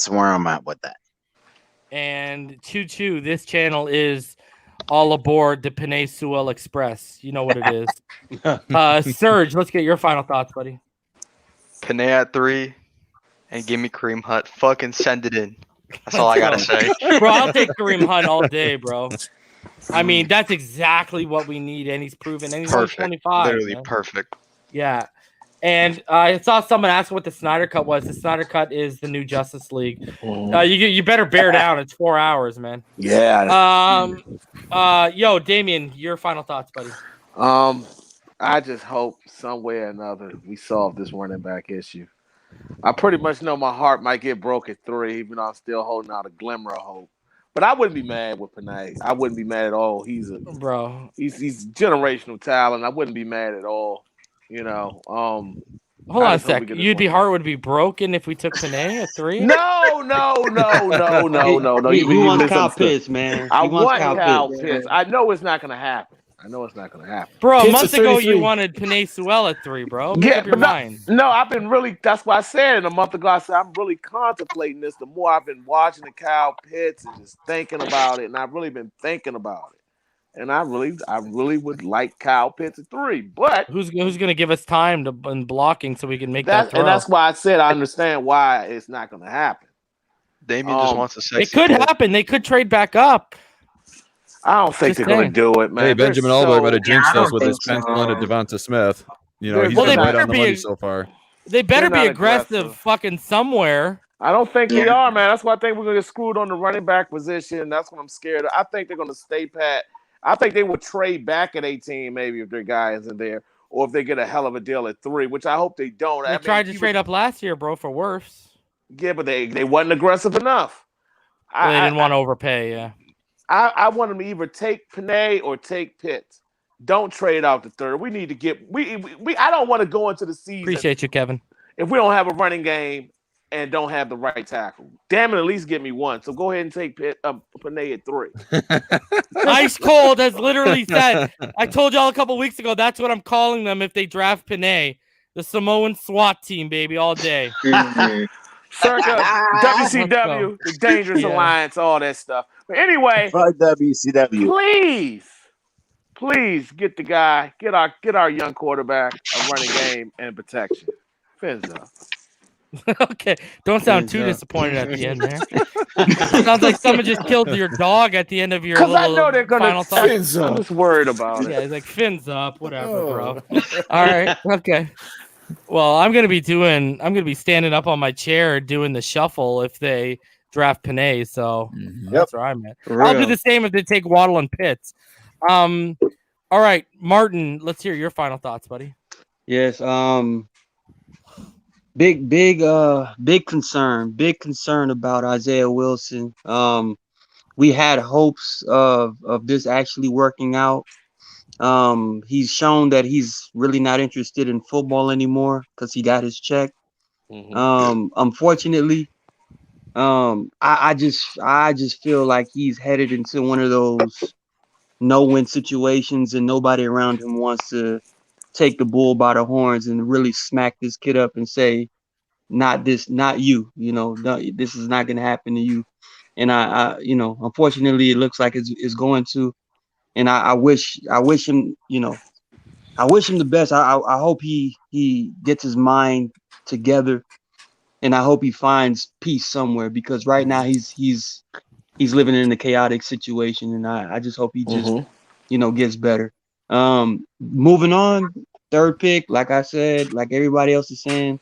where I'm at with that. And choo-choo, this channel is all aboard the Penei Sewell Express. You know what it is. Serge, let's get your final thoughts, buddy. Penei at 3, and give me Kareem Hunt. Fucking send it in. That's all I gotta say. Bro, I'll take Kareem Hunt all day, bro. I mean, that's exactly what we need, and he's proven. And he's only 25. Literally man. perfect. Yeah. And I saw someone ask what the Snyder Cut was. The Snyder Cut is the new Justice League. You better bear down. It's 4 hours, man. Yeah. Yo, Damien, your final thoughts, buddy. I just hope some way or another we solve this running back issue. I pretty much know my heart might get broke at 3, even though I'm still holding out a glimmer of hope. But I wouldn't be mad with Penei. I wouldn't be mad at all. He's generational talent. I wouldn't be mad at all. You know. Hold on a sec. Heart would be broken if we took Penei at 3? No. He wants Kyle Pitts, man. I want Kyle Pitts. I know it's not going to happen. Bro, a month ago you wanted Penei Sewell at 3, bro. Make up your mind. No, I've been that's why I said a month ago, I said I'm really contemplating this. The more I've been watching the Kyle Pitts and just thinking about it, and I've really been thinking about it. And I really would like Kyle Pitts at 3. But who's gonna give us time in blocking so we can make that throw? And that's why I said I understand why it's not gonna happen. Damien just wants a sexy. It could happen. They could trade back up. I don't think they're going to do it, man. Hey, Benjamin Allberg might have jinxed us with his pencil into Devonta Smith. You know, he's been right on the money so far. They better be aggressive fucking somewhere. I don't think they are, man. That's why I think we're going to get screwed on the running back position. That's what I'm scared of. I think they're going to stay pat. I think they would trade back at 18 maybe if their guy isn't there, or if they get a hell of a deal at 3, which I hope they don't. They tried to trade up last year, bro, for worse. Yeah, but they wasn't aggressive enough. They didn't want to overpay, yeah. I want them to either take Penei or take Pitts. Don't trade out the 3rd. We need to get I don't want to go into the season. Appreciate you, Kevin. If we don't have a running game and don't have the right tackle. Damn it, at least give me one. So go ahead and take Penei at 3. Ice Cold has literally said, I told y'all a couple weeks ago, that's what I'm calling them if they draft Penei. The Samoan SWAT team, baby, all day. Circa WCW, the Dangerous Alliance, all that stuff. But anyway, WCW. Please get the guy, get our young quarterback a running game and protection. Phinside. Okay, don't sound too disappointed at the end there. Sounds like someone just killed your dog at the end of your little I know they're gonna final thought. I'm just worried about it. Yeah, he's like, fins up, whatever, bro. All right, okay. Well, I'm gonna be standing up on my chair doing the shuffle if they draft Penei, so that's where I'm at. I'll do the same if they take Waddle and Pitts. All right, Martin, let's hear your final thoughts, buddy. Yes, big concern about Isaiah Wilson. we had hopes of this actually working out. He's shown that he's really not interested in football anymore because he got his check. Unfortunately, I just feel like he's headed into one of those no-win situations, and nobody around him wants to take the bull by the horns and really smack this kid up and say, not this, not you, no, this is not going to happen to you. And I unfortunately, it looks like it's going to. And I wish him, I wish him the best. I hope he gets his mind together, and I hope he finds peace somewhere, because right now he's living in a chaotic situation, and I just hope he just gets better. Moving on, third pick, like I said, like everybody else is saying,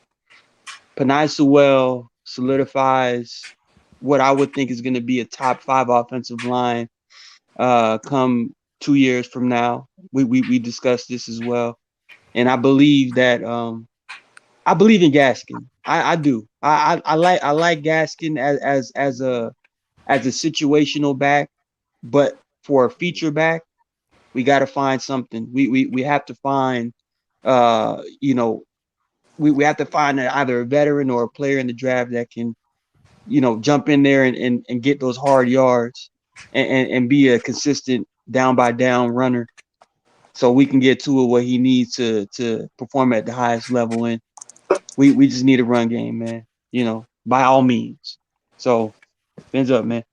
Penei Sewell solidifies what I would think is going to be a top 5 offensive line come 2 years from now. We discussed this as well, and I believe that I believe in Gaskin. I do. I like Gaskin as a situational back, but for a feature back, we got to find something. We have to find we have to find either a veteran or a player in the draft that can jump in there and get those hard yards and be a consistent down by down runner, so we can get to what he needs to perform at the highest level. And we just need a run game, man, by all means. So hands up, man.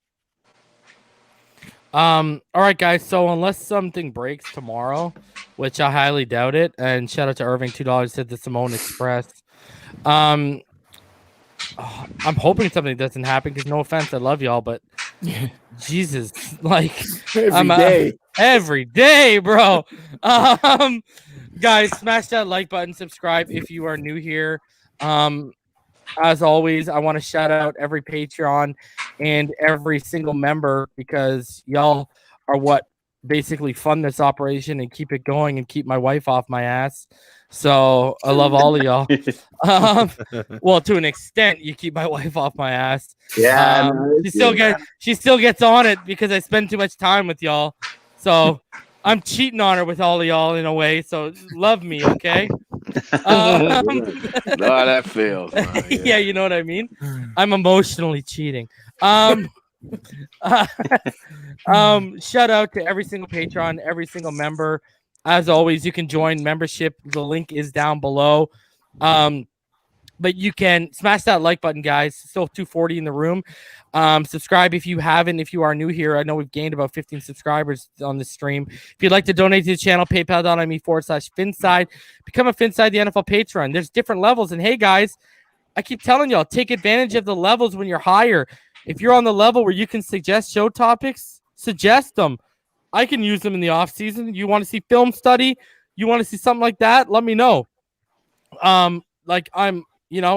All right, guys. So unless something breaks tomorrow, which I highly doubt it, and shout out to Irving, $2 said the Simone Express. I'm hoping something doesn't happen, because no offense, I love y'all, but Jesus, like every day, bro. Guys, smash that like button, subscribe if you are new here. As always, I want to shout out every Patreon and every single member, because y'all are what basically fund this operation and keep it going and keep my wife off my ass. So I love all of y'all. Well, to an extent, you keep my wife off my ass. Yeah, she still gets on it because I spend too much time with y'all. So I'm cheating on her with all of y'all in a way. So love me, okay? No, that feels. Yeah, you know what I mean. I'm emotionally cheating. Shout out to every single Patreon, every single member. As always, you can join membership. The link is down below. But you can smash that like button, guys. Still 240 in the room. Subscribe if you haven't. If you are new here, I know we've gained about 15 subscribers on this stream. If you'd like to donate to the channel, paypal.me/Phinside. Become a Phinside the NFL patron. There's different levels. And hey, guys, I keep telling y'all, take advantage of the levels when you're higher. If you're on the level where you can suggest show topics, suggest them. I can use them in the off season. You want to see film study? You want to see something like that? Let me know.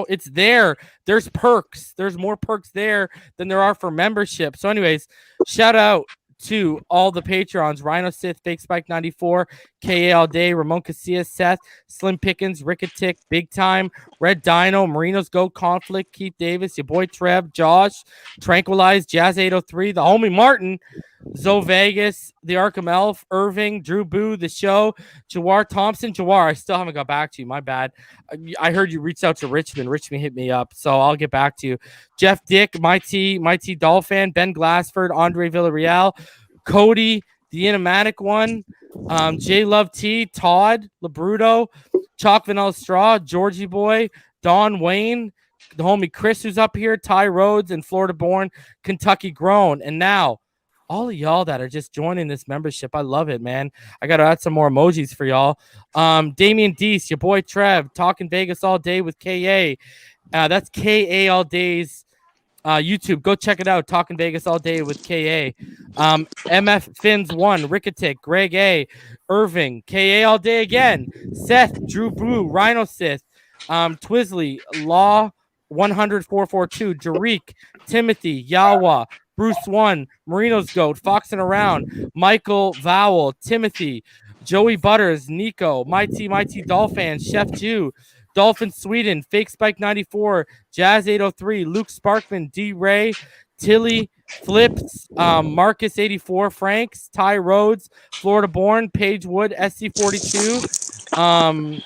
It's there. There's perks. There's more perks there than there are for membership. So anyways, shout out to all the patrons: Rhino Sith, Fake Spike 94, KA All Day, Ramon Casillas, Seth, Slim Pickens, Ricketic, Big Time, Red Dino, Marinos Go Conflict, Keith Davis, your boy Trev, Josh, Tranquilize, Jazz 803, the homie Martin, Zoe Vegas, the Arkham Elf, Irving, Drew Boo, the show, Jawar Thompson. Jawar, I still haven't got back to you. My bad. I heard you reached out to Richmond. Richmond hit me up, so I'll get back to you. Jeff Dick, My T Dolphin, Ben Glassford, Andre Villarreal, Cody, the Animatic One, J Love T, Todd, Labruto, Chalk Vanilla Straw, Georgie Boy, Don Wayne, the homie Chris who's up here, Ty Rhodes, and Florida Born, Kentucky Grown. And now, all of y'all that are just joining this membership, I love it, man. I got to add some more emojis for y'all. Damian Deese, your boy Trev, Talking Vegas All Day with KA. That's KA All Day's YouTube. Go check it out. Talking Vegas All Day with KA. MF Fins 1, Ricketic, Greg A, Irving, KA All Day again, Seth, Drew Brew, Rhino Sith, Twizzly, Law 10442, Jarik, Timothy, Yawa, Bruce One, Marino's Goat, Foxing Around, Michael Vowell, Timothy, Joey Butters, Nico, Mighty Dolphin, Chef Jew, Dolphin Sweden, Fake Spike 94, Jazz 803, Luke Sparkman, D Ray, Tilly, Flips, Marcus84, Franks, Ty Rhodes, Florida Born, Paige Wood, SC42,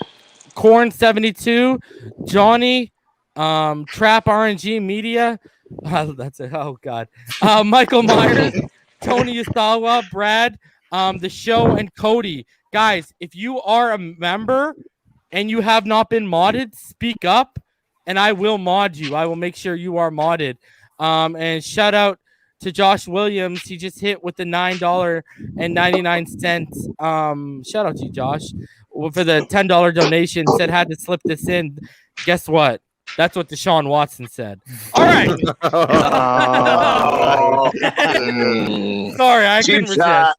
Corn 72, Johnny, Trap RNG Media. That's it. Oh God. Michael Myers, Tony Usawa, Brad, the show, and Cody. Guys, if you are a member and you have not been modded, speak up and I will mod you. I will make sure you are modded. And shout out to Josh Williams. He just hit with the $9.99. Shout out to you, Josh, for the $10 donation. Said had to slip this in. Guess what? That's what Deshaun Watson said. All right. Sorry, I couldn't resist.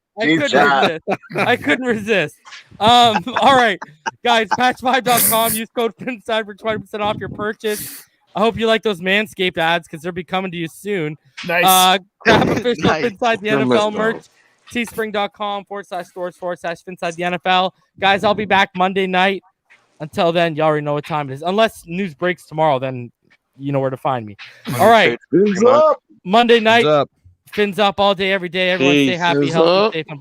I couldn't resist. All right, guys, patch5.com. Use code Phinside for 20% off your purchase. I hope you like those Manscaped ads because they'll be coming to you soon. Nice. Grab official Phinside the NFL merch. Teespring.com/stores/Phinside the NFL. Guys, I'll be back Monday night. Until then, you already know what time it is. Unless news breaks tomorrow, then you know where to find me. All right. Fins up. Monday night. Fins up all day, every day. Everyone stay happy, healthy, safe, and